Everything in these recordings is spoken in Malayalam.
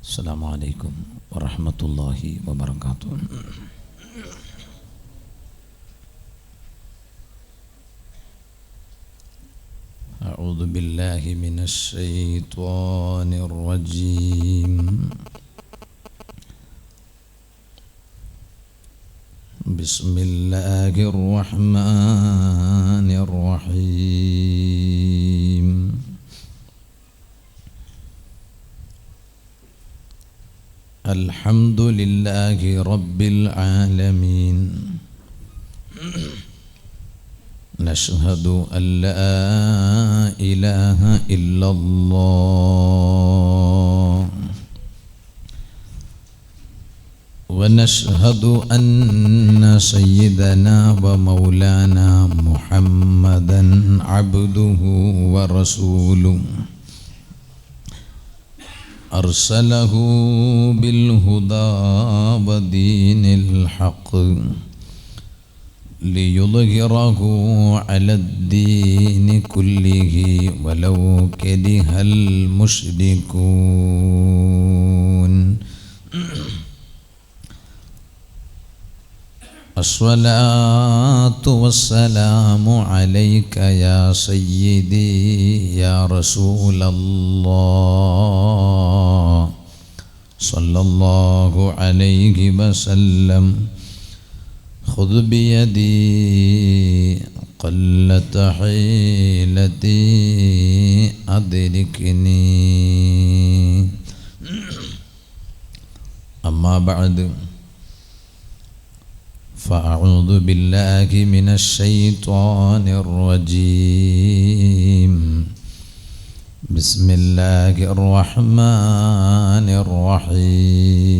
السلام عليكم ورحمة الله وبركاته. أعوذ بالله من الشيطان الرجيم. بسم الله الرحمن الرحيم. الحمد لله رب العالمين. نشهد أن لا إله إلا الله ونشهد أن سيدنا ومولانا محمدا عبده ورسوله أرسله بالهدى ودين الحق ليظهره على الدين كله ولو كره المشركون. الصلاة والسلام عليك يا سيدي يا رسول الله صلى الله عليه وسلم. خذ بيدي قلت حيلتي أدركني. أما بعد فأعوذ بالله من الشيطان الرجيم. بسم الله الرحمن الرحيم.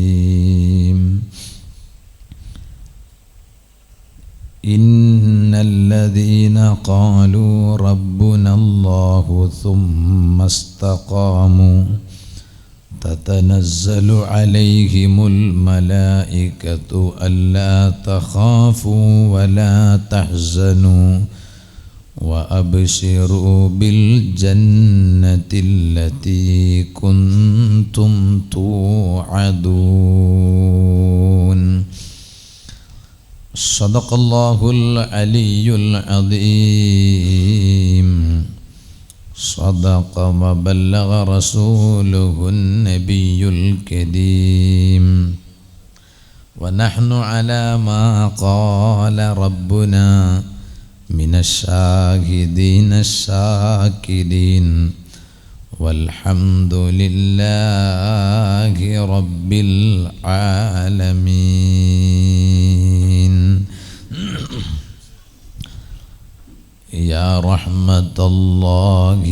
إن الذين قالوا ربنا الله ثم استقاموا تتنزل عليهم الملائكة ألا تخافوا ولا تحزنوا وأبشروا بالجنة التي كنتم توعدون. صدق الله العلي العظيم. صدق وبلغ رسوله النبي الكريم. ونحن على ما قال ربنا من الشاهدين الشاكرين والحمد لله رب العالمين. يا رحمة الله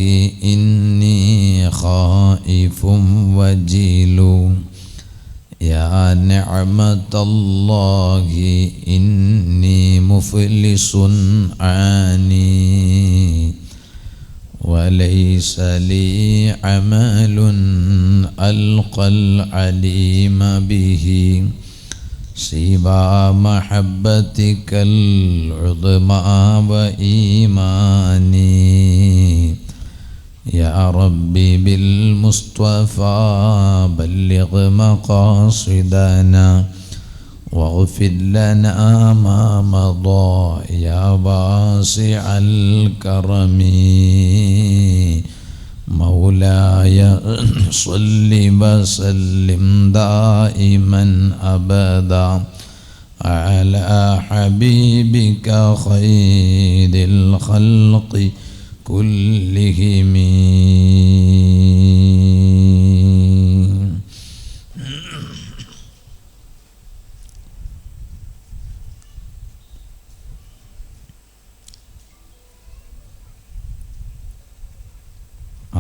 إني خائف وجيل. يا نعمة الله إني مفلس عاني. وليس لي عمل ألقى العليم به سوى محبتك العظمى وإيماني. يا ربي بالمصطفى بلغ مقاصدنا واغفر لنا ما مضى يا واسع الكرم. مولاي صل وسلم دائما أبدا على حبيبك خير الخلق كلهم.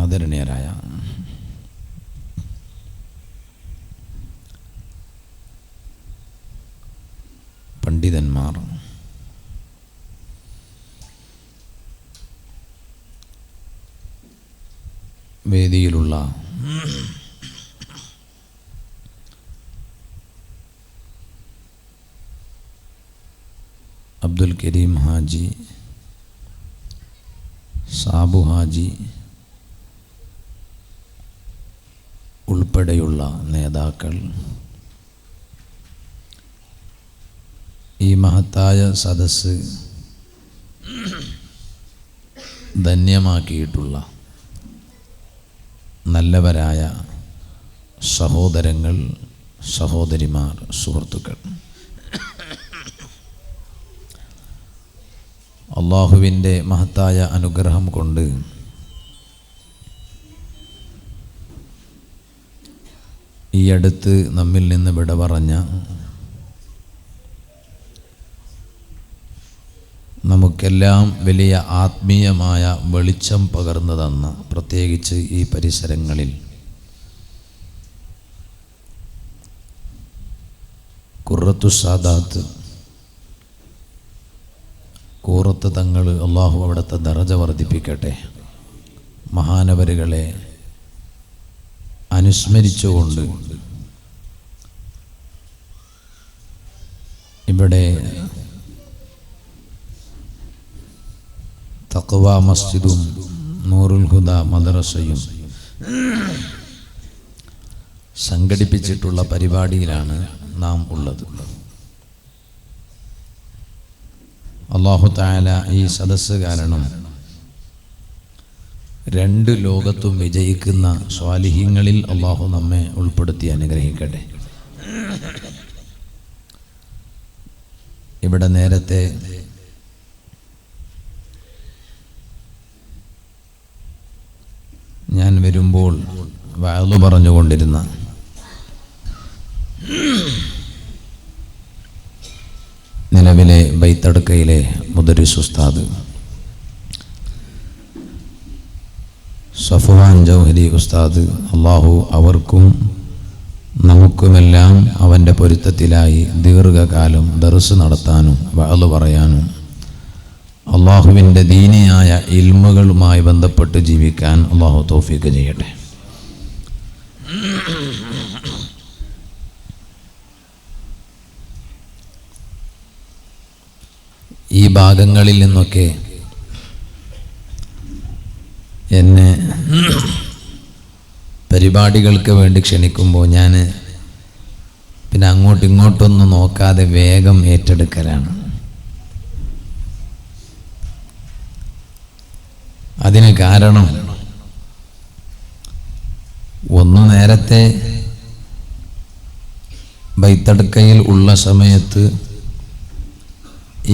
ആദരണീയരായ പണ്ഡിതന്മാർ, വേദിയിലുള്ള അബ്ദുൽ കരീം ഹാജി, സാബു ഹാജി ഉൾപ്പെടെയുള്ള നേതാക്കൾ, ഈ മഹത്തായ സദസ്സ് ധന്യമാക്കിയിട്ടുള്ള നല്ലവരായ സഹോദരങ്ങൾ, സഹോദരിമാർ, സുഹൃത്തുക്കൾ, അള്ളാഹുവിൻ്റെ മഹത്തായ അനുഗ്രഹം കൊണ്ട് ഈ അടുത്ത് നമ്മിൽ നിന്ന് വിട പറഞ്ഞ നമുക്കെല്ലാം വലിയ ആത്മീയമായ വെളിച്ചം പകർന്നു തന്ന, പ്രത്യേകിച്ച് ഈ പരിസരങ്ങളിൽ ഖുറത്തു സാദാത്ത് കൂറത്ത് തങ്ങൾ, അള്ളാഹു അവിടുത്തെ ദറജ വർദ്ധിപ്പിക്കട്ടെ, മഹാനവരുകളെ അനുസ്മരിച്ചുകൊണ്ട് ഇവിടെ തഖ്വ മസ്ജിദും നൂറുൽ ഹുദ മദ്രസയും സംഘടിപ്പിച്ചിട്ടുള്ള പരിപാടിയിലാണ് നാം ഉള്ളത്. അല്ലാഹു തആല ഈ സദസ്സ് കാരണം രണ്ട് ലോകത്തും വിജയിക്കുന്ന സ്വാലിഹീങ്ങളിൽ അല്ലാഹു നമ്മെ ഉൾപ്പെടുത്തി അനുഗ്രഹിക്കട്ടെ. ഇവിടെ നേരത്തെ ഞാൻ വരുമ്പോൾ വഅദ് പറഞ്ഞുകൊണ്ടിരുന്ന നിലവിലെ ബൈത്തടുക്കയിലെ മുദരിസ് ഉസ്താദ് സഫ്വാൻ ജൗഹരി ഉസ്താദ്, അള്ളാഹു അവർക്കും നമുക്കുമെല്ലാം അവൻ്റെ പൊരുത്തത്തിലായി ദീർഘകാലം ദർസ് നടത്താനും വഅദ് പറയാനും അള്ളാഹുവിൻ്റെ ദീനിയായ ഇൽമുകളുമായി ബന്ധപ്പെട്ട് ജീവിക്കാൻ അള്ളാഹു തൗഫീഖ് ചെയ്യട്ടെ. ഈ ഭാഗങ്ങളിൽ നിന്നൊക്കെ എന്നെ പരിപാടികൾക്ക് വേണ്ടി ക്ഷണിക്കുമ്പോൾ ഞാൻ പിന്നെ അങ്ങോട്ടും ഇങ്ങോട്ടൊന്നും നോക്കാതെ വേഗം ഏറ്റെടുക്കലാണ്. അതിന് കാരണം ഒന്ന്, നേരത്തെ ബൈത്തടുക്കയിൽ ഉള്ള സമയത്ത്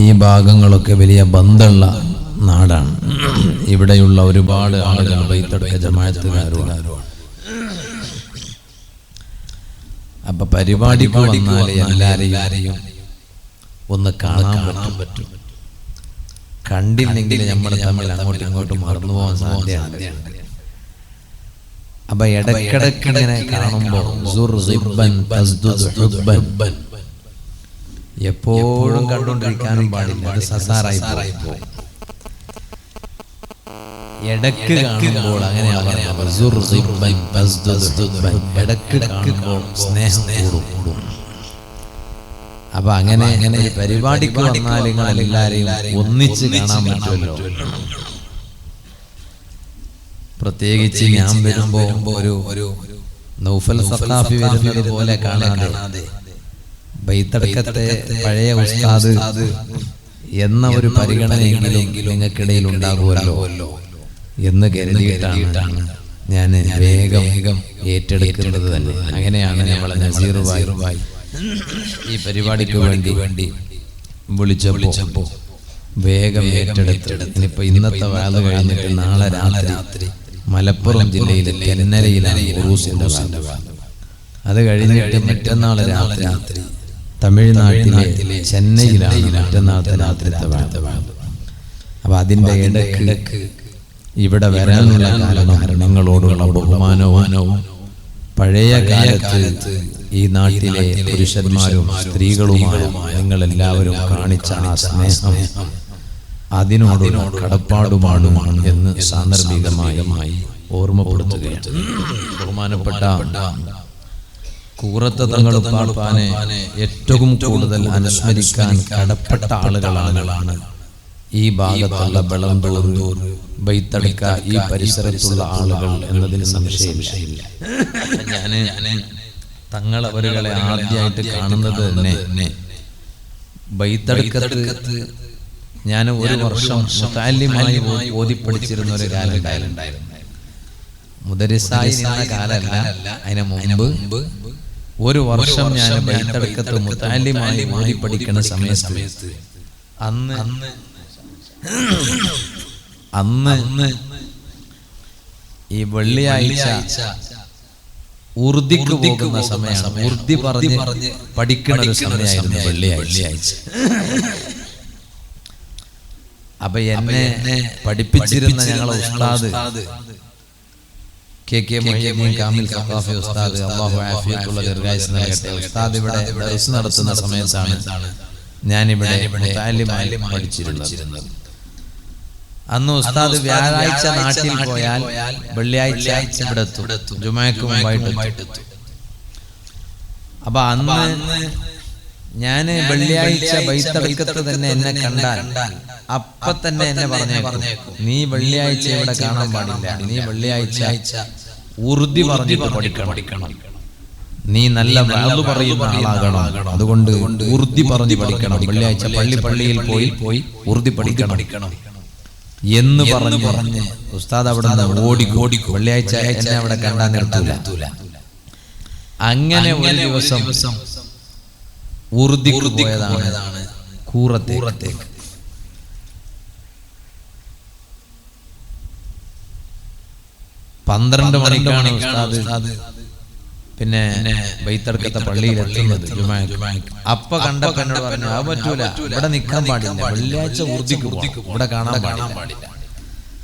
ഈ ഭാഗങ്ങളൊക്കെ വലിയ ബന്ധമുള്ള നാടാണ്. ഇവിടെയുള്ള ഒരുപാട് ആളുകൾ ബൈത്തടുക്ക ജമാഅത്തുകാരുമാണ്. അപ്പൊ പരിപാടിക്ക് വന്നാൽ എല്ലാരെയും ഒന്ന് കാണാൻ പറ്റും. കണ്ടില്ലെങ്കിൽ നമ്മൾ തമ്മിൽ അങ്ങോട്ടും ഇങ്ങോട്ടും മറന്നു പോകാൻ സാധ്യതയുണ്ട്. അപ്പൊ ഇടയ്ക്കിടയ്ക്ക് ഇങ്ങനെ കാണുമ്പോൾ എപ്പോഴും കണ്ടുകൊണ്ടിരിക്കാനും പാടില്ല, അത് സസാറായി പോകും. ഇടയ്ക്ക് കാണുമ്പോൾ അങ്ങനെയാണ്, ഇടയ്ക്ക് കാണുമ്പോൾ സ്നേഹം കൂടും. അപ്പൊ അങ്ങനെ പരിപാടിക്ക് വന്നാൽ നിങ്ങൾ എല്ലാരെയും ഒന്നിച്ച് കാണാൻ പറ്റുമല്ലോ. പ്രത്യേകിച്ച് ഞാൻ വരുമ്പോ ഒരു നൗഫൽ സഖാഫി വരുന്നത് പോലെ കാണാതെ ബൈത്തടുക്കത്തെ പഴയ ഉസ്താദ് എന്ന ഒരു പരിഗണനയെങ്കിലും നിങ്ങൾക്കിടയിൽ ഉണ്ടാകുമല്ലോ എന്ന് കരുതിയിട്ടാണ് ഞാൻ വേഗം ഏറ്റെടുക്കുന്നത് തന്നെ. അങ്ങനെയാണ് നമ്മളെ നസീർ ഭായി ഈ പരിപാടിക്ക് വേണ്ടി വിളിച്ചപ്പോ വേഗം ഏറ്റെടുത്ത് ഇനിയിപ്പോ ഇന്നത്തെ വാത് കഴിഞ്ഞിട്ട് നാളെ രാത്രി മലപ്പുറം ജില്ലയിലെ തെന്നലയിലാണ് ഉറൂസിന്റെ വാത്. അത് കഴിഞ്ഞിട്ട് മറ്റന്നാളെ രാത്രി തമിഴ്നാട്ടിലെ ചെന്നൈയിലാണ് മറ്റന്നാളത്തെ രാത്രിത്തെ വാത്. അപ്പൊ അതിൻ്റെ ഇടയ്ക്ക് ഇവിടെ വരാനുള്ള കാരണം നിങ്ങളോടുള്ള ബഹുമാനവും പഴയ കാലത്ത് ഈ നാട്ടിലെ പുരുഷന്മാരും സ്ത്രീകളുമായ നിങ്ങളെല്ലാവരും കാണിച്ച ആ സ്നേഹം അതിനോടുള്ള കടപ്പാടുമാണ് എന്ന് സാന്ദർഭികമായി ഓർമ്മപ്പെടുത്തുകയാണ്. ബഹുമാനപ്പെട്ട കൂറത്ത് തങ്ങൾ പാപ്പാനെ ഏറ്റവും കൂടുതൽ അനുസ്മരിക്കാൻ കടപ്പെട്ട ആളുകളാണ് ഈ ഭാഗത്തുള്ള ബളന്തൂർ, ബൈത്തടുക്ക, ഈ പരിസരത്തുള്ള ആളുകൾ എന്നതിൽ സംശയമില്ല. ഞാന് തങ്ങൾ അവരുകളെ ആദ്യമായിട്ട് കാണുന്നത് തന്നെ ബൈത്തടുക്കത്ത് ഞാൻ ഒരു വർഷം മുതല്ലിമായി ഓതിപ്പടിച്ചിരുന്ന ഒരു കാലം ഉണ്ടായിരുന്നു. മുദരിസായി നിന്ന കാലമല്ല, അതിന് മുമ്പ് ഒരു വർഷം ഞാൻ ബൈത്തടുക്കത്ത് മുതല്ലിമായി ഓതിപ്പടിക്കുന്ന സമയത്ത് അന്ന് ഈ വെള്ളിയാഴ്ച ഉറുദിക്ക് പോകുന്ന സമയമാണ്. ഉറുദി പറഞ്ഞ് പഠിക്കുന്ന ഒരു സമയമായിരുന്നു വെള്ളിയാഴ്ച. അപ്പൊ എന്നെ പഠിപ്പിച്ചിരുന്ന ഞങ്ങളെ ഉസ്താദ് കെ മുഹ്യിദ്ദീൻ കാമിൽ സഖാഫി ഉസ്താദ്, അല്ലാഹു ആഫിയത്തുള്ള ദീർഘായുസ്സ് നൽകട്ടെ, ഉസ്താദ് ഇവിടെ ദർസ് നടത്തുന്ന സമയത്താണ് ഞാനിവിടെ മുതല്ലിമായി പഠിച്ചിരുന്നത്. അന്ന് ഉസ്താദ് വ്യാഴാഴ്ച നാട്ടിൽ പോയാൽ വെള്ളിയാഴ്ച ഇവിടെ എത്തും, ജുമഅക്ക് മുമ്പായിട്ട്. അപ്പൊ അന്ന് ഞാന് വെള്ളിയാഴ്ച ബൈത്തടുക്കത്ത് തന്നെ എന്നെ കണ്ടാൽ അപ്പൊ തന്നെ എന്നെ പറഞ്ഞേക്കും, നീ വെള്ളിയാഴ്ച ഇവിടെ കാണാൻ പാടില്ല, നീ വെള്ളിയാഴ്ച ഉറുദി പറഞ്ഞിട്ട് പഠിക്കണം, നീ നല്ല വാദ് പറയുന്ന ആളാകണം, അതുകൊണ്ട് ഉറുദി പറഞ്ഞ് പഠിക്കണം, വെള്ളിയാഴ്ച പള്ളിയിൽ പോയി ഉറുദി പഠിക്കണം എന്ന് പറഞ്ഞ് ഉസ്താദ് അവിടെ നിന്ന് ഓടിക്കും. വെള്ളിയാഴ്ച എന്നെ അവിടെ കണ്ടാൻ നിർത്തൂല. അങ്ങനെ ഒരു ദിവസം ഉറുദിക്ക് പോയതാണ് കൂറത്തേക്ക്. പന്ത്രണ്ട് മണിക്കാണ് ഉസ്താദ് പിന്നെ ബൈത്തടുക്കത്തെ പള്ളിയിൽ എത്തുന്നത് ജുമഅക്ക്. അപ്പൊ കണ്ടപ്പോ എന്നോട് പറഞ്ഞു, അത് പറ്റൂല, ഇവിടെ നിൽക്കാൻ പാടില്ല, വെള്ളിയാഴ്ച ഉറുദിക്ക് പോകാം, ഇവിടെ കാണാൻ പാടില്ല.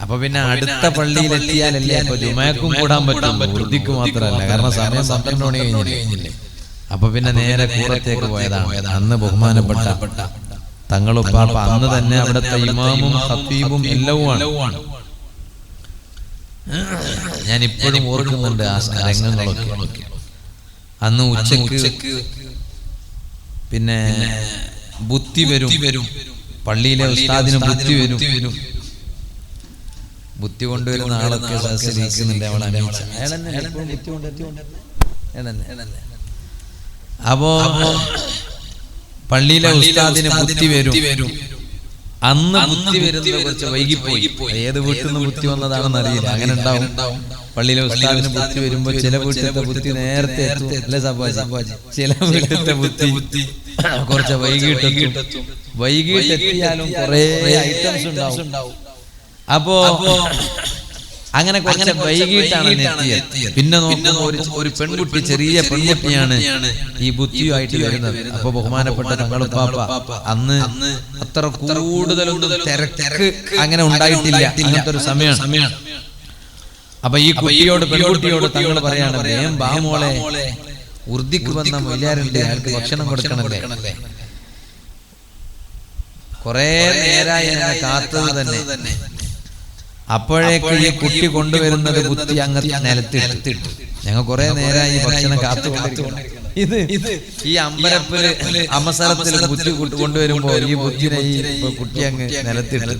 അപ്പൊ പിന്നെ അടുത്ത പള്ളിയിൽ എത്തിയാലല്ലേ അപ്പൊ ജുമഅക്കും കൂടാൻ പറ്റും, ഉറുദിക്ക് മാത്രമല്ല, കാരണം സമയം 12 മണി കഴിഞ്ഞില്ലേ. അപ്പൊ പിന്നെ നേരെ കൂറത്തേക്ക് പോയതാണ്. അന്ന് ബഹുമാനപ്പെട്ട തങ്ങളുപ്പാപ്പ അന്ന് തന്നെ അവിടുത്തെ ഇമാമും ഖത്തീബും എല്ലാവുമാണ്. ഞാൻ ഇപ്പോഴും ഓർക്കുന്നുണ്ട് ആ രംഗങ്ങളൊക്കെ. അന്ന് ഉച്ചക്ക് പിന്നെ ബുദ്ധി വരും, പള്ളിയിലെ ഉസ്താദിന് ബുദ്ധി വരും. ബുദ്ധി കൊണ്ടുവരുന്ന ആളൊക്കെ സഹകരിക്കുന്നുണ്ട്. അപ്പോ പള്ളിയിലെ ഉസ്താദിന് ബുദ്ധി വരും. അന്ന് ബുദ്ധി വരുന്നത് കുറച്ച് വൈകിപ്പോയി. ഏത് വീട്ടിൽ നിന്ന് ബുദ്ധി വന്നതാണെന്ന് അറിയില്ല. അങ്ങനെ ഉണ്ടാവും. പള്ളിയിലെ ഉസ്താദിന് ബുദ്ധി വരുമ്പോ ചില വീട്ടിലത്തെ ബുദ്ധി നേരത്തെ എത്തും, അല്ലെ സബാജി? ചില വീട്ടിലത്തെ ബുദ്ധി കുറച്ച് വൈകിട്ട് എത്തിയാലും കുറെ ഐറ്റംസ് ഉണ്ടാവും. അപ്പോ അങ്ങനെ കുറച്ച് വൈകിട്ടാണ് എത്തിയത്. പിന്നെ നോക്കുമ്പോ ഒരു പെൺകുട്ടി, ചെറിയ പെൺകുട്ടിയാണ് ഈ ബുദ്ധിയുമായിട്ട് വരുന്നത്. അപ്പൊ ബഹുമാനപ്പെട്ട തങ്ങളുപ്പാപ്പ അന്ന് അത്ര കൂടുതലൊന്നും തിരക്ക് അങ്ങനെ ഉണ്ടായിട്ടില്ല, അങ്ങനത്തെ ഒരു സമയമാണ്. അപ്പൊ ഈ പെൺകുട്ടിയോട് തങ്ങൾ പറയാണ്, വേം ബാ മോളെ, ഉറുദിക്ക് വന്ന മൊയ്ലാരുണ്ട്, അയാൾക്ക് ഭക്ഷണം കൊടുക്കണല്ലേ. കുറെ നേരായി കാത്തത് തന്നെ. അപ്പോഴേക്ക് ഈ കുട്ടി കൊണ്ടുവരുന്നത് ബുദ്ധി അങ്ങ് നിലത്തിട്ട്. ഞങ്ങൾ കുറെ നേരമായി ഈ ഭക്ഷണം കാത്തുകൊണ്ടിരിക്കണം. ഇത് ഈ അമ്പലപ്പില് അവസരത്തിൽ ബുദ്ധി കൊണ്ടുവരുമ്പോ ഈ ബുദ്ധിനെ ഈ കുട്ടി അങ്ങ് നിലത്തിട്ട്.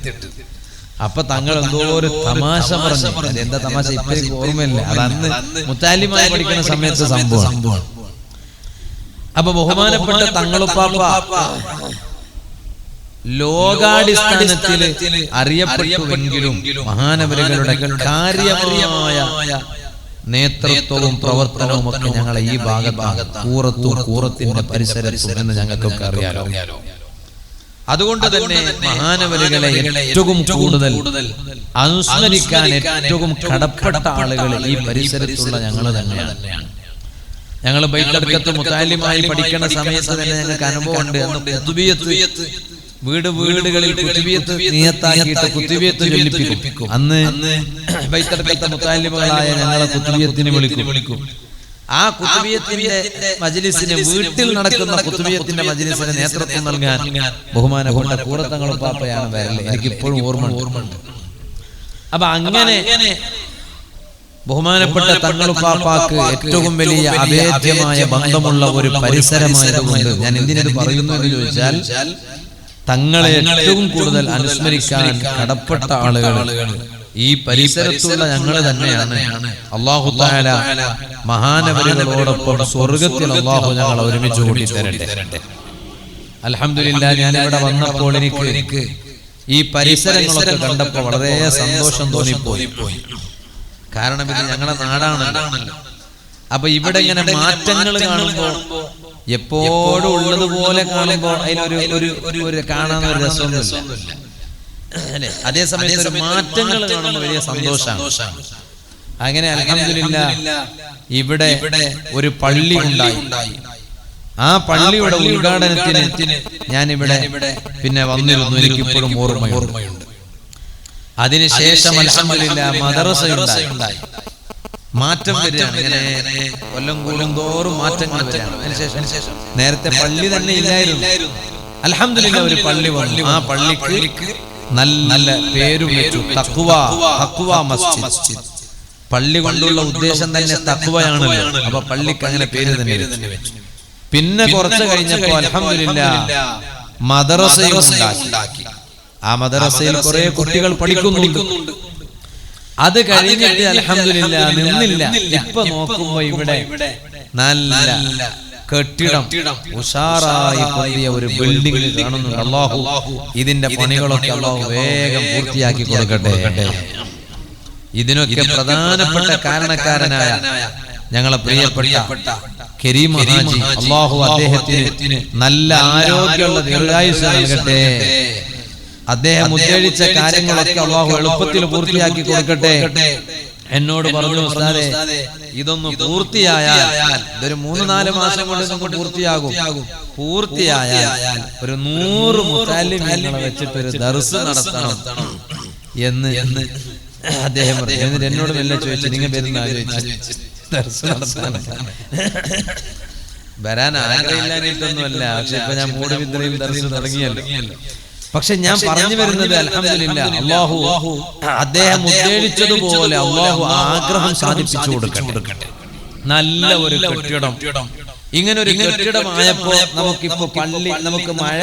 അപ്പൊ തങ്ങൾ എന്തോ ഒരു തമാശ പറഞ്ഞു. എന്താ തമാശ ഇപ്പോഴേക്ക് ഓർമ്മയില്ല, അത് അന്ന് മുത്താലിമായി പഠിക്കുന്ന സമയത്ത് സംഭവം. അപ്പൊ ബഹുമാനപ്പെട്ട തങ്ങളുപ്പാപ്പ ലോകാടിസ്ഥാനത്തിൽ അറിയപ്പെട്ടുവെങ്കിലും മഹാനവരുകളുടെ കാര്യമായ നേതൃത്വവും പ്രവർത്തനവും ഒക്കെ ഞങ്ങളെ ഈ ഭാഗത്താണ്, കൂറത്തിന്റെ പരിസരത്തും എന്ന് ഞങ്ങൾക്കൊക്കെ അറിയാലോ. അതുകൊണ്ട് തന്നെ മഹാനവരുകളെ ഏറ്റവും കൂടുതൽ അനുസ്മരിക്കാൻ ഏറ്റവും കടപ്പെട്ട ആളുകൾ ഈ പരിസരത്തുള്ള ഞങ്ങൾ തന്നെയാണ്. ഞങ്ങൾ ബൈത്തടുക്കത്ത് മുതല്ലിമായി പഠിക്കുന്ന സമയത്ത് തന്നെ ഞങ്ങൾക്ക് അനുഭവമുണ്ട്. അന്ന് കുത്തുബിയത്ത് വീടുകളിൽ കുത്തുബിയത്ത് നിയത്താക്കിയിട്ട് കുത്തുബിയത്ത് ചൊല്ലിപ്പിക്കും. അന്ന് ബൈത്തടുക്കത്തെ മുതല്ലിമകളായ ഞങ്ങളെ കുത്തുബിയത്തിന് വിളിക്കും. ആ കുത്തുബിയത്തിന്റെ മജ്ലിസിന്, വീട്ടിൽ നടക്കുന്ന കുത്തുബിയത്തിന്റെ മജ്ലിസിന് നേതൃത്വം നൽകാൻ ബഹുമാനപ്പെട്ട കൂറത്തങ്ങളുപ്പാപ്പയാണ് വരല്. എനിക്കിപ്പോഴും ഓർമ്മയുണ്ട്. അപ്പൊ അങ്ങനെ ബഹുമാനപ്പെട്ട തങ്ങളുപ്പാപ്പാക്ക് ഏറ്റവും വലിയ അഭേദ്യമായ ബന്ധമുള്ള ഒരു പരിസരമായതുകൊണ്ട് ഞാൻ എന്തിനത് പറയുന്നു എന്ന് ചോദിച്ചാൽ, തങ്ങളെ ഏറ്റവും കൂടുതൽ അനുസ്മരിക്കാൻ കടപ്പെട്ട ആളുകൾ ഈ പരിസരത്തുള്ള ഞങ്ങൾ തന്നെയാണ്. അല്ലാഹു തആല മഹാനവരുകളോടൊപ്പം സ്വർഗത്തിൽ അല്ലാഹു ഞങ്ങൾ ഒരുമിച്ച് കൂട്ടി തരട്ടെ. അൽഹംദുലില്ലാ, ഞാനിവിടെ വന്നപ്പോൾ എനിക്ക് ഈ പരിസരങ്ങളൊക്കെ കണ്ടപ്പോൾ വളരെ സന്തോഷം തോന്നിപ്പോയി. കാരണം ഇത് ഞങ്ങളുടെ നാടാണല്ലോ. അപ്പൊ ഇവിടെ ഇങ്ങനെ മാറ്റങ്ങൾ കാണുമ്പോൾ, എപ്പോഴും ഉള്ളതുപോലെ കാണുമ്പോൾ അതിലൊരു കാണാൻ ഒരു രസമൊന്നുമില്ല അല്ലെ. അതേസമയത്ത് ഒരു മാറ്റങ്ങൾ കാണുമ്പോൾ വലിയ സന്തോഷമാണ്. അങ്ങനെ അൽഹംദുലില്ലാ ഇവിടെ ഒരു പള്ളി ഉണ്ടായി. ആ പള്ളിയുടെ ഉദ്ഘാടനത്തിന് ഞാനിവിടെ പിന്നെ വന്നിരുന്നു. എനിക്കിപ്പോഴും ഓർമ്മയുണ്ട്. അതിനുശേഷം അൽഹംദുലില്ലാ മദ്രസയുണ്ടായി. മാറ്റം വരികയാണ്. ഇങ്ങനെ കൊല്ലം കൂടുന്തോറും മാറ്റങ്ങൾ വരികയാണ്. അതിനുശേഷം നേരത്തെ പള്ളി തന്നെ ഇല്ലായിരുന്നു. അൽഹംദുലില്ലാ ഒരു പള്ളി വന്നു. ആ പള്ളിക്ക് നല്ല പേരും വെച്ചു, തഖ്വ മസ്ജിദ്. പള്ളി കൊണ്ടുള്ള ഉദ്ദേശം തന്നെ തഖ്വയാണല്ലോ. അപ്പൊ പള്ളിക്ക് അങ്ങനെ പേര് തന്നെ വെച്ചു. പിന്നെ കുറച്ച് കഴിഞ്ഞപ്പോ അൽഹംദുലില്ലാ മദ്രസയും ഉണ്ടാക്കി. ആ മദ്രസയിൽ കുറെ കുട്ടികൾ പഠിക്കുന്നുണ്ട്. അത് കഴിഞ്ഞിട്ട് അൽഹംദുലില്ലാ നിന്നില്ല. ഇപ്പൊ നോക്കുമ്പോ ഇവിടെ നല്ല കെട്ടിടം ഉഷാറായി പൊതിയ ഒരു ബിൽഡിംഗ് കാണുന്നുണ്ട്. അല്ലാഹു ഇതിന്റെ പണികളൊക്കെ അല്ലാഹു വേഗം പൂർത്തിയാക്കി കൊടുക്കട്ടെ. ഇതിനൊക്കെ പ്രധാനപ്പെട്ട കാരണക്കാരനായ ഞങ്ങളെ പ്രിയപ്പെട്ട കരീം ഹാജി, അല്ലാഹു അദ്ദേഹത്തിന് നല്ല ആരോഗ്യമുള്ള ദീർഘായുസ്സ് നൽകട്ടെ. അദ്ദേഹം ഉദ്ദേശിച്ച കാര്യങ്ങളൊക്കെ അല്ലാഹു എളുപ്പത്തിൽ പൂർത്തിയാക്കി കൊടുക്കട്ടെ. എന്നോട് പറഞ്ഞു, ഉസ്താദേ ഇതൊന്ന് പൂർത്തിയായാൽ, ഇതൊരു 3-4 മാസം കൊണ്ട് നമുക്ക് പൂർത്തിയായാൽ ഒരു 100 മുത്തല്ലിമീങ്ങളെ വെച്ചിട്ട് ഒരു ദർസ് നടത്തണം എന്ന് അദ്ദേഹം പറഞ്ഞു. എന്നിട്ട് എന്നോട് മെല്ലെ ചോദിച്ചു, നിങ്ങൾ വരുന്ന ആലോചിച്ചു ദർസ് നടത്താൻ. വരാൻ ആഗ്രഹമില്ലാഞ്ഞിട്ടൊന്നുമല്ല, പക്ഷെ ഇപ്പൊ ഞാൻ മൂടുവിദ്രയിൽ ദർസ് തുടങ്ങിയല്ലോ. പക്ഷെ ഞാൻ പറഞ്ഞു വരുന്നത് അൽഹംദുലില്ലാ അല്ലാഹു അദ്ദേഹം ഉദ്ദേശിച്ചതുപോലെ അല്ലാഹു ആഗ്രഹം സാധിപ്പിച്ചു കൊടുക്കട്ടെ. നല്ല ഒരു കെട്ടിടം, ഇങ്ങനെ ഒരു കെട്ടിടമായപ്പോ നമുക്കിപ്പോ പള്ളി, നമുക്ക് മഴ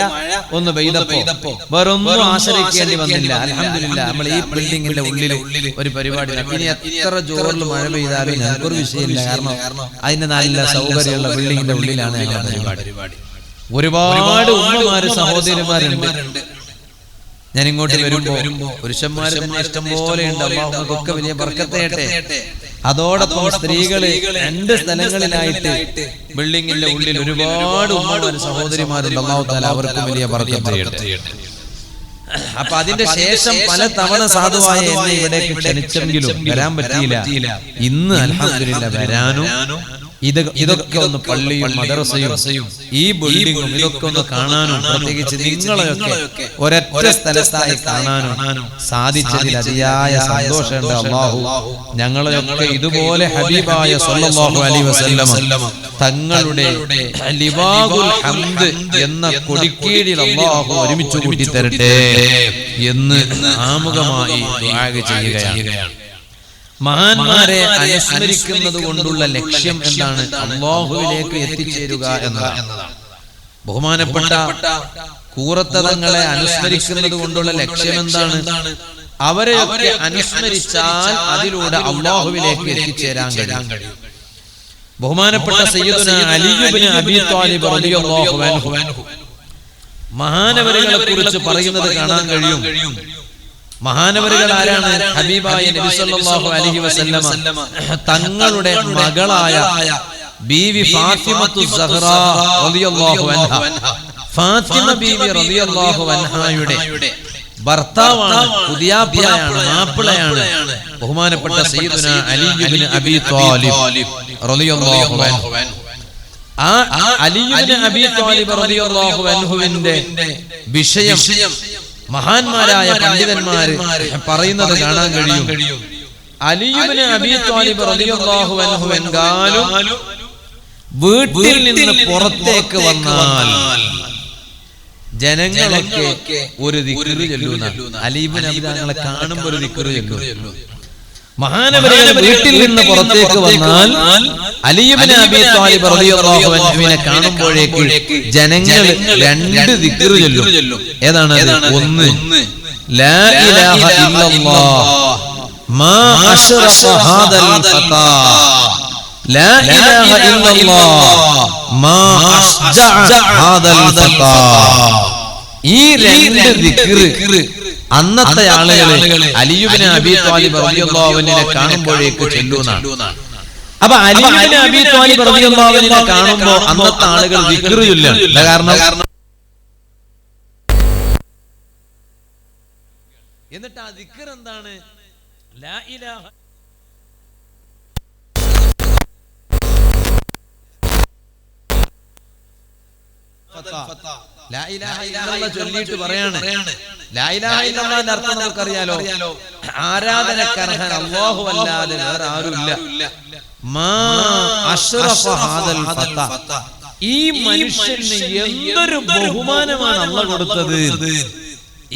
ഒന്ന് പെയ്തപ്പോ വേറൊന്നും ആശ്രയിക്കേണ്ടി വന്നില്ല. അൽഹംദുലില്ലാ നമ്മൾ ഈ ബിൽഡിങ്ങിന്റെ ഉള്ളിൽ ഒരു പരിപാടി. ഇനി എത്ര ജോറിൽ മഴ പെയ്താലും ഞങ്ങൾക്കൊരു വിഷയമില്ല. കാരണം അതിന് നല്ല സൗകര്യമുള്ള ബിൽഡിങ്ങിന്റെ ഉള്ളിലാണ് ഞങ്ങളുടെ പരിപാടി. ഒരുപാട് ഉമ്മമാര് സഹോദരിമാരുണ്ട്. ഞാൻ ഇങ്ങോട്ട് വരുമ്പോ പുരുഷന്മാര് തന്നെ ഇഷ്ടം പോലെ ഉണ്ട്. അല്ലാഹുവൊക്കെ വലിയ ബർക്കത്ത് ചെയ്യട്ടെ. അതോടൊപ്പം സ്ത്രീകള് 2 സ്ഥലങ്ങളിലായിട്ട് ബിൽഡിങ്ങിന്റെ ഉള്ളിൽ ഒരുപാട് ഉമ്മമാര് സഹോദരിമാരുണ്ട്. അല്ലാഹു തആല അവർക്കും വലിയ ബർക്കത്ത് ചെയ്യട്ടെ. അപ്പൊ അതിന്റെ ശേഷം പല തവണ സാധുവായ എന്നെ ഇവിടേക്ക് ക്ഷണിച്ചെങ്കിലും വരാൻ പറ്റിയില്ല. ഇന്ന് അൽഹംദുലില്ലാ വരാനും ഇതൊക്കെ ഒന്ന് പള്ളിയും മദ്രസയും ഈ ബിൽഡിങ്ങും ഇതൊക്കെ ഒന്ന് കാണാനും, പ്രത്യേകിച്ച് നിങ്ങളെയൊക്കെ ഒരൊറ്റ സ്ഥലത്തായി കാണാനും സാധിച്ചതിൽ അതിയായ സന്തോഷമുണ്ട്. അല്ലാഹു ഞങ്ങളെയൊക്കെ ഇതുപോലെ ഹബീബായ സ്വല്ലല്ലാഹു അലൈഹി വസല്ലമ തങ്ങളുടെ ലിവാഉൽ ഹംദ് എന്ന കൊടിക്കീഴിൽ അല്ലാഹു ഒരുമിച്ച് കൂട്ടി തരട്ടെ എന്ന് ആമുഖമായി ദുആ ചെയ്യുകയാണ്. മഹാന്മാരെ അനുസ്മരിക്കുന്നത് കൊണ്ടുള്ള ലക്ഷ്യം എന്താണ്? അല്ലാഹുവിലേക്ക് എത്തിച്ചേരുക എന്നതാണ്. ബഹുമാനപ്പെട്ട കൂറത്തതങ്ങളെ അനുസ്മരിക്കുന്നത് കൊണ്ടുള്ള ലക്ഷ്യം എന്താണ്? അവരെയൊക്കെ അനുസ്മരിച്ചാൽ അതിലൂടെ അല്ലാഹുവിലേക്ക് എത്തിച്ചേരാൻ കഴിയും. ബഹുമാനപ്പെട്ട സയ്യിദുനാ അലി ഇബ്നു അബീ ത്വാലിബ് റളിയല്ലാഹു അൻഹു മഹാനവരുകളെ കുറിച്ച് പറയുന്നത് കാണാൻ കഴിയും. മഹാനവരുകൾ ആരാണ്? ഹബീബായ നബി സല്ലല്ലാഹു അലൈഹി വസല്ലമ തങ്ങളുടെ മകളായ ബീവി ഫാത്തിമത്തു സഹ്റ റളിയല്ലാഹു അൻഹ, ഫാത്തിമ ബീവി റളിയല്ലാഹു അൻഹയുടെ ഭർത്താവാണ്, പുതിയാപ്പിളയാണ്, മാപ്പിളയാണ് ബഹുമാനപ്പെട്ട സയ്യിദുനാ അലി ഇബ്നു അബീ ത്വാലിബ് റളിയല്ലാഹു അൻഹു. ആ അലി ഇബ്നു അബീ ത്വാലിബ് റളിയല്ലാഹു അൻഹുവിന്റെ വിഷയം മഹാന്മാരായ പണ്ഡിതന്മാര് പറയുന്നത് കാണാൻ കഴിയും. അലി ഇബ്നു അബീ ത്വാലിബ് റളിയല്ലാഹു അൻഹു എങ്കാലും വീട്ടിൽ നിന്ന് പുറത്തേക്ക് വന്നാൽ ജനങ്ങളൊക്കെ ഒരു ദിക്റ് ചൊല്ലുന്ന, അലി ഇബ്നു അബീ തങ്ങളെ കാണുമ്പോൾ ഒരു ദിക്റ് ചൊല്ലും. മഹാനവരുകൾ വീട്ടിൽ നിന്ന് പുറത്തേക്ക് വന്നാൽ അലി ഇബ്നു അബീ ത്വാലിബ് റളിയല്ലാഹു അൻഹുവിനെ കാണുമ്പോഴേക്ക് ജനങ്ങൾ രണ്ട് ദിക്ർ ചൊല്ലും. ഏതാണ്? ഒന്ന്, ലാ ഇലാഹ ഇല്ലല്ലാഹ് മാ അശ്റഫ ഹാദൽ ഫതാ, ലാ ഇലാഹ ഇല്ലല്ലാഹ് മാ അശ്ജഅ ഹാദൽ ഫതാ. ഈ രണ്ട് ദിക്ർ അന്നത്തെ ആളുകൾ അലി ഇബ്നു അബീ ത്വാലിബ് റളിയല്ലാഹു അൻഹുവിനെ കാണുമ്പോഴേക്ക് ചൊല്ലുന്നതാണ്. അപ്പൊ അലി ഇബ്നു അബീ ത്വാലിബ് റളിയല്ലാഹു അൻഹുവിനെ കാണുമ്പോൾ അന്നത്തെ ആളുകൾ ദിക്ർ ചൊല്ലാണ്. കാരണം എന്നിട്ട് ആ ദിക്ർ എന്താണ്? ലാ ഇലാഹ ലാ ഇലാഹ ഇല്ലല്ലാഹ് ചൊല്ലിയിട്ട് പറയാണ്. ലാ ഇലാഹ ഇല്ലല്ലാഹിന്റെ അർത്ഥം നമുക്കറിയാലോ, ആരാധനക്കർഹൻ അല്ലാഹു അല്ലാതെ വേറെ ആരുമില്ല. മാ അശ്റഫ ഹാദൽ ഫതാ, ഈ മനുഷ്യന് എന്തൊരു ബഹുമാനമാണ് അല്ലാഹു കൊടുത്തത്.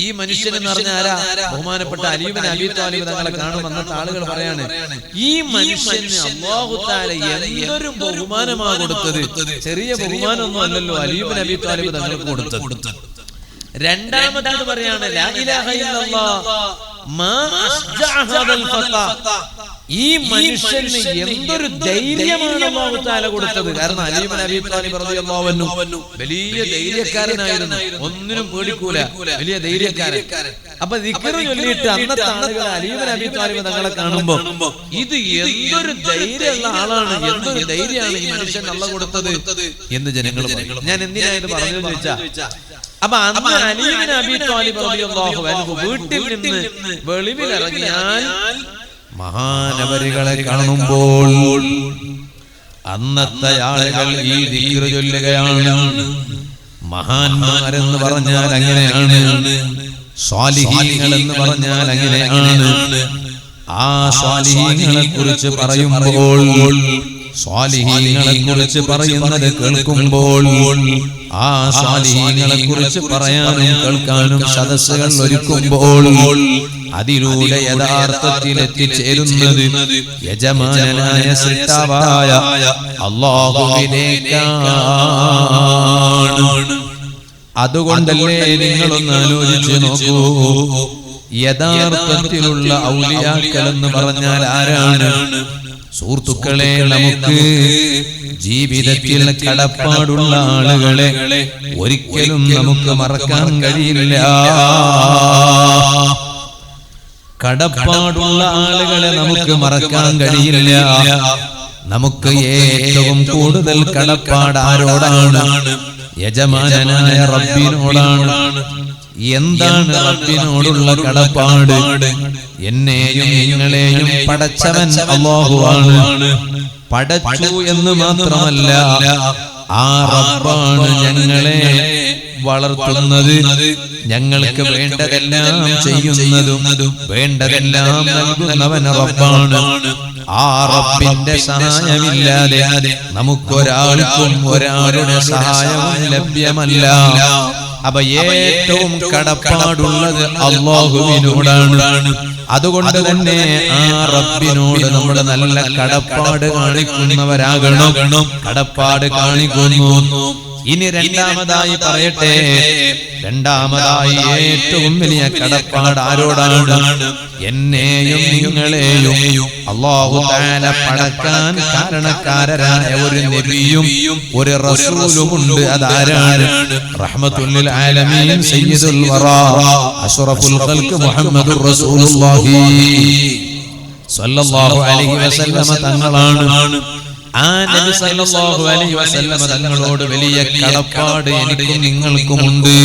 ഈ മനുഷ്യൻ എന്ന് പറഞ്ഞ ആരാ? ബഹുമാനപ്പെട്ട അലി ഇബ്നു അബീ ത്വാലിബ് തങ്ങളെ കാണും അന്നത്തെ ആളുകൾ പറയാണ്, ഈ മനുഷ്യന് അല്ലാഹു തആല എന്തൊരു ബഹുമാനമാണ് കൊടുത്തത്. ചെറിയ ബഹുമാനമൊന്നും അല്ലല്ലോ അലി ഇബ്നു അബീ ത്വാലിബ് തങ്ങൾക്ക് കൊടുത്തത്. രണ്ടാമത്തേത് പറയാണ്, ലാ ഇലാഹ ഇല്ലല്ലാഹ് മാ അശ്ജഅ ഹാദൽ ഫതാ, ഈ മനുഷ്യന് എന്തൊരു ധൈര്യമാണ് അല്ലാഹു തആല കൊടുത്തത്. കാരണം അലി ഇബ്നു അബീ ത്വാലിബ് റളിയല്ലാഹു അൻഹു വലിയ ധൈര്യക്കാരനായിരുന്നു, ഒന്നിനും പേടിക്കൂല, വലിയ ധൈര്യക്കാരൻ. അപ്പൊ ദിക്ർ ചൊല്ലിയിട്ട് അന്നത്തെ ആളുകൾ അലി ഇബ്നു അബീ ത്വാലിബ് തങ്ങളെ കാണുമ്പോ ഇത് എന്തൊരു ധൈര്യമുള്ള ആളാണ്, എന്തൊരു ധൈര്യമാണ് ഈ മനുഷ്യൻ അല്ലാഹു കൊടുത്തത് എന്ന് ജനങ്ങൾ പറയും. ഞാൻ എന്തിനാ ഇത് പറഞ്ഞതെന്ന് ചോദിച്ചാ, അപ്പൊ അന്ന് അലി ഇബ്നു അബീ ത്വാലിബ് റളിയല്ലാഹു അൻഹു വീട്ടിൽ നിന്ന് വെളിവിലിറങ്ങിയാൽ മഹാനവരുകളെ കാണുമ്പോൾ അന്നത്തെ ആളുകൾ ഈ ദിക്ർ ചൊല്ലുകയാണ്. മഹാന്മാരെന്ന് പറഞ്ഞാൽ അങ്ങനെയാണ്, സ്വാലിഹീങ്ങൾ എന്ന് പറഞ്ഞാൽ അങ്ങനെയാണ്. ആ സ്വാലിഹീങ്ങളെ കുറിച്ച് പറയുമ്പോൾ, സ്വാലിഹീങ്ങളെ കുറിച്ച് പറയുന്നത് കേൾക്കുമ്പോൾ, ആ സ്വാലിഹീങ്ങളെ കുറിച്ച് പറയാനും കേൾക്കാനും സദസ്സുകൾ ഒരുക്കുമ്പോൾ അതിലൂടെ യഥാർത്ഥത്തിൽ എത്തിച്ചേരുന്നത് യജമാനനായ സൃഷ്ടാവായ അല്ലാഹുവിലേക്കാണ്. അതുകൊണ്ടല്ലേ നിങ്ങളൊന്ന് ആലോചിച്ച് നോക്കൂ, യഥാർത്ഥത്തിലുള്ള ഔലിയാക്കൾ എന്ന് പറഞ്ഞാൽ ആരാണ്? സുഹൃത്തുക്കളെ, നമുക്ക് ജീവിതത്തിൽ കടപ്പാടുള്ള ആളുകളെ ഒരിക്കലും നമുക്ക് മറക്കാൻ കഴിയില്ല. കടപ്പാടുള്ള ആളുകളെ നമുക്ക് മറക്കാൻ കഴിയില്ല. നമുക്ക് ഏറ്റവും കൂടുതൽ കടപ്പാട് ആരോടാണ്? യജമാനനായ റബ്ബിനോടാണ്. എന്താണ് റബ്ബിനോടുള്ള കടപ്പാട്? എന്നെയും നിങ്ങളെയും പടച്ചവൻ അല്ലാഹുവാണ്. പടച്ചു എന്ന് മാത്രമല്ല, ആ റബ്ബാണ് ഞങ്ങളെ വളർത്തുന്നത്, ഞങ്ങൾക്ക് വേണ്ടതെല്ലാം ചെയ്യുന്നതും വേണ്ടതെല്ലാം നൽകുന്നവൻ റബ്ബാണ്. ആ റബ്ബിന്റെ സഹായമില്ലാതെ നമുക്കൊരാൾക്കും ഒരാളുടെ സഹായവും ലഭ്യമല്ല. അപ്പൊ ഏറ്റവും കടപ്പാടുള്ളത് അല്ലാഹുവിനോടാണ്. അതുകൊണ്ട് തന്നെ ആ റബ്ബിനോട് നമ്മൾ നല്ല കടപ്പാട് കാണിക്കുന്നവരാകണം. കടപ്പാട് കാണിക്കുന്നു. ഇനി രണ്ടാമതായി പറയട്ടെ, രണ്ടാമതായി ഏറ്റവും വലിയ കടപ്പാട് ആരോടാണ്? എന്നെയും നിങ്ങളെയും അല്ലാഹു തആല പടക്കാൻ കാരണക്കാരനായ ഒരു നബിയും ഒരു റസൂലുമുണ്ട്. അതാരാണ്? റഹ്മത്തുൽ ലിൽ ആലമീൻ സയ്യിദുൽ വറാ അഷ്റഫുൽ ഖൽഖ് മുഹമ്മദുർ റസൂലുള്ളാഹി സ്വല്ലല്ലാഹു അലൈഹി വസല്ലമ തങ്ങളാണ്. ആ നബി സല്ലല്ലാഹു അലൈഹി വസല്ലമ തങ്ങളോട് വലിയ കടപ്പാട് എനിക്കും നിങ്ങൾക്കുമുണ്ട്.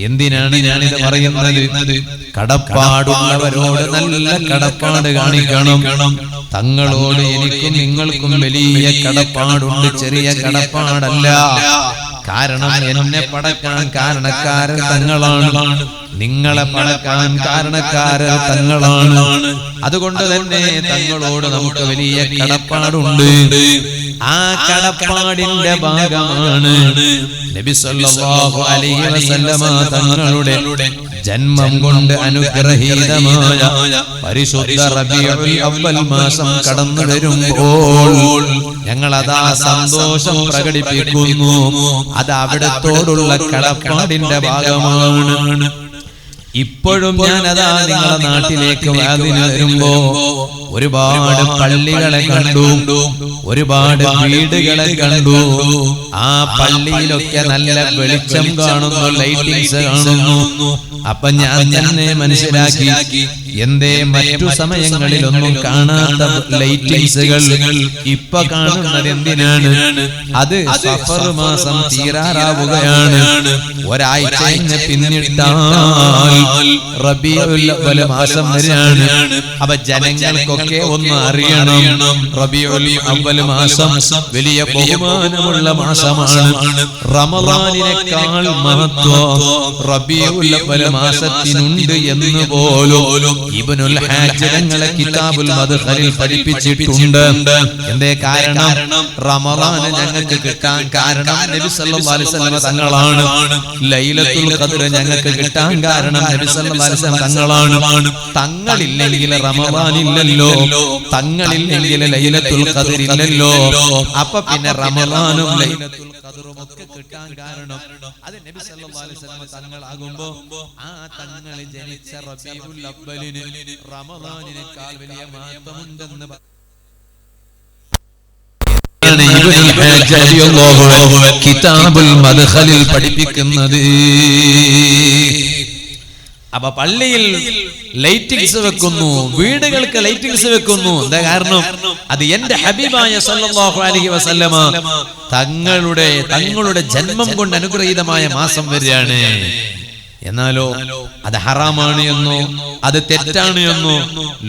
എന്തിനാണ് ഞാനിത് പറയുന്നത്? കടപ്പാടുള്ളവരോട് നല്ല കടപ്പാട് കാണിക്കണം. തങ്ങളോട് എനിക്കും നിങ്ങൾക്കും വലിയ കടപ്പാടുണ്ട്, ചെറിയ കടപ്പാടല്ല. കാരണം എന്നെ പടക്കാൻ കാരണക്കാരൻ തങ്ങളാണ്. നിങ്ങളെ പടക്കാൻ കാരണക്കാരർ തങ്ങളാണ്. അതുകൊണ്ട് തന്നെ തങ്ങളോട് നമുക്ക് വലിയ കടപ്പാടുണ്ട്. ആ കടപ്പാടിന്റെ ഭാഗമാണ് നബി സല്ലല്ലാഹു അലൈഹി വസല്ലമ തങ്ങളുടെ ജന്മം കൊണ്ട് അനുഗ്രഹീതമായ പരിശുദ്ധ റബീഉൽ അവ്വൽ മാസം കടന്നു വരുമ്പോൾ ഞങ്ങൾ അതാ സന്തോഷം പ്രകടിപ്പിക്കുന്നു. അത് അവിടത്തോടുള്ള കടപ്പാടിന്റെ ഭാഗമാണ്. ഇപ്പോഴും ഞാൻ അതാ നിങ്ങളുടെ നാട്ടിലേക്ക് വാതിന് വരുമ്പോ ഒരുപാട് പള്ളികളെ കണ്ടു, ഒരുപാട് വീടുകളെ കണ്ടു. ആ പള്ളിയിലൊക്കെ നല്ല വെളിച്ചം കാണുന്നു, ലൈറ്റിങ്സ് കാണുന്നു. അപ്പൊ ഞാൻ തന്നെ മനസ്സിലാക്കി, എന്തേ മറ്റു സമയങ്ങളിലൊന്നും കാണാത്ത ലൈറ്റിങ്സുകൾ ഇപ്പൊ കാണുന്നത് എന്തിനാണ്? അത് സഫർ മാസം തീരാറാവുകയാണ്. ഒരാഴ്ച പിന്നിട്ടാൽ റബീഉൽ അവ്വൽ മാസം വരെയാണ്. അപ്പൊ ജനങ്ങൾക്കൊക്കെ ഒന്ന് അറിയണം, റബീഉൽ അവ്വൽ മാസം വലിയ ബഹുമാനമുള്ള മാസമാണ്. റമളാനിനേക്കാൾ മഹത്വം റബീഉൽ അവ്വൽ മാസത്തിനുണ്ട് എന്ന് പോലും ഇബ്നുൽ ഹാജ് തങ്ങളെ കിതാബുൽ മദ്ഖലിൽ പഠിപ്പിച്ചിട്ടുണ്ട്. എന്തേ കാരണം? റമളാൻ ഞങ്ങൾക്ക് കിട്ടാൻ കാരണം നബി സല്ലല്ലാഹു അലൈഹി വസല്ലം തങ്ങളാണ്. ലൈലത്തുൽ ഖദ്ർ ഞങ്ങൾക്ക് കിട്ടാൻ കാരണം നബി സല്ലല്ലാഹു അലൈഹി വസല്ലം തങ്ങളാണ്. തങ്ങളില്ലെങ്കിൽ റമളാൻ ഇല്ലല്ലോ, തങ്ങളില്ലെങ്കിൽ ലൈലത്തുൽ ഖദ്ർ ഇല്ലല്ലോ. അപ്പൊ പിന്നെ റമളാനും ലൈലത്തുൽ ഖദ്റും ഒക്കെ കിട്ടാൻ കാരണം അത് നബി സല്ലല്ലാഹു അലൈഹി വസല്ലം തങ്ങളാകുമ്പോ ആ തങ്ങൾ ജനിച്ച റബീഉൽ അവ്വലിന് റമളാനിനേക്കാൾ വലിയ മഹത്വമുണ്ടെന്ന് കിതാബുൽ മദ്ഖലിൽ പഠിപ്പിക്കുന്നത്. അപ്പൊ പള്ളിയിൽ ലൈറ്റിങ്സ് വെക്കുന്നു, വീടുകൾക്ക് ലൈറ്റിങ്സ് വെക്കുന്നു. എന്താ കാരണം? അത് എന്റെ ഹബീബായ സല്ലല്ലാഹു അലൈഹി വസല്ലമ തങ്ങളുടെ ജന്മം കൊണ്ട് അനുഗ്രഹീതമായ മാസം വരെയാണ്. എന്നാലോ അത് ഹറാമാണ് എന്നോ അത് തെറ്റാണ് എന്നോ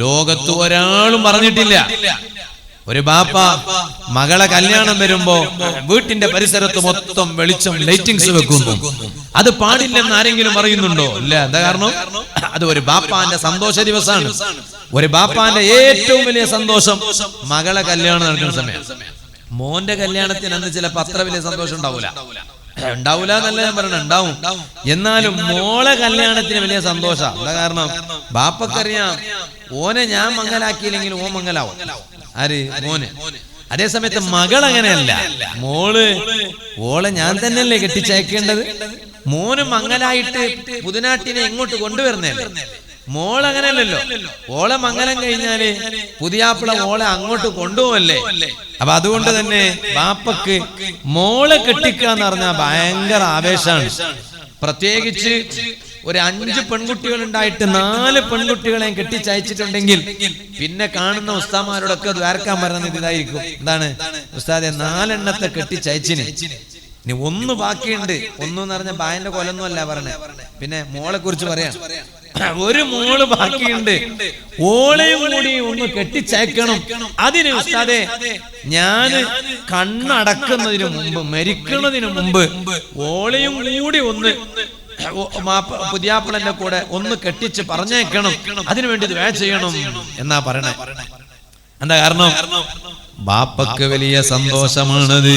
ലോകത്ത് ഒരാളും പറഞ്ഞിട്ടില്ല. ഒരു ബാപ്പ മകളെ കല്യാണം വരുമ്പോ വീട്ടിന്റെ പരിസരത്ത് മൊത്തം വെളിച്ചം ലൈറ്റിങ്സ് വെക്കുന്നു. അത് പാടില്ലെന്ന് ആരെങ്കിലും പറയുന്നുണ്ടോ? ഇല്ല. എന്താ കാരണം? അത് ഒരു ബാപ്പാന്റെ സന്തോഷ ദിവസമാണ്. ഒരു ബാപ്പാന്റെ ഏറ്റവും വലിയ സന്തോഷം മകളെ കല്യാണം നടക്കുന്ന സമയം. മോന്റെ കല്യാണത്തിന് അന്ന് ചിലപ്പോ അത്ര വലിയ സന്തോഷം ഉണ്ടാവൂല എന്നല്ല ഞാൻ പറയണ, ഉണ്ടാവും. എന്നാലും മോളെ കല്യാണത്തിന് വലിയ സന്തോഷം. എന്താ കാരണം? ബാപ്പക്കറിയാം ഓനെ ഞാൻ മംഗലാക്കിയില്ലെങ്കിൽ ഓ മംഗലാവും. ആര്? മോന്. അതേ സമയത്ത് മകൾ അങ്ങനെയല്ല. ഓളെ ഞാൻ തന്നെയല്ലേ കെട്ടിച്ചയക്കേണ്ടത്. മോന് മംഗലായിട്ട് പുതിനാട്ടിനെ എങ്ങോട്ട് കൊണ്ടുവരുന്നല്ലേ. മോളങ്ങനെയല്ലല്ലോ. ഓളെ മംഗലം കഴിഞ്ഞാല് പുതിയാപ്പിള ഓളെ അങ്ങോട്ട് കൊണ്ടുപോവല്ലേ. അപ്പൊ അതുകൊണ്ട് തന്നെ ബാപ്പക്ക് മോളെ കെട്ടിക്കുക എന്ന് പറഞ്ഞാൽ ഭയങ്കര ആവേശമാണ്. പ്രത്യേകിച്ച് ഒരു 5 പെൺകുട്ടികൾ ഉണ്ടായിട്ട് 4 പെൺകുട്ടികളെ കെട്ടിച്ചയച്ചിട്ടുണ്ടെങ്കിൽ പിന്നെ കാണുന്ന ഉസ്താമാരോടൊക്കെ ദ്വാരക്കാൻ പറയുന്നത് ഇതായിരിക്കും. എന്താണ് ഉസ്താദെ, 4 എണ്ണത്തെ കെട്ടിച്ചയച്ചിന്, ഇനി 1 ബാക്കിയുണ്ട്. 1 എന്ന് പറഞ്ഞ ബായന്റെ കൊലൊന്നും അല്ല പറഞ്ഞേ. പിന്നെ മോളെ കുറിച്ച് പറയാം. ഒരു മോള് ബാക്കിയുണ്ട്, ഓളെയും കൂടി ഒന്ന് കെട്ടിച്ചയക്കണം. അതിന് ഉസ്താദെ ഞാന് കണ്ണടക്കുന്നതിന് മുമ്പ്, മരിക്കുന്നതിന് മുമ്പ് ഓളെയും കൂടി ഒന്ന് പുതിയാപ്പിളന്റെ കൂടെ ഒന്ന് കെട്ടിച്ച് പറഞ്ഞേക്കണം, അതിനുവേണ്ടി ദുആ ചെയ്യണം എന്നാ പറയണേ. എന്താ കാരണം? ബാപ്പക്ക് വലിയ സന്തോഷമാണത്.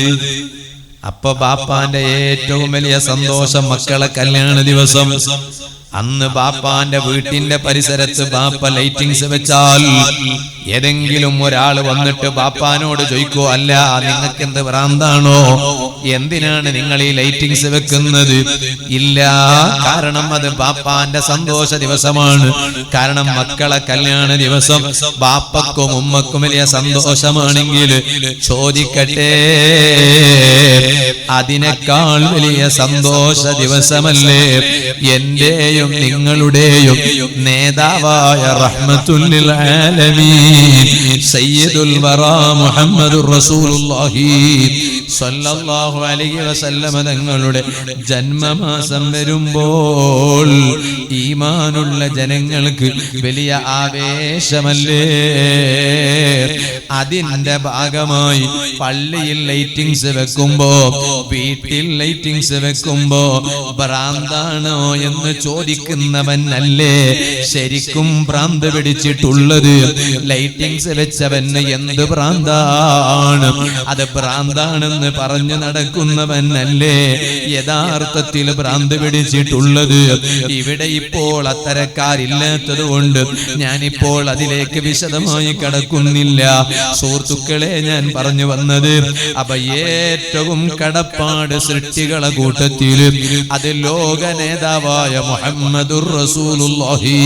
അപ്പൊ ബാപ്പാന്റെ ഏറ്റവും വലിയ സന്തോഷം മക്കളെ കല്യാണ ദിവസം. അന്ന് ബാപ്പാന്റെ വീട്ടിന്റെ പരിസരത്ത് ബാപ്പ ലൈറ്റിങ്സ് വെച്ചാൽ ഏതെങ്കിലും ഒരാൾ വന്നിട്ട് ബാപ്പാനോട് ചോദിക്കോ, അല്ല നിങ്ങൾക്ക് എന്ത് ഭ്രാന്താണോ, എന്തിനാണ് നിങ്ങൾ ഈ ലൈറ്റിങ്സ് വെക്കുന്നത്? ഇല്ല, കാരണം അത് ബാപ്പാന്റെ സന്തോഷ ദിവസമാണ്. കാരണം മക്കളെ കല്യാണ ദിവസം ബാപ്പക്കും ഉമ്മക്കും വലിയ സന്തോഷമാണെങ്കിൽ ചോദിക്കട്ടെ, അതിനേക്കാൾ വലിയ സന്തോഷ ദിവസമല്ലേ എന്റെയും നിങ്ങളുടെയും നേതാവായ റഹ്മത്തുൽ ലിൽ ആലമീൻ സയ്യിദുൽ വറാ മുഹമ്മദുർ റസൂലുള്ളാഹി സ്വല്ലല്ലാഹു അലൈഹി വസല്ലമ തങ്ങളുടെ ജന്മമാസം വരുമ്പോൾ ഈമാനുള്ള ജനങ്ങൾക്ക് വലിയ ആവേശമല്ലേ? അതിന്റെ ഭാഗമായി പള്ളിയിൽ ലൈറ്റിങ്സ് വെക്കുമ്പോ, വീട്ടിൽ ലൈറ്റിങ്സ് വെക്കുമ്പോ ഭ്രാന്താണോ എന്ന് ചോദിക്കുന്നവൻ അല്ലേ ശരിക്കും ഭ്രാന്ത് പിടിച്ചിട്ടുള്ളത്? ലൈറ്റിങ്സ് വെച്ചവന് എന്ത് ഭ്രാന്താണ്? അത് ഭ്രാന്താണെന്ന് പറഞ്ഞു നടക്കുന്നവൻ അല്ലേ യഥാർത്ഥത്തിൽ ഭ്രാന്ത് പിടിച്ചിട്ടുള്ളത്? ഇവിടെ ഇപ്പോൾ അത്തരക്കാരില്ലാത്തത് കൊണ്ട് ഞാനിപ്പോൾ അതിലേക്ക് വിശദമായി കടക്കുന്നില്ല. സുഹൃത്തുക്കളെ, ഞാൻ പറഞ്ഞു വന്നത് അപ്പൊ ഏറ്റവും കടപ്പാട് സൃഷ്ടികളെ കൂട്ടത്തിൽ അത് ലോക നേതാവായ മുഹമ്മദുർ റസൂലുള്ളാഹി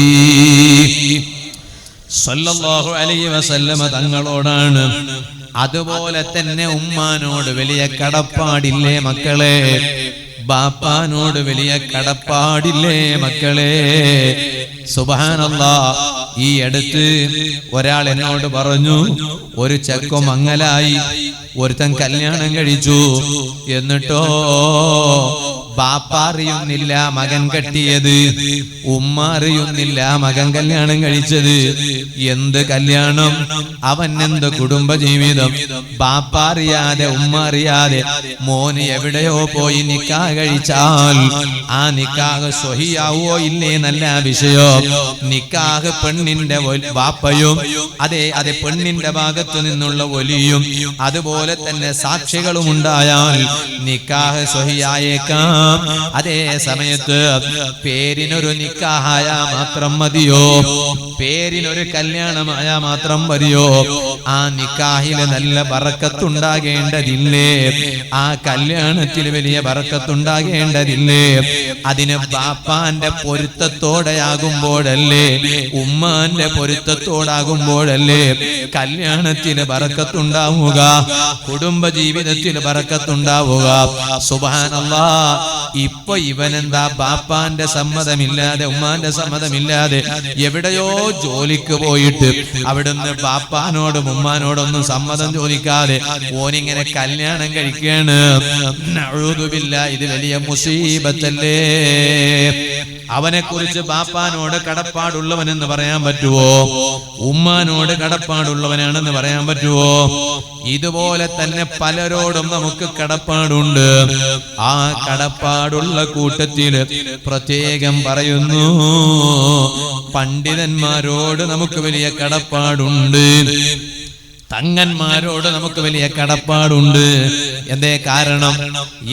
സ്വല്ലല്ലാഹു അലൈഹി വസല്ലമ തങ്ങളോടാണ്. അതുപോലെ തന്നെ ഉമ്മാനോട് വലിയ കടപ്പാടില്ലേ മക്കളെ? ബാപ്പാനോട് വലിയ കടപ്പാടില്ലേ മക്കളെ? സുബ്ഹാനല്ലാഹ്, ഈ അടുത്ത് ഒരാൾ എന്നോട് പറഞ്ഞു, ഒരു ചെക്കൻ മങ്ങലായി, ഒരുത്തൻ കല്യാണം കഴിച്ചു, എന്നിട്ടോ ബാപ്പ അറിയുന്നില്ല മകൻ കെട്ടിയത്, ഉമ്മ അറിയുന്നില്ല മകൻ കല്യാണം കഴിച്ചത്. എന്ത് കല്യാണം, അവൻ എന്ത് കുടുംബജീവിതം? ബാപ്പ അറിയാതെ ഉമ്മ അറിയാതെ മോന് എവിടെയോ പോയി നിക്കാഹ് കഴിച്ചാൽ ആ നിക്കാഹ് സ്വഹിയാവോ ഇല്ലേ നല്ല വിഷയം. നിക്കാഹ് പെണ്ണിന്റെ ബാപ്പയും അതെ പെണ്ണിന്റെ ഭാഗത്തു നിന്നുള്ള വലിയും അതുപോലെ തന്നെ സാക്ഷികളും ഉണ്ടായാൽ നിക്കാഹ് സ്വഹിയായേക്കാം. അതേ സമയത്ത് പേരിനൊരു നിക്കാഹായ മാത്രം മതിയോ? പേരിനൊരു കല്യാണമായ മാത്രം മതിയോ? ആ നിക്കാഹില് നല്ല ബറക്കത്തുണ്ടാകേണ്ടതില്ലേ? ആ കല്യാണത്തിൽ വലിയ ബറക്കത്തുണ്ടാകേണ്ടതില്ലേ? അതിന് ബാപ്പാന്റെ പൊരുത്തത്തോടെയാകുമ്പോഴല്ലേ, ഉമ്മാന്റെ പൊരുത്തത്തോടാകുമ്പോഴല്ലേ കല്യാണത്തിന് ബറക്കത്തുണ്ടാവുക, കുടുംബജീവിതത്തിൽ ബറക്കത്തുണ്ടാവുക. സുബ്ഹാനല്ലാഹ്, ഇപ്പൊ ഇവനെന്താ ബാപ്പാന്റെ സമ്മതമില്ലാതെ ഉമ്മാന്റെ സമ്മതമില്ലാതെ എവിടെയോ ജോലിക്ക് പോയിട്ട് അവിടുന്ന് ബാപ്പാനോടും ഉമ്മാനോടൊന്നും സമ്മതം ചോദിക്കാതെ ഓനിങ്ങനെ കല്യാണം കഴിക്കാണ്. നഊദു ബില്ലാഹ്, ഇത് വലിയ മുസീബത്തല്ലേ? അവനെ കുറിച്ച് ബാപ്പാനോട് കടപ്പാടുള്ളവനെന്ന് പറയാൻ പറ്റുവോ? ഉമ്മാനോട് കടപ്പാടുള്ളവനാണെന്ന് പറയാൻ പറ്റുവോ? ഇതുപോലെ തന്നെ പലരോടും നമുക്ക് കടപ്പാടുണ്ട്. ആ കടപ്പാടുള്ള കൂട്ടത്തില് പ്രത്യേകം പറയുന്നു, പണ്ഡിതന്മാരോട് നമുക്ക് വലിയ കടപ്പാടുണ്ട്, തങ്ങന്മാരോട് നമുക്ക് വലിയ കടപ്പാടുണ്ട്. എന്തേ കാരണം?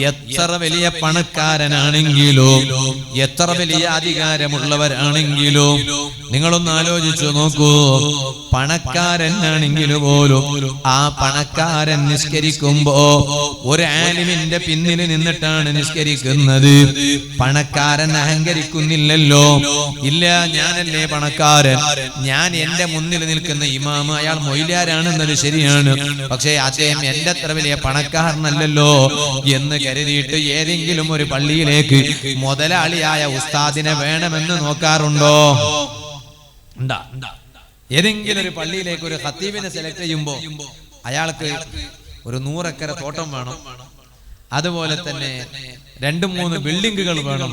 എത്ര വലിയ പണക്കാരനാണെങ്കിലോ, എത്ര വലിയ അധികാരമുള്ളവരാണെങ്കിലോ, നിങ്ങളൊന്ന് ആലോചിച്ചു നോക്കൂ, പണക്കാരനാണെങ്കിൽ പോലും ആ പണക്കാരൻ നിസ്കരിക്കുമ്പോ ഒരു ആലിമിന്റെ പിന്നിൽ നിന്നിട്ടാണ് നിസ്കരിക്കുന്നത്. പണക്കാരൻ അഹങ്കരിക്കുന്നില്ലല്ലോ. ഇല്ല, ഞാനല്ലേ പണക്കാരൻ, ഞാൻ എന്റെ മുന്നിൽ നിൽക്കുന്ന ഇമാമ അയാൾ മൊയ്ലാരാണെന്നത് ശരിയാണ്, പക്ഷേ അദ്ദേഹം എന്റെ അത്ര വലിയ പണക്കാരനല്ലല്ലോ എന്ന് കരുതിയിട്ട് ഏതെങ്കിലും ഒരു പള്ളിയിലേക്ക് മുതലാളിയായ ഉസ്താദിനെ വേണമെന്ന് നോക്കാറുണ്ടോ? ഉണ്ടാ? ഏതെങ്കിലും ഒരു പള്ളിയിലേക്ക് ഒരു ഖത്തീബിനെ സെലക്ട് ചെയ്യുമ്പോ അയാൾക്ക് ഒരു 100 ഏക്കർ തോട്ടം വേണം, അതുപോലെ തന്നെ 2-3 ബിൽഡിങ്ങുകൾ വേണം,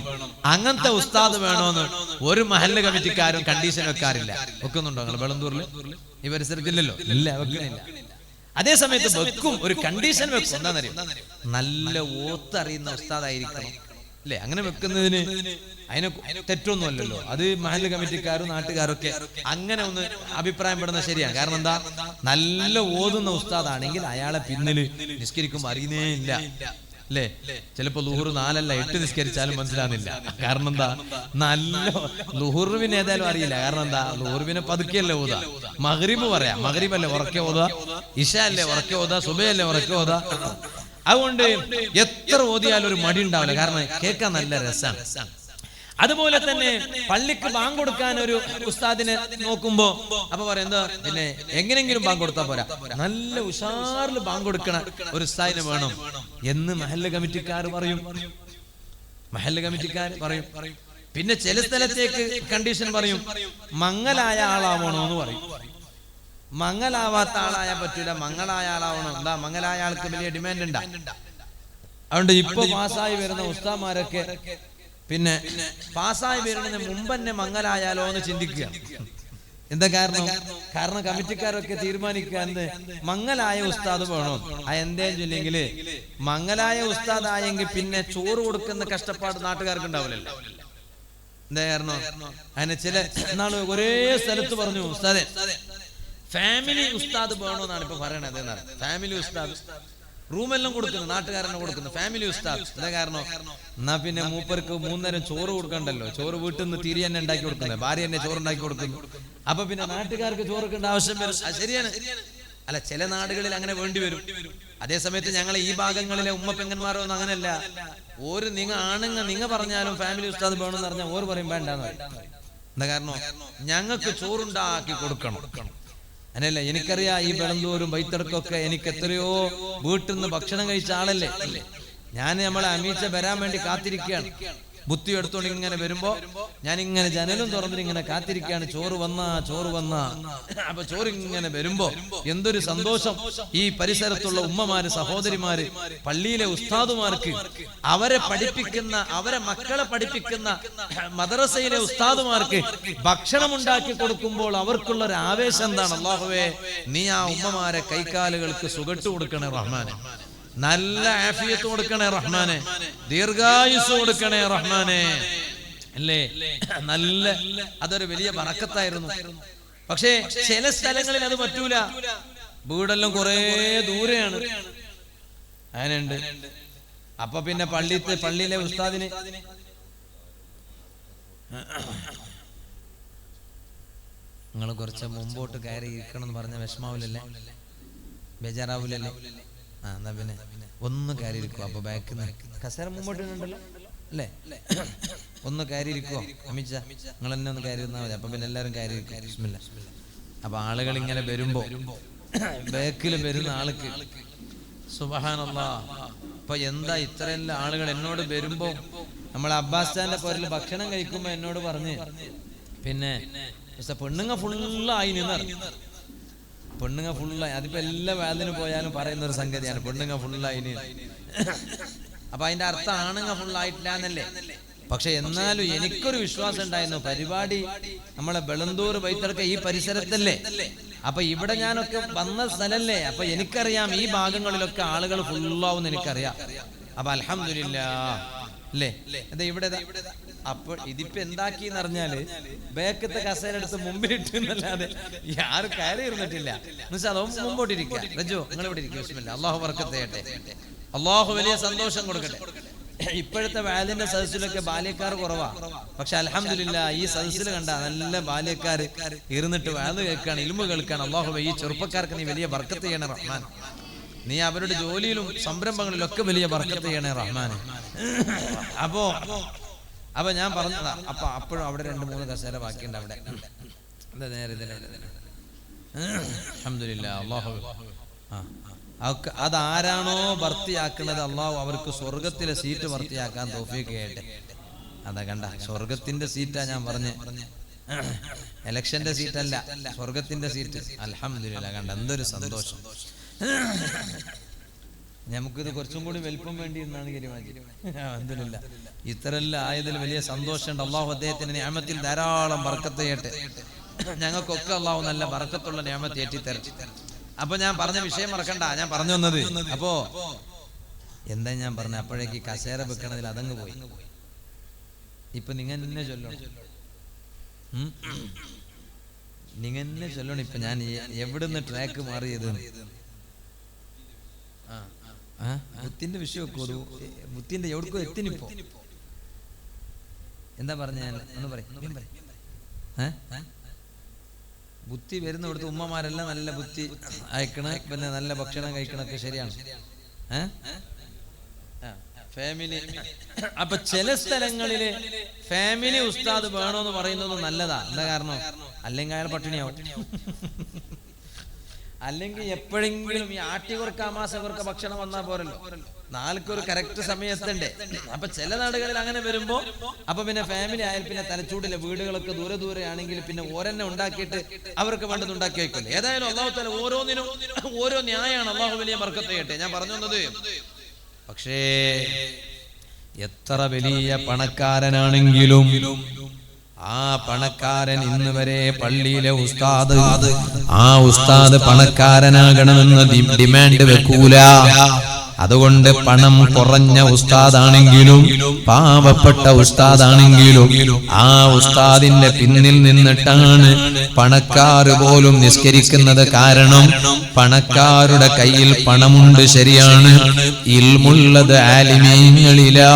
അങ്ങനത്തെ ഉസ്താദ് വേണോന്ന് ഒരു മഹല്ല് കമ്മിറ്റിക്കാരും കണ്ടീഷൻ വെക്കാറില്ല. വെക്കുന്നുണ്ടോ നിങ്ങൾ വെളന്തൂരിൽ? ഈ പരിസരത്തില്ലല്ലോ, ഇല്ല, വെക്കുന്നില്ല. അതേ സമയത്ത് വെക്കും, ഒരു കണ്ടീഷൻ വെക്കും. എന്താണെന്നറിയോ? നല്ല ഓത്തറിയുന്ന ഉസ്താദായിരിക്കണം, അല്ലെ? അങ്ങനെ വെക്കുന്നതിന് അതിന് തെറ്റൊന്നുമല്ലല്ലോ. അത് മഹല്ല് കമ്മിറ്റിക്കാരും നാട്ടുകാരൊക്കെ അങ്ങനെ ഒന്ന് അഭിപ്രായപ്പെടുന്നത് ശരിയാണ്. കാരണം എന്താ, നല്ല ഓതുന്ന ഉസ്താദാണെങ്കിൽ അയാളെ പിന്നില് നിസ്കരിക്കുമ്പോ അറിയുന്നേ ഇല്ല, അല്ലേ? ചിലപ്പോ ലുഹുർ 4 അല്ല 8 നിസ്കരിച്ചാലും മനസ്സിലാകുന്നില്ല. കാരണം എന്താ, നല്ല ലുഹുറിന് ഏതായാലും അറിയില്ല. കാരണം എന്താ, ലുഹുറിനെ പതുക്കെയല്ലേ ഓതാ. മഗ്രിബ് പറയാ, മഗ്രിബല്ലേ ഉറക്കെ ഓതാ, ഇശ അല്ലേ ഉറക്കെ ഓതാ, സുബഹല്ലേ ഉറക്കെ ഓതാ. അതുകൊണ്ട് എത്ര ഓതിയാലും ഒരു മടി ഉണ്ടാവില്ല, കാരണം കേൾക്കാൻ നല്ല രസമാണ്. അതുപോലെ തന്നെ പള്ളിക്ക് ബാങ്ക് കൊടുക്കാൻ ഒരു ഉസ്താദിനെ നോക്കുമ്പോ അപ്പൊ പറയാം, എന്താ പിന്നെ എങ്ങനെങ്കിലും ബാങ്ക് കൊടുത്താൽ പോരാ, നല്ല ഉഷാറിൽ ബാങ്ക് കൊടുക്കണ ഒരു ഉസ്താദിനെ വേണം എന്ന് മഹല്ല് കമ്മിറ്റിക്കാർ പറയും. പിന്നെ ചില സ്ഥലത്തേക്ക് കണ്ടീഷൻ പറയും, മങ്ങലായ ആളാവണോ എന്ന് പറയും. മങ്ങലാവാത്ത ആളായാൽ പറ്റൂല, മങ്ങളായ ആളാവണം. എന്താ മങ്ങലായ ആൾക്ക് വലിയ ഡിമാൻഡ് ഉണ്ടാ. അതുകൊണ്ട് ഇപ്പൊ പാസ്സായി വരുന്ന ഉസ്താദ്മാരൊക്കെ പിന്നെ പാസ്സായി വരുന്നതിന് മുമ്പ് തന്നെ മങ്ങലായാലോ എന്ന് ചിന്തിക്കുക. എന്താ കാരണം കമ്മിറ്റിക്കാരൊക്കെ തീരുമാനിക്കുക മങ്ങലായ ഉസ്താദ് വേണോ. എന്തേലും ചൊല്ലെങ്കില് മങ്ങലായ ഉസ്താദായെങ്കിൽ പിന്നെ ചോറ് കൊടുക്കുന്ന കഷ്ടപ്പാട് നാട്ടുകാർക്ക് ഉണ്ടാവില്ലല്ലോ. എന്താ കാരണം അതിന് ചില നാള് ഒരേ സ്ഥലത്ത് പറഞ്ഞു ഉസ്താദെ ഫാമിലി ഉസ്താദ് വേണോന്നാണ് ഇപ്പൊ പറയണത്. എന്നാണ് ഫാമിലി ഉസ്താദ് റൂമെല്ലാം കൊടുക്കുന്നു, നാട്ടുകാരനെ കൊടുക്കുന്നു, ഫാമിലി ഉസ്താദ്. എന്താ കാരണം എന്നാ പിന്നെ മൂപ്പർക്ക് 3 നേരം ചോറ് കൊടുക്കണ്ടല്ലോ. ചോറ് വീട്ടിൽ നിന്ന് തിരി തന്നെ ഉണ്ടാക്കി കൊടുക്കുന്നത്, ഭാര്യ തന്നെ ചോറുണ്ടാക്കി കൊടുക്കുന്നു. അപ്പൊ പിന്നെ നാട്ടുകാർക്ക് ചോറ് കൊടുക്കേണ്ട ആവശ്യം വരും. ശരിയാണ്. അല്ല, ചില നാടുകളിൽ അങ്ങനെ വേണ്ടി വരും. അതേസമയത്ത് ഞങ്ങൾ ഈ ഭാഗങ്ങളിലെ ഉമ്മപ്പെങ്ങന്മാരോ ഒന്നും അങ്ങനെയല്ല. നിങ്ങ പറഞ്ഞാലും ഫാമിലി ഉസ്താദ് വേണമെന്ന് പറഞ്ഞാൽ ഓർ പറയും വേണ്ടെന്ന് പറയും. എന്താ കാരണം ഞങ്ങൾക്ക് ചോറുണ്ടാക്കി കൊടുക്കണം. അങ്ങനെയല്ല, എനിക്കറിയാം ഈ ബെളന്തൂരും വൈത്തടക്കൊക്കെ എനിക്ക് എത്രയോ വീട്ടിൽ നിന്ന് ഭക്ഷണം കഴിച്ച ആളല്ലേ. ഞാൻ നമ്മളെ അമീച്ച വരാൻ വേണ്ടി കാത്തിരിക്കുകയാണ്. ബുദ്ധി എടുത്തോണ്ട് ഇങ്ങനെ വരുമ്പോ ഞാൻ ഇങ്ങനെ ജനലും തുറന്നിട്ട് ഇങ്ങനെ കാത്തിരിക്കുകയാണ്. ചോറ് വന്ന അപ്പൊ ചോറ് ഇങ്ങനെ വരുമ്പോ എന്തൊരു സന്തോഷം. ഈ പരിസരത്തുള്ള ഉമ്മമാര്, സഹോദരിമാര്, പള്ളിയിലെ ഉസ്താദുമാർക്ക് അവരെ പഠിപ്പിക്കുന്ന, അവരെ മക്കളെ പഠിപ്പിക്കുന്ന മദ്രസയിലെ ഉസ്താദുമാർക്ക് ഭക്ഷണം ഉണ്ടാക്കി കൊടുക്കുമ്പോൾ അവർക്കുള്ള ഒരു ആവേശം എന്താണ്? അല്ലാഹുവേ, നീ ആ ഉമ്മമാരെ കൈകാലുകൾക്ക് സുഖട്ട് കൊടുക്കണേ റഹ്മാനെ, നല്ല ആഫിയത്ത് കൊടുക്കണേ റഹ്മാനെ, ദീർഘായുസ് കൊടുക്കണേ റഹ്മാനെ. അല്ലേ, നല്ല അതൊരു വലിയ ബറക്കത്തായിരുന്നു. പക്ഷേ ചില സ്ഥലങ്ങളിൽ അത് പറ്റൂല. വീടെല്ലാം കുറെ ദൂരെയാണ്. അങ്ങനെയുണ്ട്. അപ്പൊ പിന്നെ പള്ളിയിലെ ഉസ്താദിന് നിങ്ങൾ കുറച്ച് മുമ്പോട്ട് കയറി ഇരിക്കണം എന്ന് പറഞ്ഞ വിഷമാവില്ലല്ലേ, ബേജാറാവൂലല്ലേ? എന്നാ പിന്നെ ഒന്ന് കയറിയിരിക്കുവോ. അപ്പൊ ബാക്കിൽ നിന്ന് കസേര മുമ്പോട്ട് ഉണ്ടല്ലോ അല്ലേ, ഒന്ന് കയറിയിരിക്കുവോ അമിച്ച, നിങ്ങൾ തന്നെ ഒന്ന് കയറി ഇരുന്നാൽ മതി. അപ്പൊ പിന്നെ എല്ലാവരും കയറിയിരിക്കും. ബിസ്മില്ലാ. അപ്പൊ ആളുകൾ ഇങ്ങനെ വരുമ്പോ ബാക്കിൽ വരുന്ന ആൾക്ക് സുബ്ഹാനല്ലാഹ്, ഇപ്പൊ എന്താ ഇത്രയെല്ലാം ആളുകൾ എന്നോട് വരുമ്പോ, നമ്മൾ അബ്ബാസ് ഖാന്റെ പേരിൽ ഭക്ഷണം കഴിക്കുമ്പോ എന്നോട് പറഞ്ഞ് പിന്നെ പെണ്ണുങ്ങ ഫുള്ളായി നിന്ന്, പെണ്ണുങ്ങ ഫുള്ളായി. അതിപ്പോ എല്ലാ വേദന പോയാലും പറയുന്ന ഒരു സംഗതിയാണ്, പെണ്ണുങ്ങ ഫുള്ളായി. അപ്പൊ അതിന്റെ അർത്ഥം ആണുങ്ങ ഫുള്ളായിട്ടില്ല എന്നല്ലേ. പക്ഷെ എന്നാലും എനിക്കൊരു വിശ്വാസം ഉണ്ടായിരുന്നു, പരിപാടി നമ്മളെ ബെളന്തൂർ വൈത്തടക്ക ഈ പരിസരത്തല്ലേ. അപ്പൊ ഇവിടെ ഞാനൊക്കെ വന്ന സ്ഥലല്ലേ. അപ്പൊ എനിക്കറിയാം ഈ ഭാഗങ്ങളിലൊക്കെ ആളുകൾ ഫുള്ളാവും എനിക്കറിയാം. അപ്പൊ അൽഹംദുലില്ലാഹ് അല്ലേ. എന്താ ഇവിടെ അപ്പൊ ഇതിപ്പോ എന്താക്കിന്ന് പറഞ്ഞാല് ബേക്കത്തെ കസേര എടുത്ത് മുമ്പിലിട്ട് എന്നല്ലാതെ ആരും കയറി ഇരുന്നിട്ടില്ല. എന്നുവെച്ചാൽ അത് മുമ്പോട്ടിരിക്കുക. റജു നിങ്ങൾ ഇവിടെ ഇരിക്കും. ബിസ്മില്ലാ. അള്ളാഹു ബർക്കത്ത് ചെയ്യട്ടെ, അള്ളാഹു വലിയ സന്തോഷം കൊടുക്കട്ടെ. ഇപ്പോഴത്തെ വാലിന്റെ സദസ്സിലൊക്കെ ബാല്യക്കാർ കുറവാ. പക്ഷെ അൽഹംദുലില്ലാഹ് ഈ സദസ്സിൽ കണ്ട നല്ല ബാല്യക്കാർ ഇരുന്നിട്ട് വാല് കേൾക്കാണ്, ഇൽമു കേൾക്കാണ്. അള്ളാഹു ഈ ചെറുപ്പക്കാർക്ക് നീ വലിയ ബർക്കത്ത് ചെയ്യണേ റഹ്മാൻ. നീ അവരുടെ ജോലിയിലും സംരംഭങ്ങളിലൊക്കെ വലിയ ബർക്കത്ത് ചെയ്യണേ റഹ്മാൻ. അപ്പൊ ഞാൻ പറഞ്ഞതാ. അപ്പൊ അപ്പോഴും അവിടെ 2-3 കസേര ബാക്കിയുണ്ട് അവിടെ. എന്താ നേരെ അൽഹംദുലില്ലാഹ്. അല്ലാഹു അതാരാണോ ഭർത്തിയാക്കുന്നത് അള്ളാഹു അവർക്ക് സ്വർഗത്തിലെ സീറ്റ് ഭർത്തിയാക്കാൻ തൗഫീഖ് ചെയ്യട്ടെ. അതാ കണ്ട, സ്വർഗത്തിന്റെ സീറ്റാ ഞാൻ പറഞ്ഞ്, എലക്ഷന്റെ സീറ്റല്ല, സ്വർഗത്തിന്റെ സീറ്റ്. അൽഹംദുലില്ലാഹ്. കണ്ട എന്തൊരു സന്തോഷം. നമുക്കിത് കുറച്ചും കൂടി വലിപ്പം വേണ്ടി എന്നാണ് അൽഹംദുലില്ലാഹ്. ഇത്രയെല്ലാം ആയതിൽ വലിയ സന്തോഷമുണ്ട്. അള്ളാഹു അദ്ദേഹത്തിന്റെ നിഅമത്തിൽ ധാരാളം ബർക്കത്ത് ചെയ്യട്ടെ. ഞങ്ങൾക്കൊക്കെ അള്ളാഹു നല്ല ബർക്കത്തുള്ള നിഅമത്ത് ഏറ്റിത്തരട്ടെ. അപ്പൊ ഞാൻ പറഞ്ഞ വിഷയം മറക്കണ്ട, ഞാൻ പറഞ്ഞു വന്നത്. അപ്പോ എന്താ ഞാൻ പറഞ്ഞ, അപ്പോഴേക്ക് കസേര വെക്കണതിൽ അതങ്ങ് പോയി. ഇപ്പൊ നിങ്ങന്നെ ചൊല്ലണം, നിങ്ങന്നെ ചൊല്ലണം. ഇപ്പൊ ഞാൻ എവിടുന്ന് ട്രാക്ക് മാറിയത് ബുത്തിന്റെ വിഷയമൊക്കെ ബുത്തിന്റെ എവിടേക്കോ എത്തിനിപ്പോ. എന്താ പറഞ്ഞ ഞാൻ ഒന്ന് പറയും. ബുദ്ധി വരുന്ന ഇവിടുത്തെ ഉമ്മമാരെല്ലാം നല്ല ബുദ്ധി അയക്കണേ, പിന്നെ നല്ല ഭക്ഷണം കഴിക്കണൊക്കെ ശരിയാണ്. ഫാമിലി. അപ്പൊ ചില സ്ഥലങ്ങളില് ഫാമിലി ഉസ്താദ് വേണോന്ന് പറയുന്നത് നല്ലതാ. എന്താ കാരണം? അല്ലെങ്കിൽ അയാൾ പട്ടിണിയാവും. അല്ലെങ്കിൽ എപ്പോഴെങ്കിലും ഈ ആട്ടികുറക്ക അമാസകുറക്ക ഭക്ഷണം വന്നാൽ പോരല്ലോ, നാൾക്കൊരു കറക്റ്റ് സമയത്തുണ്ട്. അപ്പൊ ചില നാടുകളിൽ അങ്ങനെ വരുമ്പോ അപ്പൊ പിന്നെ ഫാമിലി ആയാൽ പിന്നെ തലച്ചൂടിലെ വീടുകളൊക്കെ ദൂരെ ദൂരെ ആണെങ്കിൽ പിന്നെ ഓരെന്നെ ഉണ്ടാക്കിയിട്ട് അവർക്ക് വേണ്ടത് ഉണ്ടാക്കി വയ്ക്കുമല്ലോ. ഏതായാലും അള്ളാഹു തആല ഓരോന്നിനും ഓരോ ന്യായമാണ്. അള്ളാഹു വലിയ ബർക്കത്ത് ചെയ്യട്ടെ. ഞാൻ പറഞ്ഞു വന്നത്, പക്ഷേ എത്ര വലിയ പണക്കാരനാണെങ്കിലും ആ പണക്കാരൻ ഇന്ന് വരെ പള്ളിയിലെ ഉസ്താദ്, ആ ഉസ്താദ് പണക്കാരനാകണമെന്ന് ഡിമാൻഡ് വെക്കൂല. അതുകൊണ്ട് പണം കുറഞ്ഞ ഉസ്താദാണെങ്കിലും പാവപ്പെട്ട ഉസ്താദാണെങ്കിലും ആ ഉസ്താദിന്റെ പിന്നിൽ നിന്നിട്ടാണ് പണക്കാർ പോലും നിസ്കരിക്കുന്നത്. കാരണം പണക്കാരുടെ കയ്യിൽ പണമുണ്ട്, ശരിയാണ്. ഇൽമുള്ളത് ആലിമീങ്ങളിലാണ്.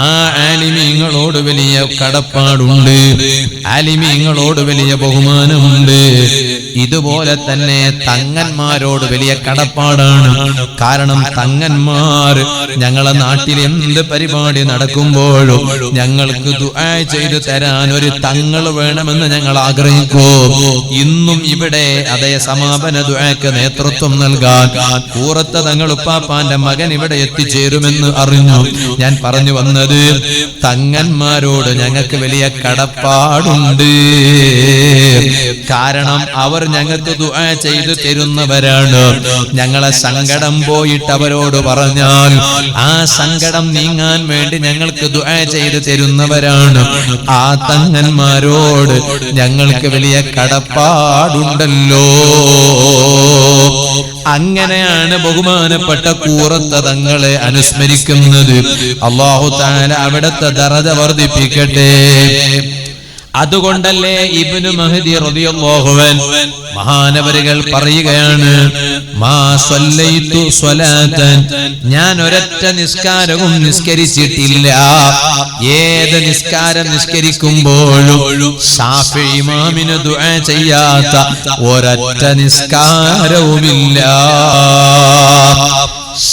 ആ ആലിമീങ്ങളോട് വലിയ കടപ്പാടുണ്ട്, ആലിമീങ്ങളോട് വലിയ ബഹുമാനമുണ്ട്. ഇതുപോലെ തന്നെ തങ്ങന്മാരോട് വലിയ കടപ്പാടാണ്. കാരണം തങ്ങന്മാർ ഞങ്ങളെ നാട്ടിൽ എന്ത് പരിപാടി നടക്കുമ്പോഴും ഞങ്ങൾക്ക് ദുആ ചെയ്തു തരാൻ ഒരു തങ്ങൾ വേണമെന്ന് ഞങ്ങൾ ആഗ്രഹിക്കൂ. ഇന്നും ഇവിടെ അതേ സമാപന ദുആക്ക് നേതൃത്വം നൽകാൻ കൂറത്ത തങ്ങൾ ഉപ്പാപ്പാന്റെ മകൻ ഇവിടെ എത്തിച്ചേരുമെന്ന് അറിഞ്ഞു. ഞാൻ പറഞ്ഞു വന്നത്, തങ്ങന്മാരോട് ഞങ്ങൾക്ക് വലിയ കടപ്പാടുണ്ട്. കാരണം അവർ ഞങ്ങൾക്ക് ദുആ ചെയ്തു തരുന്നവരാണ്. ഞങ്ങളെ സങ്കടം പോയിട്ട് അവരോട് പറഞ്ഞാൽ ആ സങ്കടം നീങ്ങാൻ വേണ്ടി ഞങ്ങൾക്ക് ദുആ ചെയ്തു തരുന്നവരാണ്. ആ തങ്ങന്മാരോട് ഞങ്ങൾക്ക് വലിയ കടപ്പാടുണ്ടല്ലോ. അങ്ങനെയാണ് ബഹുമാനപ്പെട്ട കൂറത്ത തങ്ങളെ അനുസ്മരിക്കുന്നത്. അല്ലാഹു തആല അവിടുത്തെ ദറജ വർദ്ധിപ്പിക്കട്ടെ. അതുകൊണ്ടല്ലേ ഇബ്നു മഹ്ദി റളിയല്ലാഹു അൻഹു മഹാനവരുകൾ പറയുകയാണ്, മാ സ്വല്ലൈതു സ്വലാതൻ, ഞാൻ ഒരൊറ്റ നിസ്കാരവും നിസ്കരിച്ചിട്ടില്ല. ഏത് നിസ്കാരം നിസ്കരിക്കുമ്പോഴും ശാഫിഈ ഇമാമിന് ദുആ ചെയ്യാത്ത ഒരൊറ്റ നിസ്കാരവുമില്ല.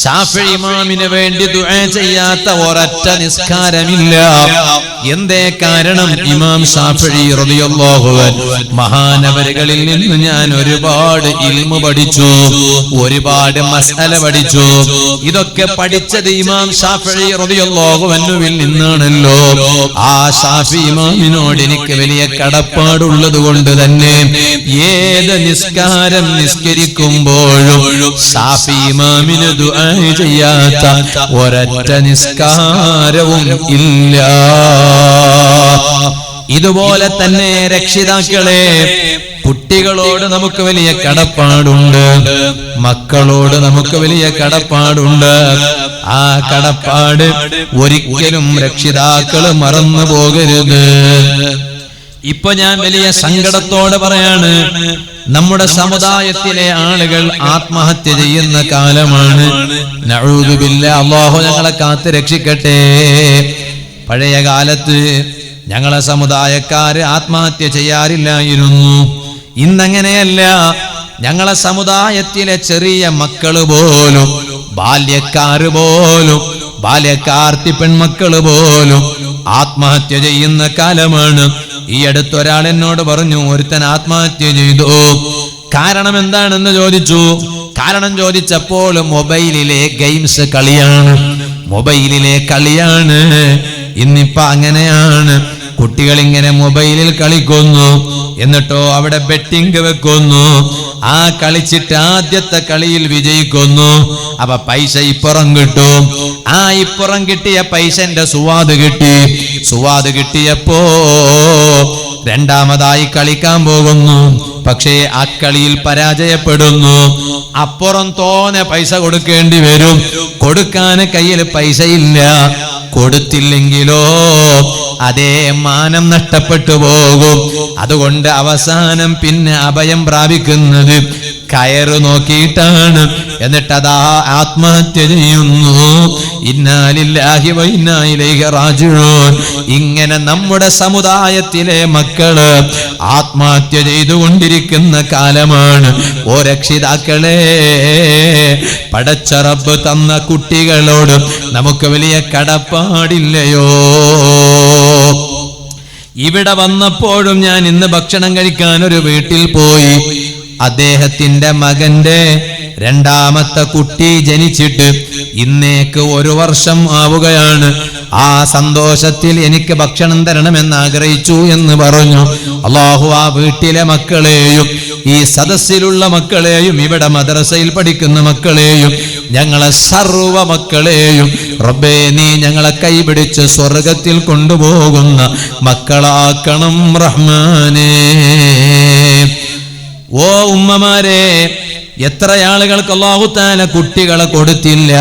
ശാഫിഈ ഇമാമിന് വേണ്ടി ദുആ ചെയ്യാത്ത ഒരൊറ്റ നിസ്കാരമില്ല. എന്തേ കാരണം? ഇമാം ശാഫിഈ റളിയല്ലാഹു അൻഹു മഹാനവരുകളിൽ നിന്ന് ഞാൻ ഒരുപാട് ഇൽമു പഠിച്ചു, ഒരുപാട് മസ്അല പഠിച്ചു. ഇതൊക്കെ പഠിച്ചത് ഇമാം ശാഫിഈ റളിയല്ലാഹു അൻഹുവിൽ നിന്നാണല്ലോ. ആ ശാഫിഈ ഇമാമിനോട് എനിക്ക് വലിയ കടപ്പാടുള്ളത് കൊണ്ട് തന്നെ ഏത് നിസ്കാരം നിസ്കരിക്കുമ്പോഴും ശാഫിഈ ഇമാമിന് ദുആ ചെയ്യാത്ത ഒരൊറ്റ നിസ്കാരവും ഇല്ല. ഇതുപോലെ തന്നെ രക്ഷിതാക്കളെ, കുട്ടികളോട് നമുക്ക് വലിയ കടപ്പാടുണ്ട്, മക്കളോട് നമുക്ക് വലിയ കടപ്പാടുണ്ട്. ആ കടപ്പാട് ഒരിക്കലും രക്ഷിതാക്കൾ മറന്നു പോകരുത്. ഇപ്പൊ ഞാൻ വലിയ സങ്കടത്തോടെ പറയാണ്, നമ്മുടെ സമുദായത്തിലെ ആളുകൾ ആത്മഹത്യ ചെയ്യുന്ന കാലമാണ്. നഊദു ബില്ലാഹ്, അല്ലാഹു ഞങ്ങളെ കാത്ത് രക്ഷിക്കട്ടെ. പഴയ കാലത്ത് ഞങ്ങളെ സമുദായക്കാര് ആത്മഹത്യ ചെയ്യാറില്ലായിരുന്നു. ഇന്നങ്ങനെയല്ല. ഞങ്ങളെ സമുദായത്തിലെ ചെറിയ മക്കള് പോലും, ബാല്യക്കാര് പോലും, ബാല്യക്കാർത്തി പെൺമക്കള് പോലും ആത്മഹത്യ ചെയ്യുന്ന കാലമാണ്. ഈ അടുത്തൊരാൾ എന്നോട് പറഞ്ഞു, ഒരുത്തൻ ആത്മഹത്യ ചെയ്തു. കാരണം എന്താണെന്ന് ചോദിച്ചു. കാരണം ചോദിച്ചപ്പോൾ മൊബൈലിലെ ഗെയിംസ് കളിയാണ്, മൊബൈലിലെ കളിയാണ്. ഇന്നിപ്പോ അങ്ങനെയാണ്. കുട്ടികൾ ഇങ്ങനെ മൊബൈലിൽ കളിക്കുന്നു, എന്നിട്ടോ അവിടെ ബെറ്റിംഗ് വെക്കുന്നു. ആ കളിച്ചിട്ട് ആദ്യത്തെ കളിയിൽ വിജയിക്കുന്നു. അപ്പൊ പൈസ ഇപ്പുറം കിട്ടും. ആ ഇപ്പുറം കിട്ടിയ പൈസന്റെ സുവാദ് കിട്ടി. സുവാദ് കിട്ടിയപ്പോ രണ്ടാമതായി കളിക്കാൻ പോകുന്നു. പക്ഷേ ആ കളിയിൽ പരാജയപ്പെടുന്നു. അപ്പുറം തോനെ പൈസ കൊടുക്കേണ്ടി വരും. കൊടുക്കാൻ കയ്യിൽ പൈസ ഇല്ല. കൊടുത്തില്ലെങ്കിലോ അതേ മാനം നഷ്ടപ്പെട്ടു പോകും. അതുകൊണ്ട് അവസാനം പിന്നെ അഭയം പ്രാപിക്കുന്നത് കയറ് നോക്കിയിട്ടാണ്. എന്നിട്ട് അതാ ആത്മഹത്യ ചെയ്യുന്നു. ഇന്നാ ലില്ലാഹി വ ഇന്നാ ഇലൈഹി റാജിഊൻ. ഇങ്ങനെ നമ്മുടെ സമുദായത്തിലെ മക്കള് ആത്മഹത്യ ചെയ്തുകൊണ്ടിരിക്കുന്ന കാലമാണ്. ഓ രക്ഷിതാക്കളെ, പടച്ച റബ്ബ് തന്ന കുട്ടികളോട് നമുക്ക് വലിയ കടപ്പാടില്ലയോ? ഇവിടെ വന്നപ്പോഴും ഞാൻ ഇന്ന് ഭക്ഷണം കഴിക്കാൻ ഒരു വീട്ടിൽ പോയി. അദ്ദേഹത്തിന്റെ മകന്റെ രണ്ടാമത്തെ കുട്ടി ജനിച്ചിട്ട് ഇന്നേക്ക് 1 വർഷം ആവുകയാണ്. ആ സന്തോഷത്തിൽ എനിക്ക് ഭക്ഷണം തരണമെന്ന് ആഗ്രഹിച്ചു എന്ന് പറഞ്ഞു. അല്ലാഹു ആ വീട്ടിലെ മക്കളെയും ഈ സദസ്സിലുള്ള മക്കളെയും ഇവിടെ മദ്രസയിൽ പഠിക്കുന്ന മക്കളെയും ഞങ്ങളെ സർവ്വ മക്കളെയും റബ്ബേ നീ ഞങ്ങളെ കൈപിടിച്ച് സ്വർഗത്തിൽ കൊണ്ടുപോകുന്ന മക്കളാക്കണം റഹ്മാനേ. ഓ ഉമ്മമാരെ, എത്ര ആളുകൾക്ക് അല്ലാഹു തആല കുട്ടികളെ കൊടുത്തില്ല.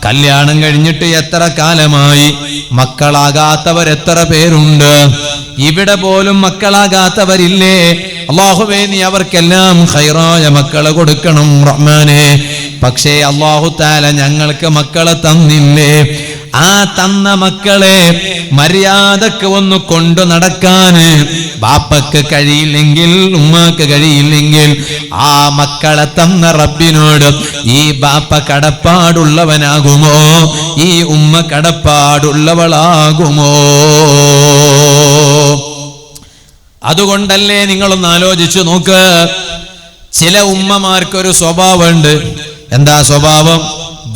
കല്യാണം കഴിഞ്ഞിട്ട് എത്ര കാലമായി, മക്കളാകാത്തവർ എത്ര പേരുണ്ട്. ഇവിടെ പോലും മക്കളാകാത്തവരില്ലേ? അല്ലാഹുവേ നീ അവർക്കെല്ലാം ഖൈറായ മക്കളെ കൊടുക്കണം റഹ്മാനേ. പക്ഷേ അല്ലാഹു തആല ഞങ്ങൾക്ക് മക്കളെ തന്നില്ലേ? ആ തന്ന മക്കളെ മര്യാദക്ക് ഒന്ന് കൊണ്ടു നടക്കാന് ബാപ്പക്ക് കഴിയില്ലെങ്കിൽ, ഉമ്മാക്ക് കഴിയില്ലെങ്കിൽ, ആ മക്കളെ തന്ന റബ്ബിനോട് ഈ ബാപ്പ കടപ്പാടുള്ളവനാകുമോ? ഈ ഉമ്മ കടപ്പാടുള്ളവളാകുമോ? അതുകൊണ്ടല്ലേ നിങ്ങളൊന്ന് ആലോചിച്ചു നോക്ക്. ചില ഉമ്മമാർക്കൊരു സ്വഭാവമുണ്ട്. എന്താ സ്വഭാവം?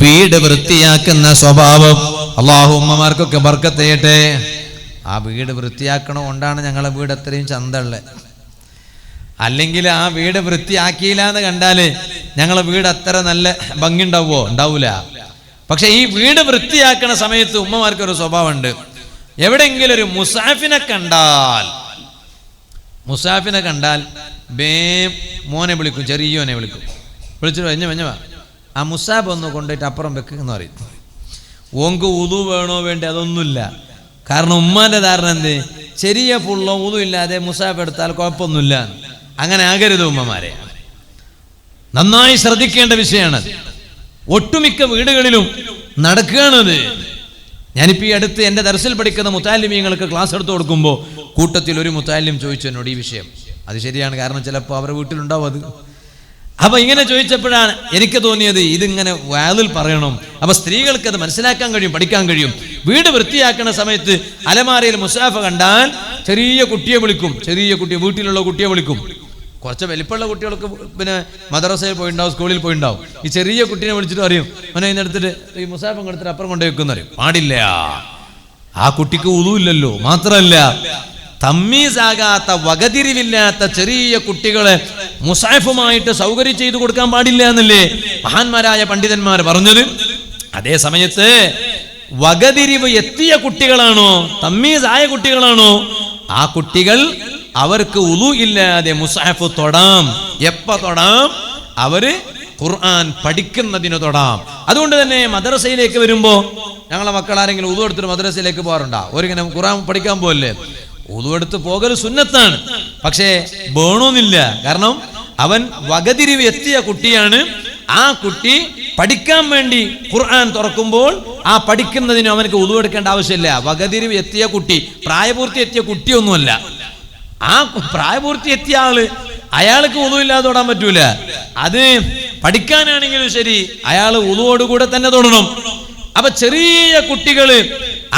വീട് വൃത്തിയാക്കുന്ന സ്വഭാവം. അല്ലാഹു ഉമ്മമാർക്കൊക്കെ ബർക്കത്ത് ചെയ്യട്ടെ. ആ വീട് വൃത്തിയാക്കണ കൊണ്ടാണ് ഞങ്ങളെ വീട് അത്രയും ചന്തള്ളത്. അല്ലെങ്കിൽ ആ വീട് വൃത്തിയാക്കിയില്ല എന്ന് കണ്ടാല് ഞങ്ങളെ വീട് അത്ര നല്ല ഭംഗി ഉണ്ടാവുമോ? ഉണ്ടാവൂല. പക്ഷെ ഈ വീട് വൃത്തിയാക്കണ സമയത്ത് ഉമ്മമാർക്കൊരു സ്വഭാവമുണ്ട്. എവിടെയെങ്കിലും ഒരു മുസാഫിനെ കണ്ടാൽ മോനെ വിളിക്കും, ചെറിയോനെ വിളിക്കും. വിളിച്ചിട്ട് വെഞ്ഞവാ ആ മുസാബ് ഒന്ന് കൊണ്ടുപോയിട്ട് അപ്പുറം വെക്കുന്ന പറയും. ഓങ്ക് ഉദു വേണോ വേണ്ടി അതൊന്നുമില്ല. കാരണം ഉമ്മാന്റെ ധാരണ എന്ത്? ചെറിയ പുള്ള ഉദു ഇല്ലാതെ മുസാബ് എടുത്താൽ കുഴപ്പമൊന്നുമില്ല. അങ്ങനെ ആകരുത് ഉമ്മമാരെ. നന്നായി ശ്രദ്ധിക്കേണ്ട വിഷയമാണ്. ഒട്ടുമിക്ക വീടുകളിലും നടക്കുകയാണത്. ഞാനിപ്പോൾ ഈ അടുത്ത് എൻ്റെ ദർസിൽ പഠിക്കുന്ന മുത്താലിമീങ്ങൾക്ക് ക്ലാസ് എടുത്തു കൊടുക്കുമ്പോൾ കൂട്ടത്തിൽ ഒരു മുത്താലിം ചോദിച്ചു എന്നോട് ഈ വിഷയം. അത് ശരിയാണ്, കാരണം ചിലപ്പോൾ അവരുടെ വീട്ടിലുണ്ടാവും അത്. അപ്പൊ ഇങ്ങനെ ചോദിച്ചപ്പോഴാണ് എനിക്ക് തോന്നിയത് ഇതിങ്ങനെ വാതിൽ പറയണം. അപ്പൊ സ്ത്രീകൾക്ക് അത് മനസ്സിലാക്കാൻ കഴിയും, പഠിക്കാൻ കഴിയും. വീട് വൃത്തിയാക്കുന്ന സമയത്ത് അലമാരയിൽ മുസാഫ കണ്ടാൽ ചെറിയ കുട്ടിയെ വിളിക്കും. ചെറിയ കുട്ടിയെ, വീട്ടിലുള്ള കുട്ടിയെ വിളിക്കും. കുറച്ച് വലിപ്പമുള്ള കുട്ടികൾക്ക് പിന്നെ മദ്രസയിൽ പോയിണ്ടാവും, സ്കൂളിൽ പോയിണ്ടാവും. ഈ ചെറിയ കുട്ടീനെ വിളിച്ചിട്ട് പറയും, അവനെ ഇന്നെടുത്തിട്ട് ഈ മുസാഫം എടുത്തിട്ട് അപ്പുറം കൊണ്ടു വെക്കുന്ന പറയും. പാടില്ല. ആ കുട്ടിക്ക് ഉദുവില്ലല്ലോ. മാത്രമല്ല തമ്മീസാകാത്ത, വകതിരിവില്ലാത്ത ചെറിയ കുട്ടികളെ മുസാഫുമായിട്ട് സൗകര്യം ചെയ്തു കൊടുക്കാൻ പാടില്ല എന്നല്ലേ മഹാന്മാരായ പണ്ഡിതന്മാർ പറഞ്ഞത്. അതേ സമയത്ത് വകതിരിവ് എത്തിയ കുട്ടികളാണോ, തമ്മീസായ കുട്ടികളാണോ, ആ കുട്ടികൾ അവർക്ക് ഉളു ഇല്ലാതെ മുസാഫ് തൊടാം. എപ്പ തൊടാം? അവര് ഖുർആൻ പഠിക്കുന്നതിന് തൊടാം. അതുകൊണ്ട് തന്നെ മദ്രസയിലേക്ക് വരുമ്പോ ഞങ്ങളെ മക്കളാരെങ്കിലും ഉളു എടുത്തിട്ട് മദ്രസയിലേക്ക് പോകാറുണ്ടോ? ഒരിങ്ങനെ ഖുർആൻ പഠിക്കാൻ പോകല്ലേ? ഉളു എടുത്ത് പോകൽ സുന്നത്താണ്, പക്ഷേ വേണമെന്നില്ല. കാരണം അവൻ വകതിരിവ് എത്തിയ കുട്ടിയാണ്. ആ കുട്ടി പഠിക്കാൻ വേണ്ടി ഖുർആൻ തുറക്കുമ്പോൾ ആ പഠിക്കുന്നതിന് അവനക്ക് ഉളു എടുക്കേണ്ട ആവശ്യമില്ല. വകതിരിവ് എത്തിയ കുട്ടി, പ്രായപൂർത്തി എത്തിയ കുട്ടിയൊന്നുമല്ല. ആ പ്രായപൂർത്തി എത്തിയ ആള്, അയാൾക്ക് ഉളു ഇല്ലാതെ തൊടാൻ പറ്റൂല. അത് പഠിക്കാനാണെങ്കിലും ശരി, അയാൾ ഉളുവോടുകൂടെ തന്നെ തൊടണം. അപ്പൊ ചെറിയ കുട്ടികള്,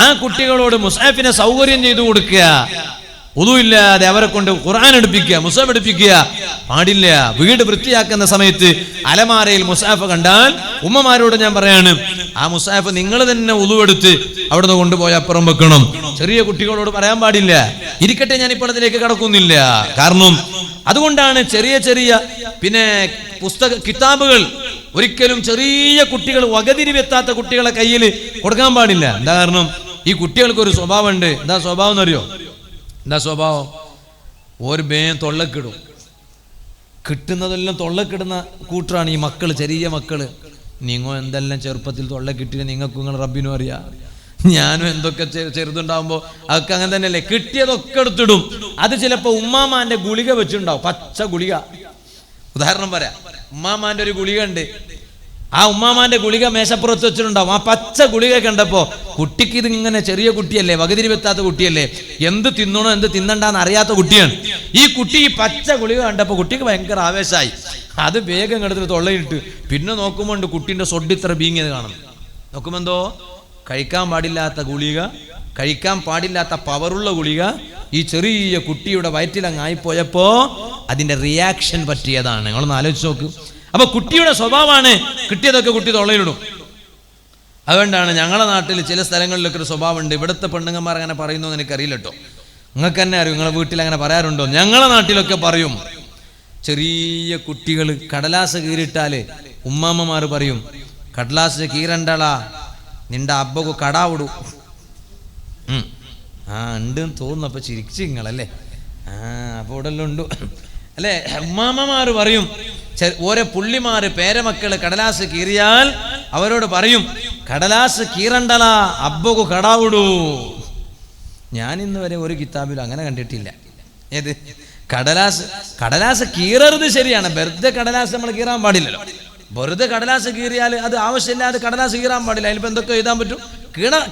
ആ കുട്ടികളോട് മുസാഫിനെ സൗകര്യം ചെയ്തു കൊടുക്കുക. ഉളു ഇല്ലാതെ അവരെ കൊണ്ട് ഖുർആൻ എടുപ്പിക്കുക, മുസാഫ് എടുപ്പിക്കുക പാടില്ല. വീട് വൃത്തിയാക്കുന്ന സമയത്ത് അലമാരയിൽ മുസാഫ് കണ്ടാൽ ഉമ്മമാരോട് ഞാൻ പറയാണ്, ആ മുസാഫ് നിങ്ങൾ തന്നെ ഉളു എടുത്ത് അവിടുന്ന് കൊണ്ടുപോയി അപ്പുറം വെക്കണം. ചെറിയ കുട്ടികളോട് പറയാൻ പാടില്ല. ഇരിക്കട്ടെ, ഞാൻ ഇപ്പോൾ അതിലേക്ക് കടക്കുന്നില്ല. കാരണം അതുകൊണ്ടാണ് ചെറിയ ചെറിയ പിന്നെ കിതാബുകൾ ഒരിക്കലും ചെറിയ കുട്ടികൾ, വകതിരിവെത്താത്ത കുട്ടികളെ കയ്യിൽ കൊടുക്കാൻ പാടില്ല. എന്താ കാരണം? ഈ കുട്ടികൾക്ക് ഒരു സ്വഭാവം ഉണ്ട്. എന്താ സ്വഭാവം എന്നറിയോ? എന്താ സ്വഭാവം? ഒരു തൊള്ളക്കിടും. കിട്ടുന്നതെല്ലാം തൊള്ളക്കിടുന്ന കൂട്ടറാണ് ഈ മക്കള്, ചെറിയ മക്കള്. നിങ്ങൾ എന്തെല്ലാം ചെറുപ്പത്തിൽ തൊള്ളക്കിട്ടിട്ട് നിങ്ങൾക്ക് നിങ്ങൾ റബ്ബിനും അറിയാം. ഞാനും എന്തൊക്കെ ചെറുതുണ്ടാവുമ്പോ അതൊക്കെ അങ്ങനെ തന്നെയല്ലേ. കിട്ടിയതൊക്കെ എടുത്തിടും. അത് ചിലപ്പോ ഉമ്മാമാന്റെ ഗുളിക വെച്ചിട്ടുണ്ടാവും, പച്ച ഗുളിക. ഉദാഹരണം പറയാം, ഉമ്മാമാന്റെ ഒരു ഗുളിക ഉണ്ട്. ആ ഉമ്മാമാന്റെ ഗുളിക മേശപ്പുറത്ത് വെച്ചിട്ടുണ്ടാവും. ആ പച്ച ഗുളിക കണ്ടപ്പോ കുട്ടിക്ക് ഇതിങ്ങനെ, ചെറിയ കുട്ടിയല്ലേ, വകതിരിവെത്താത്ത കുട്ടിയല്ലേ, എന്ത് തിന്നണോ എന്ത് തിന്നണ്ടെന്ന് അറിയാത്ത കുട്ടിയാണ്. ഈ കുട്ടി ഈ പച്ച ഗുളിക കണ്ടപ്പോ കുട്ടിക്ക് ഭയങ്കര ആവേശമായി. അത് വേഗം എടുത്തിട്ട് തൊള്ളയിട്ട് പിന്നെ നോക്കുമ്പോൾ കുട്ടീൻ്റെ സൊഡിത്ര ബീങ്ങിയത് കാണുന്നു. നോക്കുമ്പോ എന്തോ കഴിക്കാൻ പാടില്ലാത്ത ഗുളിക, കഴിക്കാൻ പാടില്ലാത്ത പവറുള്ള ഗുളിക ഈ ചെറിയ കുട്ടിയുടെ വയറ്റിലങ്ങ് ആയിപ്പോയപ്പോ അതിന്റെ റിയാക്ഷൻ പറ്റിയതാണ്. നിങ്ങളൊന്ന് ആലോചിച്ച് നോക്ക്. അപ്പൊ കുട്ടിയുടെ സ്വഭാവമാണ് കിട്ടിയതൊക്കെ കുട്ടി തൊള്ളയിലിടും. അതുകൊണ്ടാണ് ഞങ്ങളുടെ നാട്ടിൽ ചില സ്ഥലങ്ങളിലൊക്കെ ഒരു സ്വഭാവം ഉണ്ട്. ഇവിടുത്തെ പെണ്ണുങ്ങന്മാർ അങ്ങനെ പറയുന്നു എന്ന് എനിക്കറിയില്ല കേട്ടോ. നിങ്ങൾക്ക് തന്നെ അറിയും, നിങ്ങളെ വീട്ടിൽ അങ്ങനെ പറയാറുണ്ടോ? ഞങ്ങളുടെ നാട്ടിലൊക്കെ പറയും. ചെറിയ കുട്ടികൾ കടലാസ് കീറിട്ടാല് ഉമ്മാമ്മമാർ പറയും, കടലാസ് കീറണ്ടളാ, നിന്റെ അബ്ബക്ക് കടാവിടൂ. ഉണ്ടെന്ന് തോന്നുന്നു. അപ്പൊ ചിരിച്ചു നിങ്ങളല്ലേ? അപ്പൊ ഉടലെല്ലാം ഉണ്ട് അല്ലേ? ഉമ്മാമ്മമാർ പറയും, ഓരോ പുള്ളിമാര് പേരമക്കള് കടലാസ് കീറിയാൽ അവരോട് പറയും, കടലാസ് കീറണ്ടലാ, അബ്ബക്ക് കടാവിടൂ. ഞാൻ ഇന്ന് വരെ ഒരു കിതാബിലും അങ്ങനെ കണ്ടിട്ടില്ല. ഏത് കടലാസ് കീറരുത് ശരിയാണ്. വെറുതെ കടലാസ് നമ്മൾ കീറാൻ പാടില്ലല്ലോ. വെറുതെ കടലാസ് കീറിയാൽ അത് ആവശ്യമില്ലാതെ കടലാസ് കീറാൻ പാടില്ല. അതിലിപ്പോൾ എന്തൊക്കെ എഴുതാൻ പറ്റും?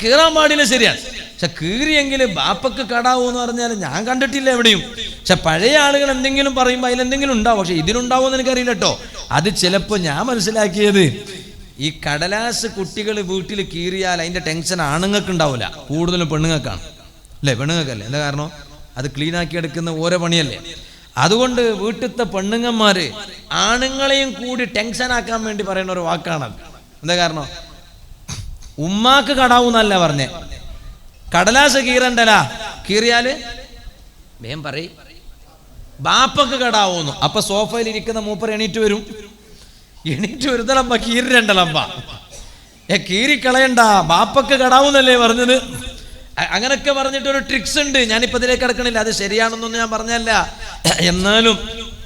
കീറാൻ പാടില്ല ശരിയാണ്. പക്ഷെ കീറിയെങ്കിൽ ബാപ്പക്ക് കടാവൂ എന്ന് പറഞ്ഞാൽ ഞാൻ കണ്ടിട്ടില്ല എവിടെയും. പക്ഷെ പഴയ ആളുകൾ എന്തെങ്കിലും പറയുമ്പോൾ അതിലെന്തെങ്കിലും ഉണ്ടാവും. പക്ഷെ ഇതിലുണ്ടാവുമെന്ന് എനിക്കറിയില്ല കേട്ടോ. അത് ചിലപ്പോൾ ഞാൻ മനസ്സിലാക്കിയത്, ഈ കടലാസ് കുട്ടികൾ വീട്ടിൽ കീറിയാൽ അതിന്റെ ടെൻഷൻ ആണുങ്ങൾക്ക് ഉണ്ടാവില്ല, കൂടുതലും പെണ്ണുങ്ങൾക്കാണ് അല്ലേ? പെണ്ണുങ്ങൾക്കല്ലേ? എന്താ കാരണം? അത് ക്ലീൻ ആക്കി എടുക്കുന്ന ഓരോ പണിയല്ലേ. അതുകൊണ്ട് വീട്ടിലത്തെ പെണ്ണുങ്ങന്മാര് ആണുങ്ങളെയും കൂടി ടെൻഷൻ ആക്കാൻ വേണ്ടി പറയുന്ന ഒരു വാക്കാണത്. എന്താ കാരണം? ഉമ്മാക്ക് കടാവൂന്നല്ല പറഞ്ഞേ, കടലാസ് കീറണ്ടലാ, കീറിയാല് വേം പറയും ബാപ്പക്ക് കടാവൂന്നു. അപ്പൊ സോഫയിൽ ഇരിക്കുന്ന മൂപ്പർ എണീറ്റ് വരുത്തലമ്പ കീറിരണ്ടലമ്പ, കീറിക്കളയണ്ട, ബാപ്പക്ക് കടാവൂന്നല്ലേ പറഞ്ഞത്. അങ്ങനൊക്കെ പറഞ്ഞിട്ടൊരു ട്രിക്സ് ഉണ്ട്. ഞാനിപ്പോൾ ഇതിലേക്ക് കിടക്കണില്ല, അത് ശരിയാണെന്നൊന്നും ഞാൻ പറഞ്ഞല്ല. എന്നാലും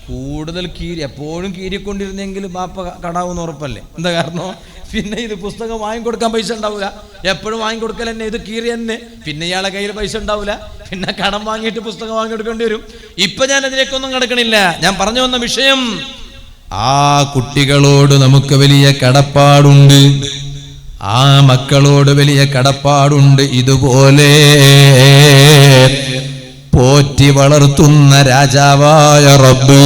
കൂടുതൽ എപ്പോഴും കീറിക്കൊണ്ടിരുന്നെങ്കിൽ ബാപ്പ കടാവൂന്ന് ഉറപ്പല്ലേ? എന്താ കാരണം? പിന്നെ ഇത് പുസ്തകം വാങ്ങിക്കൊടുക്കാൻ പൈസ ഉണ്ടാവില്ല, എപ്പോഴും വാങ്ങിക്കൊടുക്കൽ തന്നെ, ഇത് കീറി തന്നെ. പിന്നെ ഇയാളെ കയ്യിൽ പൈസ ഉണ്ടാവില്ല, പിന്നെ കടം വാങ്ങിയിട്ട് പുസ്തകം വാങ്ങിക്കൊടുക്കേണ്ടി വരും. ഇപ്പൊ ഞാൻ അതിലേക്കൊന്നും കിടക്കണില്ല. ഞാൻ പറഞ്ഞു വന്ന വിഷയം, ആ കുട്ടികളോട് നമുക്ക് വലിയ കടപ്പാടുണ്ട്, ആ മക്കളോട് വലിയ കടപ്പാടുണ്ട്. ഇതുപോലെ പോറ്റി വളർത്തുന്ന രാജാവായ റബ്ബ്,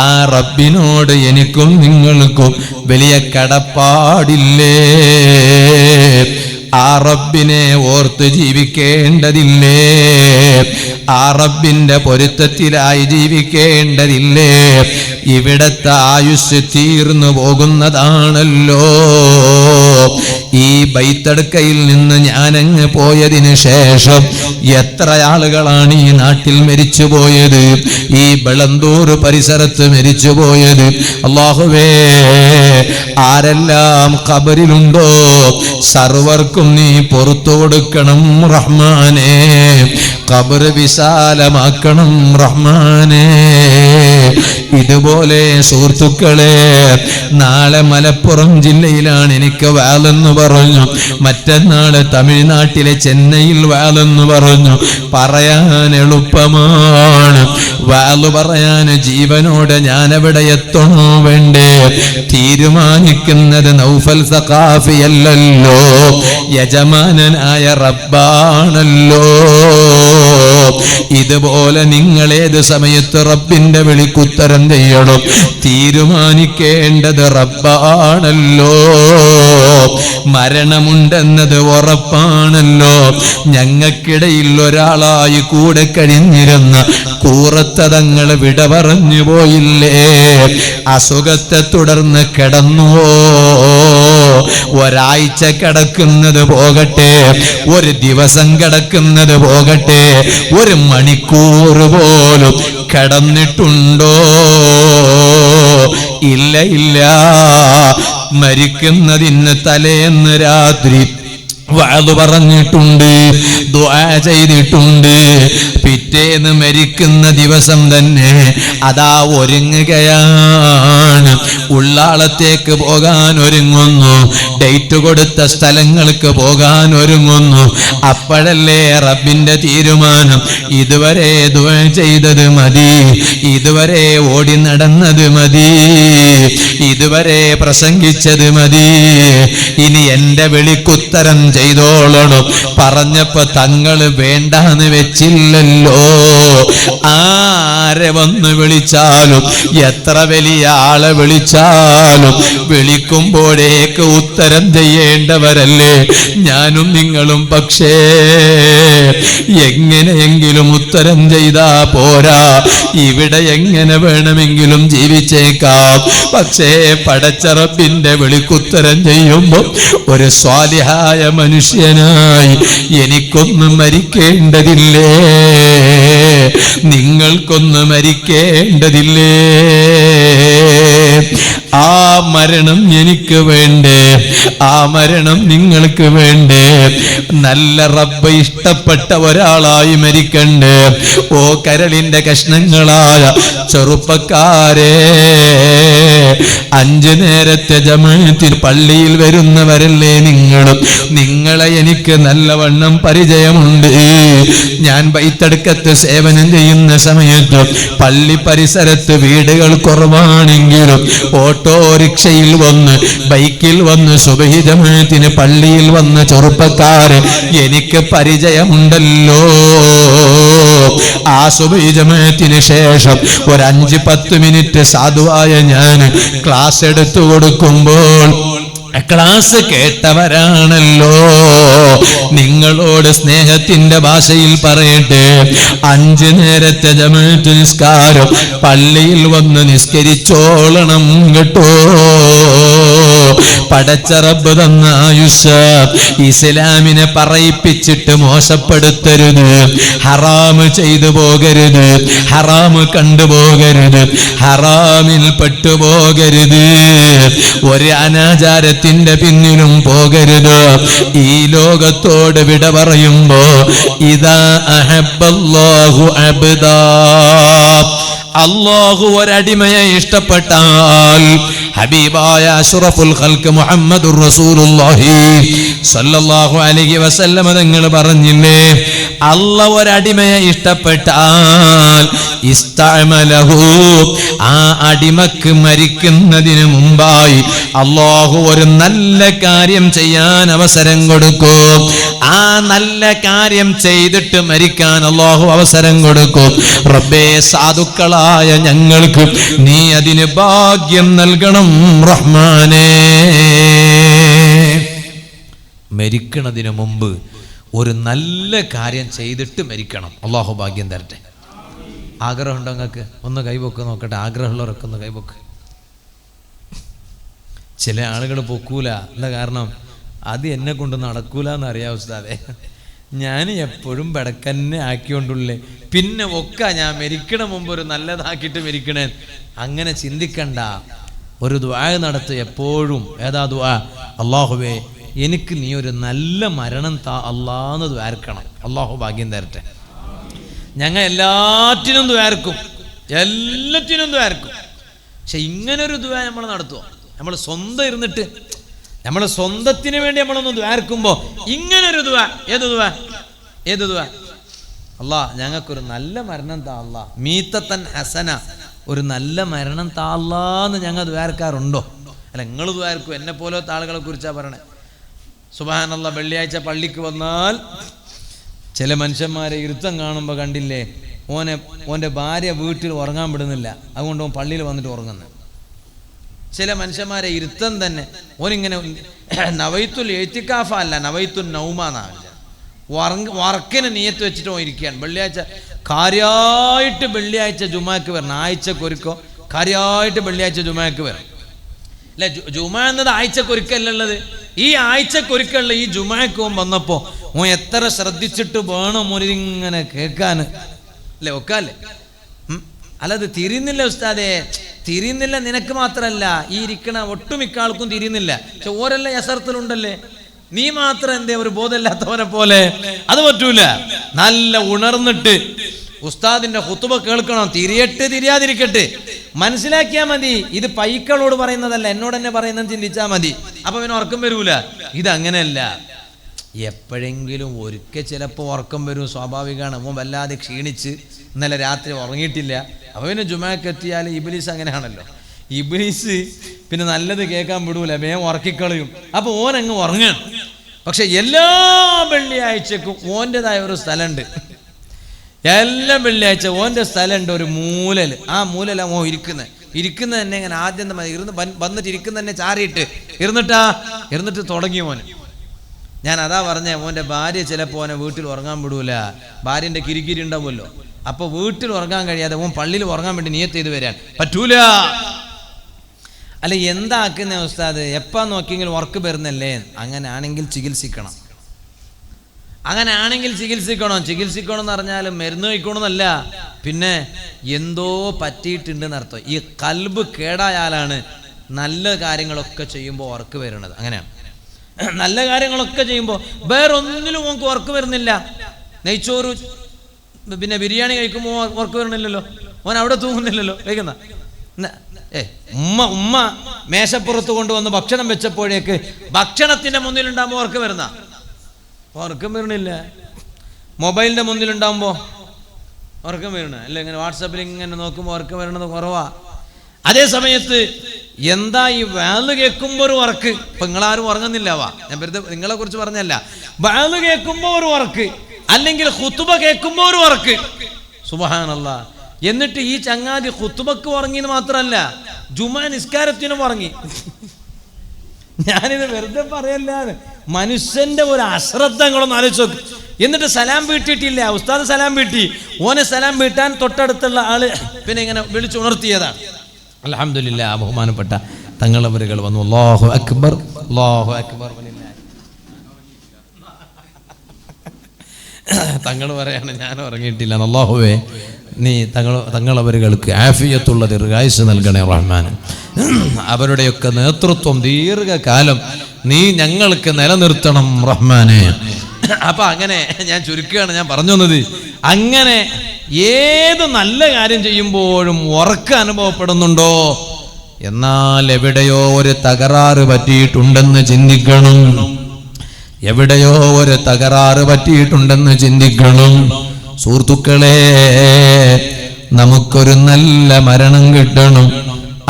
ആ റബ്ബിനോട് എനിക്കും നിങ്ങൾക്കും വലിയ കടപ്പാടില്ലേ? ആ റബ്ബിനെ ഓർത്ത് ജീവിക്കേണ്ടതില്ലേ? ആ റബ്ബിന്റെ പൊരുത്തത്തിലായി ജീവിക്കേണ്ടതില്ലേ? ഇവിടത്തെ ആയുസ് തീർന്നു പോകുന്നതാണല്ലോ. ഈ ബൈത്തടുക്കയിൽ നിന്ന് ഞാനങ്ങ് പോയതിനു ശേഷം എത്ര ആളുകളാണ് ഈ നാട്ടിൽ മരിച്ചുപോയത്, ഈ ബളന്തൂർ പരിസരത്ത് മരിച്ചുപോയത്. അല്ലാഹുവേ, ആരെല്ലാം ഖബറിലുണ്ടോ സർവർക്കും നീ പുറത്തു കൊടുക്കണം റഹ്മാനേ. ഖബർ വിശാലമാക്കണം റഹ്മാനേ. ഇതുപോലെ സുഹൃത്തുക്കളെ, നാളെ മലപ്പുറം ജില്ലയിലാണ് എനിക്ക് വാലെന്ന് പറഞ്ഞു, മറ്റന്നാള് തമിഴ്നാട്ടിലെ ചെന്നൈയിൽ വാലെന്ന് പറഞ്ഞു. പറയാൻ എളുപ്പമാണ്, വാല് പറയാൻ ജീവനോടെ ഞാൻ എവിടെ എത്തണോ വേണ്ടേ തീരുമാനിക്കുന്നത് നൗഫൽ സഖാഫിയല്ലല്ലോ, യജമാനനായ റബ്ബാണല്ലോ. ഇതുപോലെ നിങ്ങൾ ഏത് സമയത്ത് റബ്ബിന്റെ വിളിക്കുത്തരം ചെയ്യണം, തീരുമാനിക്കേണ്ടത് റബ്ബാണല്ലോ. മരണമുണ്ടെന്നത് ഉറപ്പാണല്ലോ. ഞങ്ങൾക്കിടയിൽ ഒരാളായി കൂടെ കഴിഞ്ഞിരുന്ന കൂറത്തതങ്ങൾ വിട പറഞ്ഞു പോയില്ലേ? അസുഖത്തെ തുടർന്ന് കിടന്നുവോ? ഒരാഴ്ച കിടക്കുന്നത് പോകട്ടെ, ഒരു ദിവസം കിടക്കുന്നത് പോകട്ടെ, ഒരു മണിക്കൂർ പോലും കിടന്നിട്ടുണ്ടോ? ഇല്ല ഇല്ല. മരിക്കുന്നതിന് തലേന്ന് രാത്രി വഅദ് പറഞ്ഞിട്ടുണ്ട്, ദുആ ചെയ്തിട്ടുണ്ട്. പിറ്റേന്ന് മരിക്കുന്ന ദിവസം തന്നെ അതാ ഒരുങ്ങുകയാണ്, ഉള്ളാളത്തേക്ക് പോകാൻ ഒരുങ്ങുന്നു, ഡേറ്റ് കൊടുത്ത സ്ഥലങ്ങൾക്ക് പോകാൻ ഒരുങ്ങുന്നു. അപ്പോഴല്ലേ റബ്ബിന്റെ തീരുമാനം, ഇതുവരെ ദുആ ചെയ്തത് മതി, ഇതുവരെ ഓടി നടന്നത് മതി, ഇതുവരെ പ്രസംഗിച്ചത് മതി, ഇനി എന്റെ വിളിക്കുത്തരം ചെയ്തോളണം. പറഞ്ഞപ്പോ തങ്ങള് വേണ്ടാന്ന് വെച്ചില്ലല്ലോ. ആരെ വന്ന് വിളിച്ചാലും എത്ര വലിയ ആളെ വിളിച്ചാലും വിളിക്കുമ്പോഴേക്ക് ഉത്തരം ചെയ്യേണ്ടവരല്ലേ ഞാനും നിങ്ങളും. പക്ഷേ എങ്ങനെയെങ്കിലും ഉത്തരം ചെയ്താ പോരാ. ഇവിടെ എങ്ങനെ വേണമെങ്കിലും ജീവിച്ചേക്കാം. പക്ഷേ പടച്ച റബ്ബിന്റെ വിളിക്കുത്തരം ചെയ്യുമ്പോ ഒരു സ്വാലിഹായ മനുഷ്യനായി എനിക്കൊന്നും മരിക്കേണ്ടതില്ലേ? നിങ്ങൾക്കൊന്നും മരിക്കേണ്ടതില്ലേ? ആ മരണം എനിക്ക് വേണ്ടേ? ആ മരണം നിങ്ങൾക്ക് വേണ്ടേ? നല്ല റബ്ബ് ഇഷ്ടപ്പെട്ട ഒരാളായി മരിക്കണ്ടേ? ഓ കരളിന്റെ കഷ്ണങ്ങളായ ചെറുപ്പക്കാരെ, 5 നേരത്തെ ജമാഅത്തിൽ പള്ളിയിൽ വരുന്നവരല്ലേ നിങ്ങളും? നിങ്ങളെ എനിക്ക് നല്ലവണ്ണം പരിചയമുണ്ട്. ഞാൻ ബൈത്തടുക്കത്ത് സേവനം ചെയ്യുന്ന സമയത്ത് പള്ളി പരിസരത്ത് വീടുകൾ കുറവാണെങ്കിലും ഓട്ടോറിക്ഷയിൽ വന്ന് ബൈക്കിൽ വന്ന് സുബഹി ജമാഅത്തിന് പള്ളിയിൽ വന്ന ചെറുപ്പക്കാര് എനിക്ക് പരിചയമുണ്ടല്ലോ. ആ സുബഹി ജമാഅത്തിന് ശേഷം ഒരു 5-10 മിനിറ്റ് സാധുവായ ഞാൻ ക്ലാസ് എടുത്തു കൊടുക്കുമ്പോൾ ക്ലാസ് കേട്ടവരാണല്ലോ. നിങ്ങളോട് സ്നേഹത്തിന്റെ ഭാഷയിൽ പറയട്ടെ, 5 നേരത്തെ ജമാഅത്ത് നിസ്കാരം പള്ളിയിൽ വന്ന് നിസ്കരിച്ചോളണം കേട്ടോ. പടച്ച റബ്ബ് തന്ന ആയുസ് ഇസ്ലാമിനെ പറയിപ്പിച്ചിട്ട് മോശപ്പെടുത്തരുത്. ഹറാമ് ചെയ്തു പോകരുത്, ഹറാമ് കണ്ടുപോകരുത്, ഹറാമിൽ പെട്ടുപോകരുത്, ഒരു അനാചാരത്തിന്റെ പിന്നിലും പോകരുത്. ഈ ലോകത്തോട് വിട പറയുമ്പോ ഇദാ അഹബ്ബല്ലാഹു അബ്ദാ, അല്ലാഹു ഒരടിമയെ ഇഷ്ടപ്പെട്ടാൽ, ഹബീബായ അഷ്റഫുൽ ഖൽഖ് മുഹമ്മദുർ റസൂലുള്ളാഹി സ്വല്ലല്ലാഹു അലൈഹി വസല്ലം തങ്ങൾ പറഞ്ഞില്ലേ, അല്ലാഹു ഒരടിമയെ ഇഷ്ടപ്പെട്ടാൽ ഇസ്തഅമലഹു, ആ അടിമക്ക് മരിക്കുന്നതിന് മുമ്പായി അല്ലാഹു ഒരു നല്ല കാര്യം ചെയ്യാൻ അവസരം കൊടുക്കും. ആ നല്ല കാര്യം ചെയ്തിട്ട് മരിക്കാൻ അല്ലാഹു അവസരം കൊടുക്കും. റബ്ബേ, സാധുക്കളായ ഞങ്ങൾക്ക് നീ അതിന് ഭാഗ്യം നൽകണം റഹ്മാനേ. മരിക്കണതിന് മുമ്പ് ഒരു നല്ല കാര്യം ചെയ്തിട്ട് മരിക്കണം. അല്ലാഹു ഭാഗ്യം തരട്ടെ. ആഗ്രഹമുണ്ടോ നിങ്ങൾക്ക്? ഒന്ന് കൈപൊക്ക് നോക്കട്ടെ. ആഗ്രഹമുള്ളവരൊക്കെ ഒന്ന് കൈപൊക്ക്. ചില ആളുകൾ പൊക്കൂല. എന്താ കാരണം? അത് എന്നെ കൊണ്ട് നടക്കൂല എന്നറിയാം ഉസ്താദേ. ഞാൻ എപ്പോഴും ബടക്കന്നെ ആക്കിക്കൊണ്ടുള്ളേ, പിന്നെ ഒക്കെ ഞാൻ മരിക്കണ മുമ്പ് ഒരു നല്ലതാക്കിയിട്ട് മരിക്കണേ. അങ്ങനെ ചിന്തിക്കണ്ട. ഒരു ദുആ നടത്തുക എപ്പോഴും. ഏതാ ദുആ? അല്ലാഹുവേ, എനിക്ക് നീ ഒരു നല്ല മരണം താ അല്ലാന്ന് ദ്വാർക്കണം. അല്ലാഹു ഭാഗ്യം തരട്ടെ. ഞങ്ങൾ എല്ലാറ്റിനും ദ്വാർക്കും, എല്ലാറ്റിനും ദ്വാർക്കും. പക്ഷെ ഇങ്ങനൊരു ദുആ നമ്മൾ നടത്തുമോ? നമ്മൾ സ്വന്തം ഇരുന്നിട്ട് നമ്മൾ സ്വന്തത്തിന് വേണ്ടി നമ്മളൊന്ന് ദ്വാർക്കുമ്പോ ഇങ്ങനൊരു ദുആ. ഏത് ദുആ? ഏത് ദുആ? അല്ലാ, ഞങ്ങൾക്കൊരു നല്ല മരണം താ അല്ലാ, മീത്തത്തൻ ഹസന, ഒരു നല്ല മരണം താ അല്ലാന്ന് ഞങ്ങൾ ദ്വാർക്കാറുണ്ടോ? അല്ല, നിങ്ങൾ ദ്വാർക്കും. എന്നെ പോലത്തെ ആളുകളെ കുറിച്ചാ പറയണേ. സുബ്ഹാനല്ലാഹ്, വെള്ളിയാഴ്ച പള്ളിക്ക് വന്നാൽ ചില മനുഷ്യന്മാരെ ഇരുത്തം കാണുമ്പോൾ കണ്ടില്ലേ, ഓൻ്റെ ഭാര്യ വീട്ടിൽ ഉറങ്ങാൻ വിടുന്നില്ല, അതുകൊണ്ട് ഓൻ പള്ളിയിൽ വന്നിട്ട് ഉറങ്ങുന്നത്. ചില മനുഷ്യന്മാരെ ഇരുത്തം തന്നെ ഓനിങ്ങനെ നവൈത്തുൽ എഴുത്തിക്കാഫ അല്ല, നവൈത്തുൽ നൗമാന്നാവില്ല, വർക്കിന് നിയത്ത് വെച്ചിട്ട് ഓൻ ഇരിക്കുകയാണ്. വെള്ളിയാഴ്ച കാര്യമായിട്ട് വെള്ളിയാഴ്ച ജുമാക്ക് വരണം. ആഴ്ചക്കൊരുക്കോ കാര്യമായിട്ട് വെള്ളിയാഴ്ച ജുമാക്ക് വരണം. അല്ലെ, ജുമാ എന്നത് ആഴ്ചക്കൊരുക്കല്ലുള്ളത്. ഈ ആഴ്ചക്കൊരുക്കുള്ള ഈ ജുമാക്ക് ഓൻ വന്നപ്പോ ഓൻ എത്ര ശ്രദ്ധിച്ചിട്ട് വേണം മോനിങ്ങനെ കേൾക്കാൻ. അല്ലേ, ഒക്കല്ലേ? അല്ലത് തിരിയുന്നില്ല ഉസ്താദേ, തിരിയുന്നില്ല. നിനക്ക് മാത്രല്ല, ഈ ഇരിക്കണ ഒട്ടുമിക്ക ആൾക്കും തിരിയുന്നില്ല. പക്ഷെ ഓരെല്ലാം യസർത്തിലുണ്ടല്ലേ, നീ മാത്രം എന്തേ ഒരു ബോധമില്ലാത്തവനെ പോലെ? അത് പറ്റൂല. നല്ല ഉണർന്നിട്ട് ഉസ്താദിന്റെ ഖുതുബ കേൾക്കണം. തിരിയട്ടെ തിരിയാതിരിക്കട്ടെ, മനസ്സിലാക്കിയാ മതി. ഇത് പൈക്കളോട് പറയുന്നതല്ല, എന്നോട് തന്നെ പറയുന്നത് ചിന്തിച്ചാ മതി. അപ്പൊ പിന്നെ ഉറക്കം വരൂല. ഇതങ്ങനെയല്ല. എപ്പോഴെങ്കിലും ഒരിക്കൽ ചിലപ്പോൾ ഉറക്കം വരും, സ്വാഭാവികമാണ്. അവൻ വല്ലാതെ ക്ഷീണിച്ച് ഇന്നലെ രാത്രി ഉറങ്ങിയിട്ടില്ല. അപ്പോൾ പിന്നെ ജുമാക്ക് എത്തിയാൽ ഇബ്ലീസ് അങ്ങനെയാണല്ലോ. ഇബ്ലീസ് പിന്നെ നല്ലത് കേൾക്കാൻ വിടൂല, വേഗം ഉറക്കിക്കളയും. അപ്പോൾ ഓനങ്ങ് ഉറങ്ങണം. പക്ഷെ എല്ലാ വെള്ളിയാഴ്ചക്കും ഓൻ്റെതായ ഒരു സ്ഥലമുണ്ട്. എല്ലാ വെള്ളിയാഴ്ച ഓൻ്റെ സ്ഥലമുണ്ട് ഒരു മൂലൽ. ആ മൂലല ഓ ഇരിക്കുന്ന തന്നെ ഇങ്ങനെ ആദ്യം ഇരുന്ന് വന്നിട്ട് ഇരിക്കുന്ന തന്നെ ചാരിയിട്ട് ഇരുന്നിട്ട് തുടങ്ങി മോന്. ഞാൻ അതാ പറഞ്ഞേ, മോൻ്റെ ഭാര്യ ചിലപ്പോൾ ഓനെ വീട്ടിൽ ഉറങ്ങാൻ വിടൂല. ഭാര്യൻ്റെ കിരിക്കിരി ഉണ്ടാവുമല്ലോ. അപ്പോൾ വീട്ടിൽ ഉറങ്ങാൻ കഴിയാതെ ഓൻ പള്ളിയിൽ ഉറങ്ങാൻ വേണ്ടി നിയത്ത് ചെയ്ത് വരാൻ പറ്റൂല. അല്ല എന്താക്കുന്ന ഉസ്താദ്, എപ്പാ നോക്കിയെങ്കിലും ഉറക്ക് വരുന്നല്ലേ? അങ്ങനെയാണെങ്കിൽ ചികിത്സിക്കണം. ചികിത്സിക്കണം എന്ന് പറഞ്ഞാൽ മരുന്ന് കഴിക്കണമെന്നല്ല, പിന്നെ എന്തോ പറ്റിയിട്ടുണ്ടെന്ന് അർത്ഥം. ഈ കൽബ് കേടായാലാണ് നല്ല കാര്യങ്ങളൊക്കെ ചെയ്യുമ്പോൾ ഉറക്ക് വരുന്നത്. അങ്ങനെയാണ്. നല്ല കാര്യങ്ങളൊക്കെ ചെയ്യുമ്പോൾ വേറൊന്നിലും നമുക്ക് ഉറക്ക് വരുന്നില്ല. നെയ്ച്ചോറ് പിന്നെ ബിരിയാണി കഴിക്കുമ്പോൾ ഉറക്ക് വരണില്ലല്ലോ, ഓൻ അവിടെ തൂങ്ങുന്നില്ലല്ലോ കഴിക്കുന്ന. ഉമ്മ മേശപ്പുറത്ത് കൊണ്ടുവന്ന് ഭക്ഷണം വെച്ചപ്പോഴേക്ക് ഭക്ഷണത്തിന്റെ മുന്നിലുണ്ടാകുമ്പോൾ ഉറക്കം വരണില്ല. മൊബൈലിന്റെ മുന്നിലുണ്ടാകുമ്പോൾ ഉറക്കം വരണ അല്ല, ഇങ്ങനെ വാട്സാപ്പിൽ ഇങ്ങനെ നോക്കുമ്പോൾ ഉറക്കം വരണത് കുറവാ. അതേ സമയത്ത് എന്താ ഈ വാല് കേൾക്കുമ്പോൾ ഒരു ഉറക്ക്. ഇപ്പൊ നിങ്ങളാരും ഉറങ്ങുന്നില്ലവാ, ഞാൻ വെറുതെ നിങ്ങളെ കുറിച്ച് പറഞ്ഞല്ല. വാല് കേൾക്കുമ്പോൾ ഒരു ഉറക്ക്, അല്ലെങ്കിൽ ഖുതുബ കേൾക്കുമ്പോൾ ഒരു ഉറക്ക്. സുബ്ഹാനല്ലാഹ്. എന്നിട്ട് ഈ ചങ്ങാതി ഖുതുബക്ക് ഉറങ്ങിയെന്ന് മാത്രമല്ല, ജുമാ നിസ്കാരത്തിനും ഉറങ്ങി. ഞാനിത് വെറുതെ പറയല്ലാതെ, മനുഷ്യന്റെ ഒരു അശ്രദ്ധങ്ങളൊന്നും ആലോചിച്ച് നോക്ക്. എന്നിട്ട് സലാം വീട്ടിയിട്ടില്ല. ഉസ്താദ് സലാം വീട്ടി, ഓനെ സലാം വീട്ടാൻ തൊട്ടടുത്തുള്ള ആള് പിന്നെ ഇങ്ങനെ വിളിച്ചുണർത്തിയതാണ്. അൽഹംദുലില്ലാ, ബഹുമാനപ്പെട്ട തങ്ങളവരുകൾ വന്നു. അല്ലാഹു അക്ബർ, അല്ലാഹു അക്ബർ. തങ്ങൾ പറയാണ് ഞാൻ ഉറങ്ങിയിട്ടില്ല. അല്ലാഹുവേ, നീ തങ്ങളവരുകൾക്ക് ആഫിയത്തുള്ള ദീർഘായുസ്സ് നൽകണേ റഹ്മാൻ. അവരുടെയൊക്കെ നേതൃത്വം ദീർഘകാലം നീ ഞങ്ങൾക്ക് നിലനിർത്തണം റഹ്മാനെ. അപ്പൊ അങ്ങനെ ഞാൻ ചുരുക്കുകയാണ്. ഞാൻ പറഞ്ഞു വന്നത്, അങ്ങനെ ഏത് നല്ല കാര്യം ചെയ്യുമ്പോഴും ഉറക്കം അനുഭവപ്പെടുന്നുണ്ടോ? എന്നാൽ എവിടെയോ ഒരു തകരാറ് പറ്റിയിട്ടുണ്ടെന്ന് ചിന്തിക്കണം. എവിടെയോ ഒരു തകരാറ് പറ്റിയിട്ടുണ്ടെന്ന് ചിന്തിക്കണം. സുഹൃത്തുക്കളെ, നമുക്കൊരു നല്ല മരണം കിട്ടണം.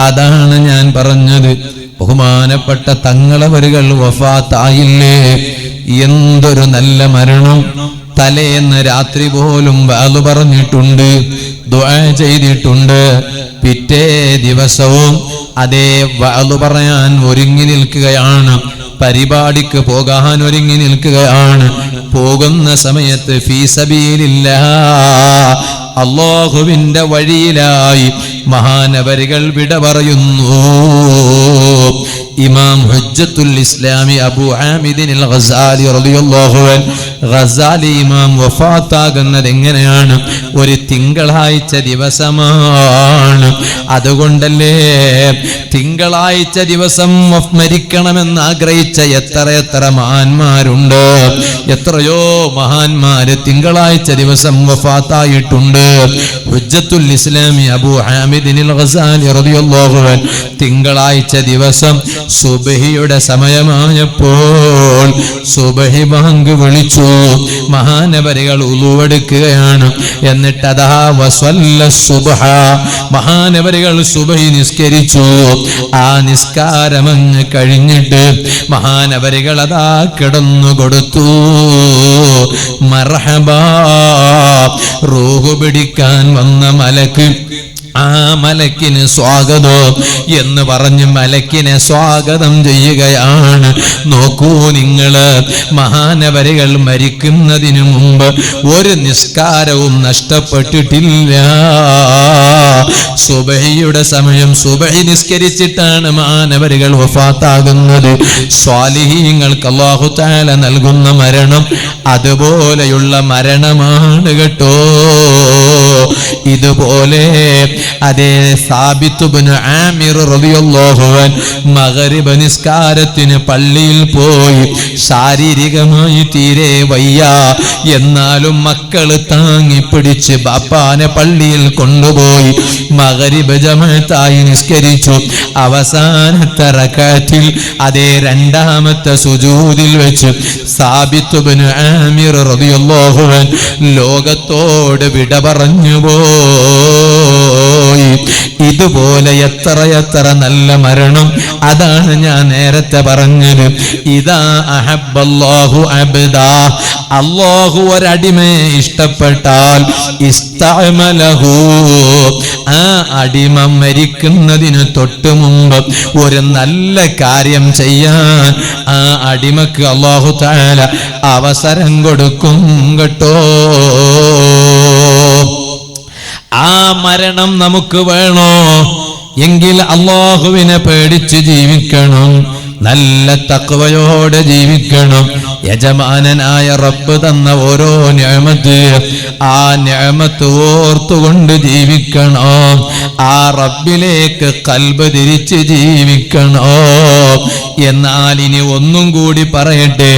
അതാണ് ഞാൻ പറഞ്ഞത്. ബഹുമാനപ്പെട്ട തങ്ങളവരുകൾ വഫാത്തായില്ലേ, എന്തൊരു നല്ല മരണം. തലേന്ന് രാത്രി പോലും വാളു പറഞ്ഞിട്ടുണ്ട്, ദുആ ചെയ്തിട്ടുണ്ട്. പിറ്റേ ദിവസവും അതേ വാളു പറയാൻ ഒരുങ്ങി നിൽക്കുകയാണ്, പരിപാടിക്ക് പോകാൻ ഒരുങ്ങി നിൽക്കുകയാണ്. പോകുന്ന സമയത്ത് ഫീ സബീലില്ലാഹ്, അല്ലാഹുവിന്റെ വഴിയിലായി മഹാനവരികൾ വിട പറയുന്നു. ഇമാം ഹുജ്ജത്തുൽ ഇസ്ലാമി അബൂ ഹാമിദിൻ അൽ ഗസാലി റളിയല്ലാഹു അൻഹു, ഗസാലി ഇമാം വഫാത്താകുന്നത് എങ്ങനെയാണ്? ഒരു തിങ്കളാഴ്ച ദിവസമാണ്. അതുകൊണ്ടല്ലേ തിങ്കളാഴ്ച ദിവസം മരിക്കണമെന്ന് ആഗ്രഹിച്ച എത്ര മഹാന്മാരുണ്ട്. എത്രയോ മഹാന്മാര് തിങ്കളാഴ്ച ദിവസം വഫാത്തായിട്ടുണ്ട്. ഹുജ്ജത്തുൽ ഇസ്ലാമി അബൂ ഹാമിദിൻ അൽ ഗസാലി റളിയല്ലാഹു അൻഹു തിങ്കളാഴ്ച ദിവസം സുബ്ഹിയുടെ സമയമായപ്പോൾ സുബ്ഹി ബാങ്ക് വിളിച്ചു. മഹാനവരികൾ ഉളുവെടുക്കുകയാണ്. എന്നിട്ട് അതാ വസല്ല സുബ്ഹ, മഹാനവരികൾ സുബ്ഹി നിസ്കരിച്ചു. ആ നിസ്കാരമങ്ങ് കഴിഞ്ഞിട്ട് മഹാനവരികൾ അതാ കിടന്നു കൊടുത്തു. മർഹബാ, റൂഹ് പിടിക്കാൻ വന്ന മലക്ക്, ആ മലക്കിന് സ്വാഗതം എന്ന് പറഞ്ഞ് മലക്കിനെ സ്വാഗതം ചെയ്യുകയാണ്. നോക്കൂ നിങ്ങള്, മഹാനവരികൾ മരിക്കുന്നതിന് മുമ്പ് ഒരു നിസ്കാരവും നഷ്ടപ്പെട്ടിട്ടില്ല. സുബഹിയുടെ സമയം സുബഹി നിസ്കരിച്ചിട്ടാണ് മഹാനവരികൾ വഫാത്താകുന്നത്. സ്വാലിഹീങ്ങൾക്ക് അല്ലാഹു തആല നൽകുന്ന മരണം അതുപോലെയുള്ള മരണമാണ് കേട്ടോ. ഇതുപോലെ അതേ സാബിത്ത് ഇബ്നു ആമിർ റളിയല്ലാഹു അൻഹു മഗ്രിബ് നിസ്കാരത്തിന് പള്ളിയിൽ പോയി. ശാരീരികമായി തീരെ വയ്യ, എന്നാലും മക്കള് താങ്ങി പിടിച്ച് ബാപ്പാനെ പള്ളിയിൽ കൊണ്ടുപോയി മഗ്രിബ് ജമാഅത്തായി നിസ്കരിച്ചു. അവസാനത്തെ റക്അത്തിൽ അതേ രണ്ടാമത്തെ സുജൂദിൽ വെച്ച് സാബിത്ത് ഇബ്നു ആമിർ റളിയല്ലാഹു അൻഹു ലോകത്തോട് വിട പറഞ്ഞു പോയി. ഇതുപോലെ എത്ര നല്ല മരണം. അതാണ് ഞാൻ നേരത്തെ പറഞ്ഞത്. ഇദാ അഹബ്ബല്ലാഹു അബ്ദാ, അല്ലാഹു ഒരടിമയെ ഇഷ്ടപ്പെട്ടാൽ ഇസ്തഅമലഹു, ആ അടിമ മരിക്കുന്നതിന് തൊട്ട് മുമ്പ് ഒരു നല്ല കാര്യം ചെയ്യാൻ ആ അടിമക്ക് അല്ലാഹു തആല അവസരം കൊടുക്കും കേട്ടോ. ആ മരണം നമുക്ക് വേണോ എങ്കിൽ അല്ലാഹുവിനെ പേടിച്ച് ജീവിക്കണം, നല്ല തഖ്വയോടെ ജീവിക്കണം. യജമാനനായ റബ്ബ് തന്ന ഓരോ നിഅമത്ത്, ആ നിഅമത്ത് ഓർത്തുകൊണ്ട് ജീവിക്കണം. ആ റബ്ബിലേക്ക് ഖൽബ് തിരിച്ച് ജീവിക്കണം. എന്നാൽ ഇനി ഒന്നും കൂടി പറയട്ടെ,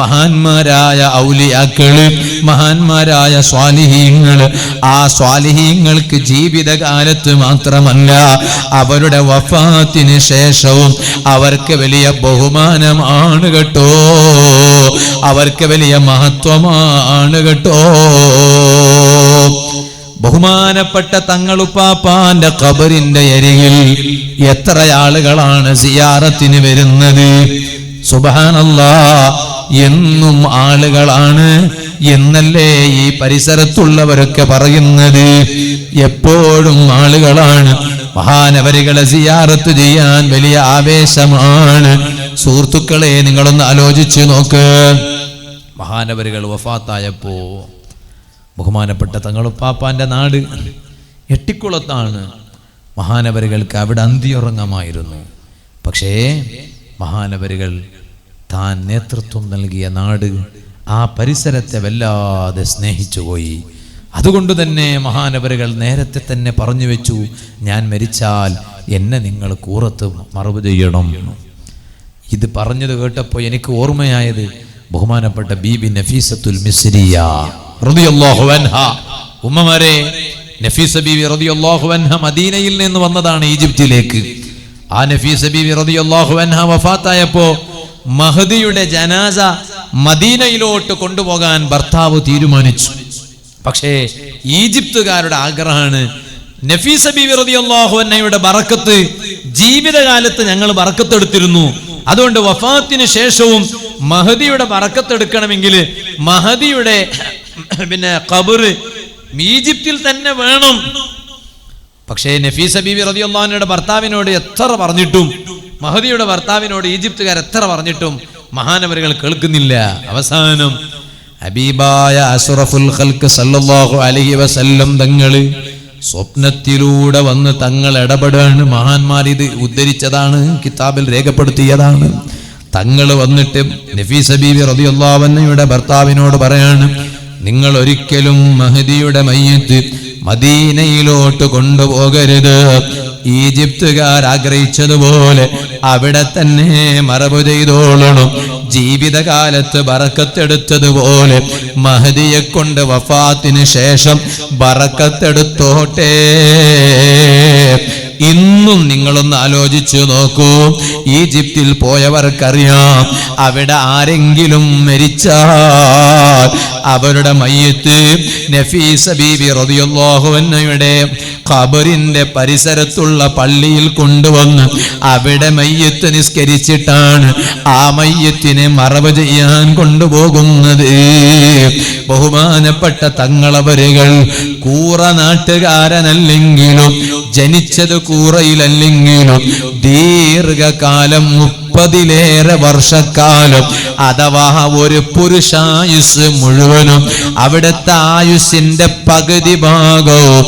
മഹാന്മാരായ ഔലിയാക്കള്, മഹാന്മാരായ സ്വാലിഹീങ്ങള്, ആ സ്വാലിഹീങ്ങൾക്ക് ജീവിതകാലത്ത് മാത്രമല്ല അവരുടെ വഫാത്തിന് ശേഷവും അവർക്ക് വലിയ ബഹുമാനമാണ് കേട്ടോ, അവർക്ക് വലിയ മഹത്വമാണ് കേട്ടോ. ബഹുമാനപ്പെട്ട തങ്ങളുപ്പാപ്പാന്റെ ഖബറിന്റെ അരികിൽ എത്ര ആളുകളാണ് സിയാറത്തിന് വരുന്നത്. സുബ്ഹാനല്ലാഹ്, എന്നും ആളുകളാണ് എന്നല്ലേ ഈ പരിസരത്തുള്ളവരൊക്കെ പറയുന്നത്. എപ്പോഴും ആളുകളാണ്. മഹാനവരികളെ സിയാറത്ത് ചെയ്യാൻ വലിയ ആവേശമാണ്. സുഹൃത്തുക്കളെ, നിങ്ങളൊന്ന് ആലോചിച്ച് നോക്ക്. മഹാനവരികൾ വഫാത്തായപ്പോ ബഹുമാനപ്പെട്ട തങ്ങളുപ്പാപ്പാന്റെ നാട് എട്ടിക്കുളത്താണ്. മഹാനവരികൾക്ക് അവിടെ അന്തിയുറങ്ങമായിരുന്നു. പക്ഷേ മഹാനവരികൾ താൻ നേതൃത്വം നൽകിയ നാട്, ആ പരിസരത്തെ വല്ലാതെ സ്നേഹിച്ചുപോയി. അതുകൊണ്ട് തന്നെ മഹാനവരികൾ നേരത്തെ തന്നെ പറഞ്ഞു വെച്ചു, ഞാൻ മരിച്ചാൽ എന്നെ നിങ്ങൾ കൂറത്ത് മറവ് ചെയ്യണം. ഇത് പറഞ്ഞത് കേട്ടപ്പോൾ എനിക്ക് ഓർമ്മയായത് ബഹുമാനപ്പെട്ട ബീബി നഫീസത്തുൽ മിസ്രിയ റളിയല്ലാഹു അൻഹ. ഉമ്മമാരെ, നഫീസ ബീബി റളിയല്ലാഹു അൻഹ മദീനയിൽ നിന്ന് വന്നതാണ് ഈജിപ്തിലേക്ക്. ആ നഫീസ ബീബി റളിയല്ലാഹു അൻഹ വഫാത്തായപ്പോ മഹദിയുടെ ജനാസ മദീനയിലോട്ട് കൊണ്ടുപോകാൻ ഭർത്താവ് തീരുമാനിച്ചു. പക്ഷേ ഈജിപ്തുകാരുടെ ആഗ്രഹമാണ്, നഫീസ ബീബി റളിയല്ലാഹു അൻഹയുടെ ബറക്കത്ത് ജീവിതകാലത്ത് ഞങ്ങൾ ബറക്കത്തെടുത്തിരുന്നു, അതുകൊണ്ട് വഫാത്തിന് ശേഷവും മഹദിയുടെ ബറക്കത്തെടുക്കണമെങ്കിൽ മഹദിയുടെ ഖബർ ഈജിപ്തിൽ തന്നെ വേണം. പക്ഷേ നഫീസ ബീബി റളിയല്ലാഹു അൻഹയുടെ ഭർത്താവിനോട് എത്ര പറഞ്ഞിട്ടും, മഹദിയുടെ ഭർത്താവിനോട് ഈജിപ്തുകാർ എത്ര പറഞ്ഞിട്ടും മഹാനവരുകൾ കേൾക്കുന്നില്ല. അവസാനം ഹബീബായ അഷ്റഫുൽ ഖൽഖ് സല്ലല്ലാഹു അലൈഹി വസല്ലം തങ്ങള് സ്വപ്നത്തിലൂടെ വന്ന് തങ്ങൾ ഇടപെടാണ്. മഹാന്മാർ ഇത് ഉദ്ധരിച്ചതാണ്, കിതാബിൽ രേഖപ്പെടുത്തിയതാണ്. തങ്ങൾ വന്നിട്ട് നഫീസ ബീബി റളിയല്ലാഹു അൻഹയുടെ ഭർത്താവിനോട് പറയാണ്, നിങ്ങൾ ഒരിക്കലും മഹദിയുടെ മയ്യത്ത് മദീനയിലോട്ട് കൊണ്ടുപോകരുത്. ഈജിപ്തുകാർ ആഗ്രഹിച്ചതുപോലെ അവിടെ തന്നെ മറവ് ചെയ്തോളണം. ജീവിതകാലത്ത് ബറക്കത്തെടുത്തതുപോലെ മഹദിയെ കൊണ്ട് വഫാത്തിന് ശേഷം ബറക്കത്തെടുത്തോട്ടെ. ഇന്നും നിങ്ങളൊന്ന് ആലോചിച്ചു നോക്കൂ. ഈജിപ്തിൽ പോയവർക്കറിയാം, അവിടെ ആരെങ്കിലും മരിച്ചാൽ അവരുടെ മയ്യത്ത് നഫീസ ബീബി റളിയല്ലാഹു അൻഹയുടെ ഖബറിന്റെ പരിസരത്തുള്ള പള്ളിയിൽ കൊണ്ടുവന്ന് അവിടെ മയ്യത്ത് നിസ്കരിച്ചിട്ടാണ് ആ മയ്യത്തിനെ മറവ് ചെയ്യാൻ കൊണ്ടുപോകുന്നത്. ബഹുമാനപ്പെട്ട തങ്ങളവരുകൾ കൂറ നാട്ടുകാരനല്ലെങ്കിലും, ജനിച്ചത് കൂറയിലല്ലെങ്കിലും ദീർഘകാലം 30-ലേറെ വർഷക്കാലം അഥവാ ഒരു പുരുഷായുസ് മുഴുവനും അവിടുത്തെ ആയുസിന്റെ പകുതി ഭാഗവും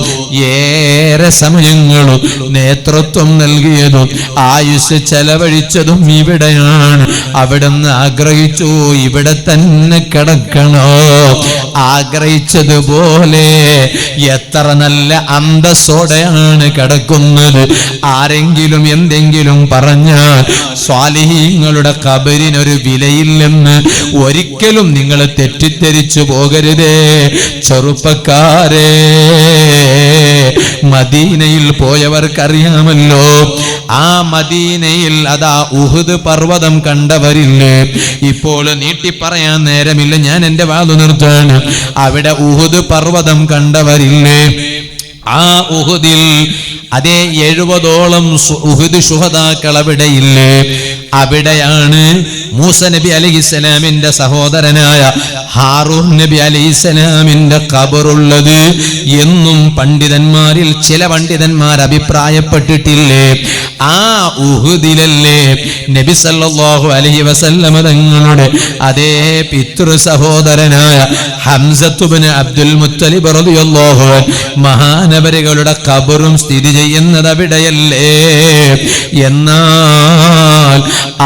ഏറെ സമയങ്ങളും നേതൃത്വം നൽകിയതും ആയുസ് ചെലവഴിച്ചതും ഇവിടെയാണ്. അവിടുന്ന് ആഗ്രഹിച്ചു ഇവിടെ തന്നെ കിടക്കണോ. ആഗ്രഹിച്ചതുപോലെ എത്ര നല്ല അന്തസ്സോടെയാണ് കിടക്കുന്നത്. ആരെങ്കിലും എന്തെങ്കിലും പറഞ്ഞാൽ സ്വാലിഹീങ്ങളുടെ ഖബറിനൊരു വിലയില്ലെന്ന് ഒരിക്കലും നിങ്ങൾ തെറ്റിദ്ധരിച്ചു പോകരുതേ. ചെറുപ്പക്കാരെ, മദീനയിൽ പോയവർക്കറിയാമല്ലോ, ആ മദീനയിൽ അതാ ഉഹുദ് പർവ്വതം കണ്ടവരില്ലേ? ഇപ്പോൾ നീട്ടി പറയാൻ നേരമില്ല, ഞാൻ എന്റെ വാതു നിർത്താണ്. അവിടെ ഉഹുദ് പർവ്വതം കണ്ടവരില്ലേ? ആ ഉഹുദിൽ അതേ 70ഓളം ഉഹുദ് ശുഹദാക്കൾ അവിടെയില്ലേ? അവിടെയാണ് മൂസ നബി അലൈഹിസ്സലാമിന്റെ സഹോദരനായ ഹാറൂൻ നബി അലൈഹിസ്സലാമിന്റെ ഖബറുള്ളത് എന്നും പണ്ഡിതന്മാരിൽ ചില പണ്ഡിതന്മാർ അഭിപ്രായപ്പെട്ടിട്ടില്ലേ? ആ ഉഹുദിലല്ലേ നബി സല്ലല്ലാഹു അലൈഹി വസല്ലമ തങ്ങളുടെ അതേ പിതൃ സഹോദരനായ ഹംസത്ത് ഇബ്നു അബ്ദുൽ മുത്തലിബ് റളിയല്ലാഹു അൻഹു മഹാനവരുകളുടെ ഖബറും സ്ഥിതി ചെയ്യുന്നത് അവിടെയല്ലേ? എന്നാൽ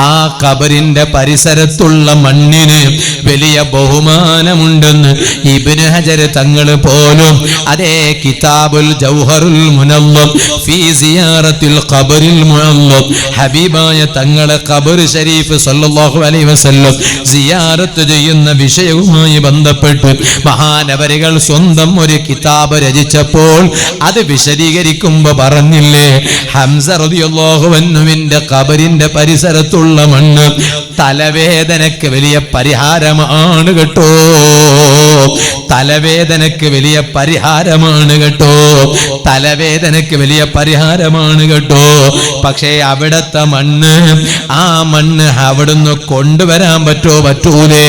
ആ ഖബറിന്റെ പരിസരത്തുള്ള മണ്ണിന് വലിയ ബഹുമാനമുണ്ടെന്ന് ഇബ്നു ഹജർ തങ്ങൾ പോലും അതേ കിതാബുൽ ജൗഹറുൽ മുനവ്വർ ഫീ സിയാറത്തിൽ ഖബറിൽ മുഅല്ലം ഹബീബായ തങ്ങളെ ഖബർ ശരീഫ് സല്ലല്ലാഹു അലൈഹി വസല്ലം സിയാറത്ത് ചെയ്യുന്ന വിഷയവുമായി ബന്ധപ്പെട്ട് മഹാനവരുകൾ സ്വന്തം ഒരു കിതാബ് രചിച്ചപ്പോൾ അത് വിശദീകരിക്കുമ്പോൾ പറഞ്ഞില്ലേ, ഹംസ റളിയല്ലാഹു അൻഹുവിന്റെ ഖബറിന്റെ പരിസരത്തുള്ള മണ്ണ് തലവേദനക്ക് വലിയ പരിഹാരമാണ് കേട്ടോ. തലവേദനക്ക് വലിയ പരിഹാരമാണ് കേട്ടോ. തലവേദനക്ക് വലിയ പരിഹാരമാണ് കേട്ടോ. പക്ഷേ അവിടത്തെ മണ്ണ്, ആ മണ്ണ് അവിടുന്ന് കൊണ്ടുവരാൻ പറ്റൂലേ?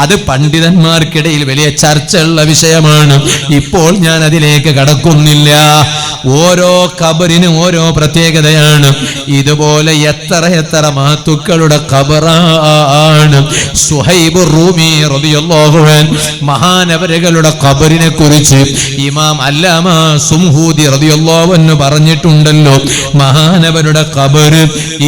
അത് പണ്ഡിതന്മാർക്കിടയിൽ വലിയ ചർച്ചയുള്ള വിഷയമാണ്. ഇപ്പോൾ ഞാൻ അതിലേക്ക് കടക്കുന്നില്ല. ഓരോ ഖബറിനും ഓരോ പ്രത്യേകതയാണ്. ഇതുപോലെ എത്ര മഹത്തുക്കളുടെ ഖബറാണ്. സുഹൈബ് റൂമി റളിയല്ലാഹു അൻഹു മഹാനവരുകളുടെ ഖബറിനെ കുറിച്ച് ഇമാം അല്ലാമ സുംഹൂദി റളിയല്ലാഹു അൻഹു പറഞ്ഞിട്ടുണ്ടല്ലോ, മഹാനവരുടെ ഖബർ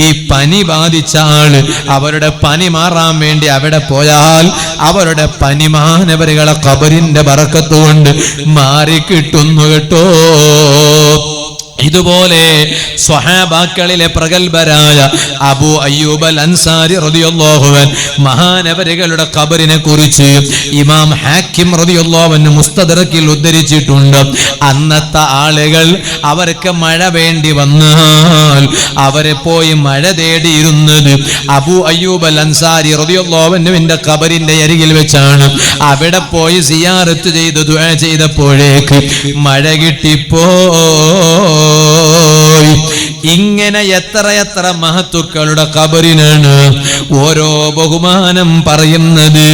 ഈ പനി ബാധിച്ച ആള് അവരുടെ പനി മാറാൻ വേണ്ടി അവിടെ പോയാൽ അവരുടെ പനി മഹാനവരുകളെ ഖബറിന്റെ ബറക്കത്ത് കൊണ്ട് മാറിക്കിട്ടുന്നു കേട്ടോ. ഇതുപോലെ സ്വഹാബാക്കളിലെ പ്രഗൽഭരായ അബൂ അയ്യൂബ് അൽ അൻസാരി റളിയല്ലാഹു അൻഹു മഹാനവരുകളുടെ ഖബറിനെ കുറിച്ച് ഇമാം ഹാക്കിം റളിയല്ലാഹു അൻഹു മുസ്തദറക്കിൽ ഉദ്ധരിച്ചിട്ടുണ്ട്. അന്നത്തെ ആളുകൾ അവർക്ക് മഴ വേണ്ടി വന്നാൽ അവരെ പോയി മഴ തേടിയിരുന്നത് അബൂ അയ്യൂബ് അൽ അൻസാരി റളിയല്ലാഹു അൻഹുവിന്റെ ഖബറിന്റെ അരികിൽ വെച്ചാണ്. അവിടെ പോയി സിയാറത്ത് ചെയ്ത് ദുആ ചെയ്തപ്പോഴേക്ക് മഴ കിട്ടിപ്പോ. ഇങ്ങനെ എത്ര മഹത്തുക്കളുടെ ഖബറിനാണ് ഓരോ ബഹുമാനം പറയുന്നത്.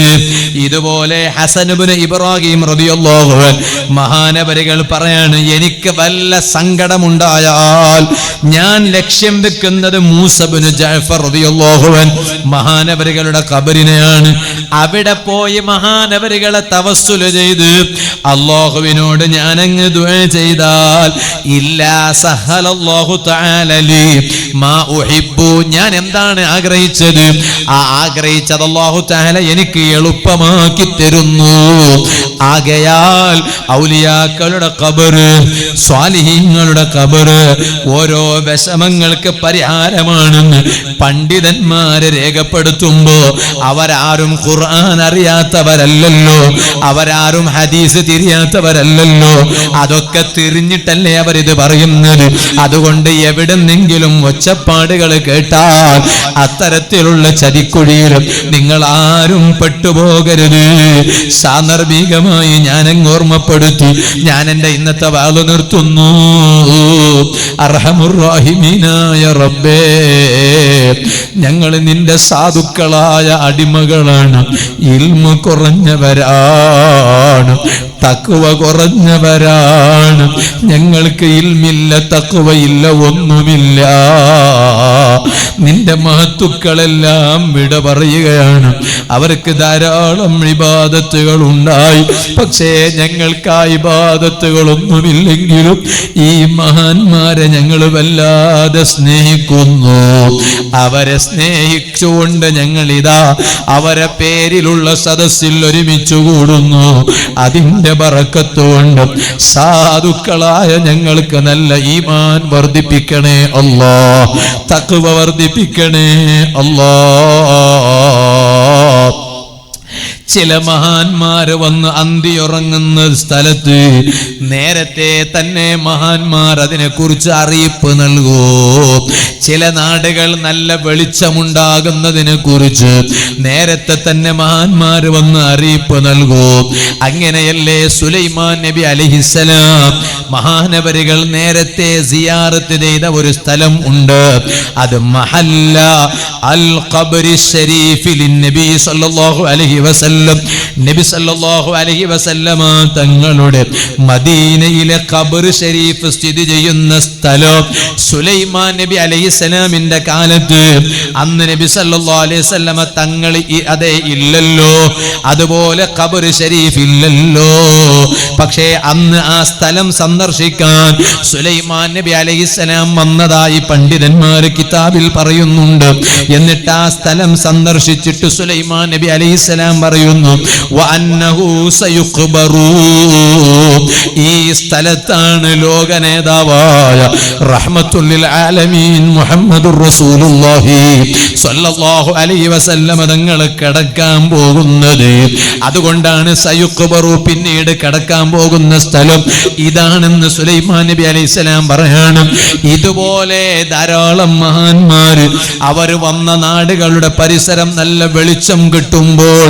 ഇതുപോലെ ഹസൻ ഇബ്നു ഇബ്രാഹിം റളിയല്ലാഹു അൻഹു മഹാനവരുകൾ പറയാണ്, എനിക്ക് വല്ല സങ്കടമുണ്ടായാൽ ഞാൻ ലക്ഷ്യം വെക്കുന്നത് മൂസ ഇബ്നു ജഅഫർ റളിയല്ലാഹു അൻഹു മഹാനവരുകളുടെ ഖബറിനെയാണ്. അവിടെ പോയി മഹാനവരുകളെ തവസ്സുൽ ചെയ്ത് അല്ലാഹുവിനോട് ഞാൻ അങ്ങ് ദുആ ചെയ്താൽ ഇല്ലാ സഹലല്ലാഹു തആല ലി മാ ഉഹിബ്ബു, ഞാൻ എന്താണ് ആഗ്രഹിച്ചത് ആ ആഗ്രഹിച്ചത് അല്ലാഹു തആല എനിക്ക് എളുപ്പമാക്കി തരുന്നു. ആകയാൽ ഔലിയാക്കളുടെ ഖബർ, സ്വാലിഹീങ്ങളുടെ ഖബർ ഓരോ വിഷമങ്ങൾക്ക് പരിഹാരമാണെന്ന് പണ്ഡിതന്മാരെ രേഖപ്പെടുത്തുമ്പോ അവരാരും ഖുർആൻ അറിയാത്തവരല്ലല്ലോ, അവരാരും ഹദീസ് തിരിയാത്തവരല്ലല്ലോ. അതൊക്കെ തിരിഞ്ഞിട്ടല്ലേ അവരിത് പറയുന്നത്. അതുകൊണ്ട് എവിടെന്നെങ്കിലും ഒച്ചപ്പാടുകൾ കേട്ടാൽ അത്തരത്തിലുള്ള ചതിക്കുഴിയിലും നിങ്ങൾ ആരും പെട്ടുപോകരുത്. സാന്ദർഭികമായി ഞാനങ്ങ് ഓർമ്മപ്പെടുത്തി ഞാൻ എന്റെ ഇന്നത്തെ വാള് നിർത്തുന്നു. അർഹമുർ റഹീമീനായ റബ്ബേ, ഞങ്ങൾ നിന്റെ സാധുക്കളായ അടിമകളാണ്, ഇൽമു കുറഞ്ഞവരാണ്, തഖ്വ കുറഞ്ഞവരാണ്. ഞങ്ങൾക്ക് ഇൽമില്ല, തഖ്വയില്ല, ഒന്നുമില്ല. നിന്റെ മഹത്തുക്കളെല്ലാം വിട പറയുകയാണ്. അവർക്ക് ധാരാളം ഇബാദത്തുകൾ ഉണ്ടായി, പക്ഷേ ഞങ്ങൾക്ക് ആ ഇബാദത്തുകളൊന്നുമില്ലെങ്കിലും ഈ മഹാന്മാരെ ഞങ്ങൾ വല്ലാതെ സ്നേഹിക്കുന്നു. അവരെ സ്നേഹിച്ചുകൊണ്ട് ഞങ്ങളിതാ അവരെ പേരിലുള്ള സദസ്സിൽ ഒരുമിച്ചു കൂടുന്നു. അതിന്റെ ബറക്കത്ത് കൊണ്ട് സാധുക്കളായ ഞങ്ങൾക്ക് നല്ല ഈമാൻ വർദ്ധിപ്പിക്കണേ അല്ലാഹ്, തഖ്വ വർദ്ധിപ്പിക്കണേ അല്ലാഹ്. ചില മഹാന്മാര് വന്ന് അന്തിയുറങ്ങുന്ന സ്ഥലത്ത് നേരത്തെ തന്നെ മഹാന്മാർ അതിനെക്കുറിച്ച് അറിയിപ്പ് നൽകൂ. ചില നാടുകൾ നല്ല വെളിച്ചമുണ്ടാകുന്നതിനെ കുറിച്ച് നേരത്തെ തന്നെ മഹാന്മാര് വന്ന് അറിയിപ്പ് നൽകൂ. അങ്ങനെയല്ലേ സുലൈമാൻ നബി അലൈഹിസ്സലാം മഹാനവരികൾ നേരത്തെ സിയാറത്ത് ചെയ്ത ഒരു സ്ഥലം ഉണ്ട്. അത് മഹല്ല അൽ ഖബ്രി ശരീഫിൽ നബി സല്ലല്ലാഹു അലൈഹി വസല്ലം, നബി സല്ലല്ലാഹു അലൈഹി വസല്ലമ തങ്ങളുടെ മദീനയിലെ ഖബർ ശരീഫ് സ്ഥിതി ചെയ്യുന്ന സ്ഥലം. സുലൈമാൻ നബി അലൈഹിസ്സലാമിന്റെ കാലത്ത് അന്ന് നബി സല്ലല്ലാഹു അലൈഹി വസല്ലമ തങ്ങൾ അതേ ഇല്ലല്ലോ, അതുപോലെ ഖബർ ശരീഫ് ഇല്ലല്ലോ. പക്ഷേ അന്ന് ആ സ്ഥലം സന്ദർശിക്കാൻ സുലൈമാൻ നബി അലൈഹിസ്സലാം വന്നതായി പണ്ഡിതന്മാർ കിതാബിൽ പറയുന്നുണ്ട്. എന്നിട്ട് ആ സ്ഥലം സന്ദർശിച്ചിട്ട് സുലൈമാൻ നബി അലൈഹിസ്സലാം പറയുന്നു, വഅന്നഹു സയുഖ്ബറു, ഈ സ്ഥലത്താണ് ലോക നേതാവായ റഹ്മത്തുൽ ലിൽ ആലമീൻ മുഹമ്മദുർ റസൂലുള്ളാഹി സ്വല്ലല്ലാഹു അലൈഹി വസല്ലം തങ്ങൾ കടക്കാൻ പോകുന്നത്. അതുകൊണ്ടാണ് സയുഖ്ബറു, പിന്നീട് കടക്കാൻ പോകുന്ന സ്ഥലം ഇതാണെന്ന് സുലൈമാൻ നബി അലൈഹിസ്സലാം പറയാണ്. ഇതുപോലെ ധാരാളം മഹാന്മാര് അവർ വന്ന നാടുകളുടെ പരിസരം നല്ല വെളിച്ചം കിട്ടുമ്പോൾ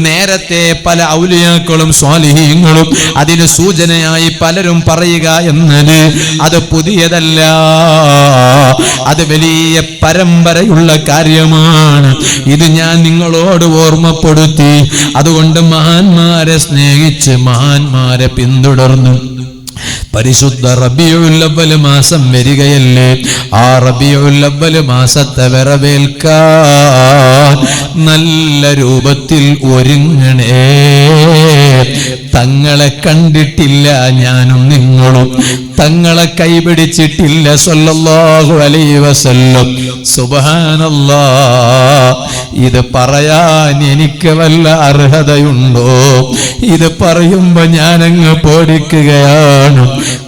നേരത്തെ പല ഔലിയാക്കളും സ്വാലിഹീങ്ങളും അതിന് സൂചനയായി പലരും പറയുക എന്നത് അത് പുതിയതല്ല, അത് വലിയ പരമ്പരയുള്ള കാര്യമാണ്. ഇത് ഞാൻ നിങ്ങളോട് ഓർമ്മപ്പെടുത്തി. അതുകൊണ്ട് മഹാന്മാരെ സ്നേഹിച്ച് മഹാന്മാരെ പിന്തുടർന്നു. പരിശുദ്ധ റബീഉൽ അവ്വൽ മാസം വരികയല്ലേ, ആ റബീഉൽ അവ്വൽ മാസത്തെ വരവേൽക്കാൻ നല്ല രൂപത്തിൽ ഒരുങ്ങണേ. തങ്ങളെ കണ്ടിട്ടില്ല ഞാനും നിങ്ങളും, തങ്ങളെ കൈപിടിച്ചിട്ടില്ല സല്ലല്ലാഹു അലൈഹി വസല്ലം. സുബ്ഹാനല്ലാഹ്, ഇത് പറയാൻ എനിക്ക് വല്ല അർഹതയുണ്ടോ? ഇത് പറയുമ്പോ ഞാനങ്ങ് പേടിക്കുകയാണ്.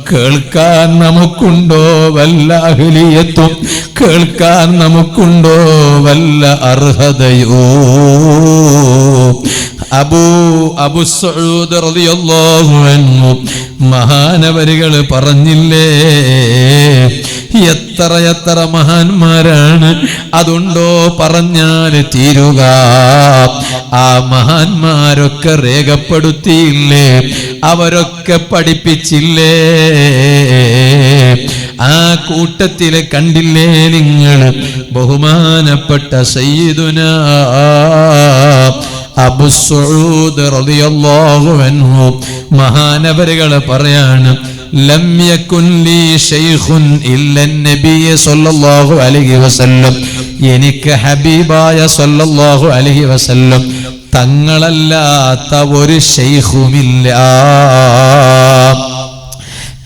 കേൾക്കാൻ നമുക്കുണ്ടോ വല്ല അഹ്ലിയത്തും? കേൾക്കാൻ നമുക്കുണ്ടോ വല്ല അർഹതയോ? അബൂ സഊദ് റളിയല്ലാഹു അൻഹു മഹാനവരികൾ പറഞ്ഞില്ലേ, എത്ര മഹാന്മാരാണ്, അതുണ്ടോ പറഞ്ഞാൽ തീരുക. ആ മഹാന്മാരൊക്കെ രേഖപ്പെടുത്തിയില്ലേ, അവരൊക്കെ പഠിപ്പിച്ചില്ലേ. ആ കൂട്ടത്തില് കണ്ടില്ലേ നിങ്ങൾ ബഹുമാനപ്പെട്ട സയ്യിദുനാ അബൂ സഊദ് റളിയല്ലാഹു അൻഹു മഹാനവരികൾ പറയാണ്, ലം യകുൻ ലീ ശൈഖുൻ ഇല്ല നബിയ സല്ലല്ലാഹു അലൈഹി വസല്ലം, എനിക്ക് ഹബീബായ സല്ലല്ലാഹു അലൈഹി വസല്ലം തങ്ങളല്ലാത്ത ഒരു ശൈഖുമില്ല.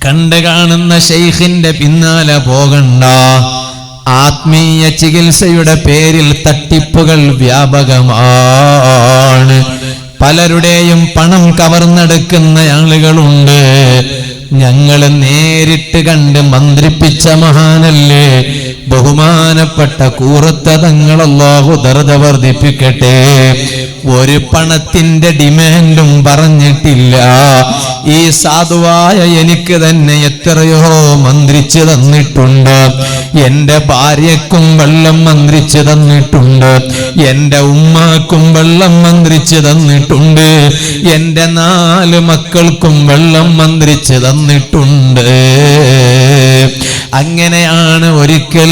കണ്ടു കാണുന്ന ശൈഖിന്റെ പിന്നാലെ പോകണ്ട. ആത്മീയ ചികിത്സയുടെ പേരിൽ തട്ടിപ്പുകൾ വ്യാപകമാണ്. പലരുടെയും പണം കവർന്നെടുക്കുന്ന ആളുകളുണ്ട്. ഞങ്ങൾ നേരിട്ട് കണ്ട് മന്ത്രിപ്പിച്ച മഹാനല്ലേ ബഹുമാനപ്പെട്ട കൂറത്ത തങ്ങൾ, അല്ലാഹു ദർജ വർദ്ധിപ്പിക്കട്ടെ. ഒരു പണത്തിന്റെ ഡിമാൻഡും പറഞ്ഞിട്ടില്ല. ഈ സാധുവായ എനിക്ക് തന്നെ എത്രയോ മന്ത്രിച്ചു തന്നിട്ടുണ്ട്. എന്റെ ഭാര്യക്കും വെള്ളം മന്ത്രിച്ചു തന്നിട്ടുണ്ട്, എന്റെ ഉമ്മാക്കും വെള്ളം മന്ത്രിച്ചു തന്നിട്ടുണ്ട്, എന്റെ 4 മക്കൾക്കും വെള്ളം മന്ത്രിച്ചു തന്നിട്ടുണ്ട്. അങ്ങനെയാണ് ഒരിക്കൽ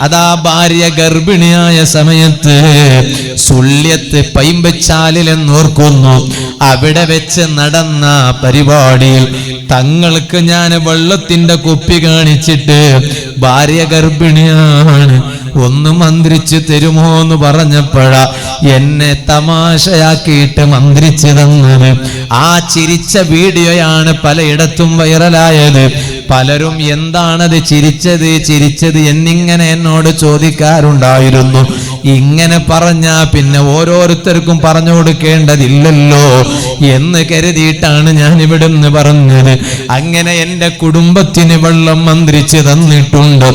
അതാ ഭാര്യ ഗർഭിണിയായ സമയത്ത് സുള്യത്ത് പൈമ്പച്ചാലിലെന്നോർക്കുന്നു, അവിടെ വെച്ച് നടന്ന പരിപാടിയിൽ തങ്ങൾക്ക് ഞാൻ വെള്ളത്തിന്റെ കുപ്പി കാണിച്ചിട്ട് ഭാര്യ ഗർഭിണിയാണ്, ഒന്ന് മന്ത്രിച്ചു തരുമോ എന്ന് പറഞ്ഞപ്പോഴാ എന്നെ തമാശയാക്കിയിട്ട് മന്ത്രിച്ചു തന്നത്. ആ ചിരിച്ച വീഡിയോയാണ് പലയിടത്തും വൈറലായത്. പലരും എന്താണത് ചിരിച്ചത് എന്നിങ്ങനെ എന്നോട് ചോദിക്കാറുണ്ടായിരുന്നു. ഇങ്ങനെ പറഞ്ഞാ പിന്നെ ഓരോരുത്തർക്കും പറഞ്ഞു കൊടുക്കേണ്ടതില്ലല്ലോ എന്ന് കരുതിയിട്ടാണ് ഞാൻ ഇവിടുന്ന് പറഞ്ഞത്. അങ്ങനെ എന്റെ കുടുംബത്തിന് വെള്ളം മന്ത്രിച്ച് തന്നിട്ടുണ്ട്.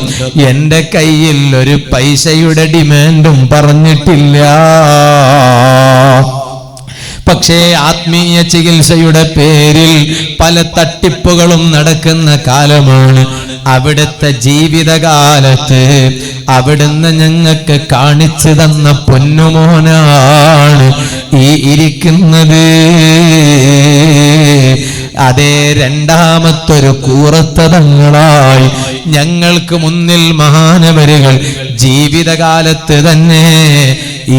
എന്റെ കയ്യിൽ ഒരു പൈസയുടെ ഡിമാൻഡും പറഞ്ഞിട്ടില്ല. പക്ഷേ ആത്മീയ ചികിത്സയുടെ പേരിൽ പല തട്ടിപ്പുകളും നടക്കുന്ന കാലമാണ്. അവിടുത്തെ ജീവിതകാലത്ത് അവിടുന്ന് ഞങ്ങൾക്ക് കാണിച്ചു തന്ന പൊന്നുമോനാണ് ഈ ഇരിക്കുന്നത്. അതേ രണ്ടാമത്തൊരു കൂറത്തതങ്ങളായി ഞങ്ങൾക്ക് മുന്നിൽ മഹാനവരുകൾ ജീവിതകാലത്ത് തന്നെ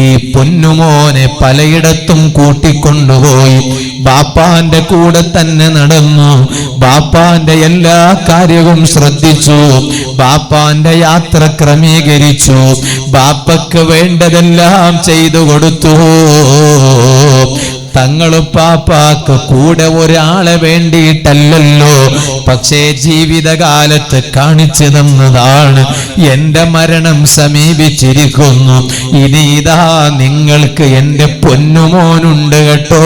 ഈ പൊന്നുമോനെ പലയിടത്തും കൂട്ടിക്കൊണ്ടുപോയി. ബാപ്പാന്റെ കൂടെ തന്നെ നടന്നു, ബാപ്പാന്റെ എല്ലാ കാര്യവും ശ്രദ്ധിച്ചു, ബാപ്പാന്റെ യാത്ര ക്രമീകരിച്ചു, ബാപ്പക്ക് വേണ്ടതെല്ലാം ചെയ്തു കൊടുത്തു. തങ്ങളുപ്പാപ്പാക്ക് കൂടെ ഒരാളെ വേണ്ടിയിട്ടല്ലല്ലോ, പക്ഷേ ജീവിതകാലത്ത് കാണിച്ചു തന്നതാണ്. എന്റെ മരണം സമീപിച്ചിരിക്കുന്നു, ഇനി ഇതാ നിങ്ങൾക്ക് എന്റെ പൊന്നുമോനുണ്ട് കേട്ടോ.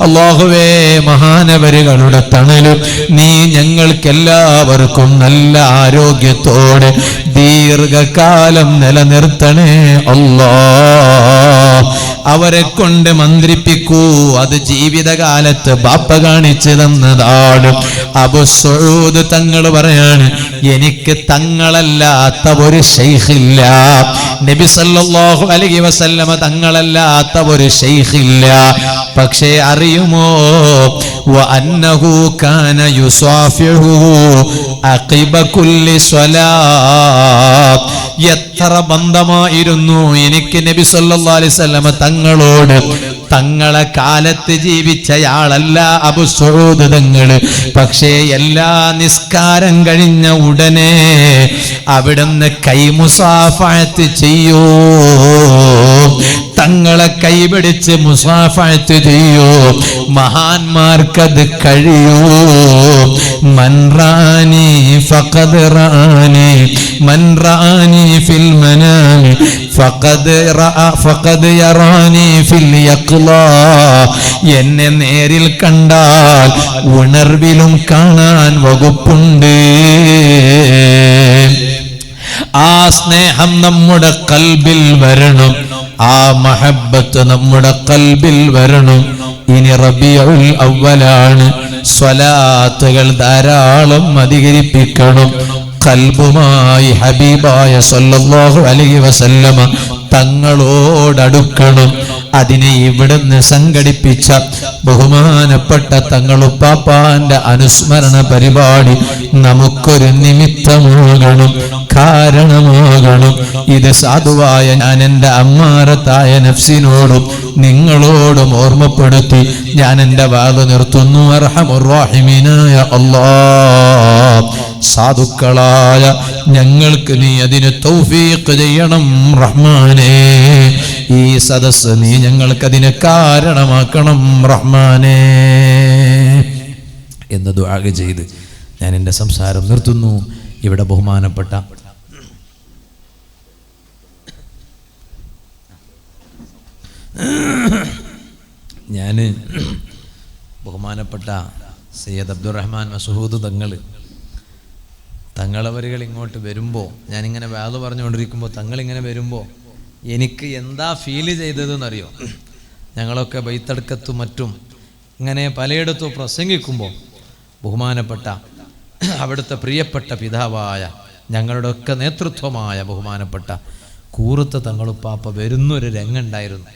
അല്ലാഹുവേ, മഹാനവരുകളുടെ തണലും നീ ഞങ്ങൾക്കെല്ലാവർക്കും നല്ല ആരോഗ്യത്തോടെ ദീർഘകാലം നിലനിർത്തണേ അല്ലാ. അവരെ കൊണ്ട് മന്ത്രിപ്പിക്കൂ, അത് ജീവിതകാലത്ത് ബാപ്പ കാണിച്ചു തന്നതാണ്. അബൂ സഊദ് തങ്ങൾ പറയാണ്, എനിക്ക് തങ്ങളല്ലാത്ത ഒരു ശൈഖില്ല, നബി സല്ലല്ലാഹു അലൈഹി വസല്ലമ തങ്ങളല്ലാത്ത ഒരു ശൈഖില്ല. പക്ഷേ അറിയുമോ, വഅന്നഹു കാന യുസാഫിഹു അഖിബ കുല്ലി സ്വലാത്ത്. എത്ര ബന്ധമായിരുന്നു എനിക്ക് നബി സല്ലല്ലാഹു അലൈഹി വസല്ലമ തങ്ങളോട്. തങ്ങളെ കാലത്ത് ജീവിച്ചയാളല്ല അബൂ സഊദ് തങ്ങൾ, പക്ഷേ എല്ലാ നിസ്കാരം കഴിഞ്ഞ ഉടനെ അവിടുന്ന് കൈമുസാഫഅത്ത് ചെയ്യൂ, തങ്ങളെ കൈപിടിച്ച് മുസാഫഅത്ത് ചെയ്യൂ. മഹാന്മാർക്കത് കഴിയൂ. മൻ റാനി ഫഖദ് റാനി, മൻ റാനി ഫിൽ മനാമി ഫഖദ് യറാനി ഫിൽ യഖ്ലാ. എന്നെ നേരിൽ കണ്ടാൽ ഉണർവിലും കാണാൻ വകുപ്പുണ്ട്. ആ സ്നേഹം നമ്മുടെ കൽബിൽ വരണം, ആ മഹബ്ബത്ത് നമ്മുടെ കൽബിൽ വരണം. ഇനി റബീഉൽ അവ്വലാണ്, സ്വലാത്തുകൾ ധാരാളം അധികരിപ്പിക്കണം. കൽബുമായി ഹബീബായ സല്ലല്ലാഹു അലൈഹി വസല്ലമ തങ്ങളോടടുക്കണം. അതിനെ ഇവിടുന്ന് സംഘടിപ്പിച്ച ബഹുമാനപ്പെട്ട തങ്ങളുപ്പാപ്പാന്റെ അനുസ്മരണ പരിപാടി നമുക്കൊരു നിമിത്തമാകണം, കാരണമാകണം. ഇത് സാധുവായ ഞാൻ എൻ്റെ അമ്മാറത്തായ നഫ്സിനോടും നിങ്ങളോടും ഓർമ്മപ്പെടുത്തി ഞാൻ എൻ്റെ വാദ നിർത്തുന്നു. അർഹമുർ റഹീമീനായ അല്ലാഹ്, സാധുക്കളായ ഞങ്ങൾക്ക് നീ അതിന് തൗഫീഖ് ചെയ്യണം റഹ്മാനേ. ഈ സദസ്സ് നീ ഞങ്ങൾക്കതിന് കാരണമാക്കണം റഹ്മാനേ എന്ന് ദുആ ചെയ്ത് ഞാൻ എൻ്റെ സംസാരം നിർത്തുന്നു. ഇവിടെ ബഹുമാനപ്പെട്ട ബഹുമാനപ്പെട്ട സയ്യിദ് അബ്ദുറഹ്മാൻ മസ്ഊദ് തങ്ങളവരുകൾ ഇങ്ങോട്ട് വരുമ്പോൾ, ഞാനിങ്ങനെ വാദ് പറഞ്ഞുകൊണ്ടിരിക്കുമ്പോൾ തങ്ങളിങ്ങനെ വരുമ്പോൾ എനിക്ക് എന്താ ഫീൽ ചെയ്തതെന്നറിയോ? ഞങ്ങളൊക്കെ ബൈത്തടുക്കത്തും മറ്റും ഇങ്ങനെ പലയിടത്തും പ്രസംഗിക്കുമ്പോൾ ബഹുമാനപ്പെട്ട അവിടുത്തെ പ്രിയപ്പെട്ട പിതാവായ ഞങ്ങളുടെയൊക്കെ നേതൃത്വമായ ബഹുമാനപ്പെട്ട കൂറത്ത് തങ്ങളുപ്പാപ്പ വരുന്നൊരു രംഗമുണ്ടായിരുന്നു.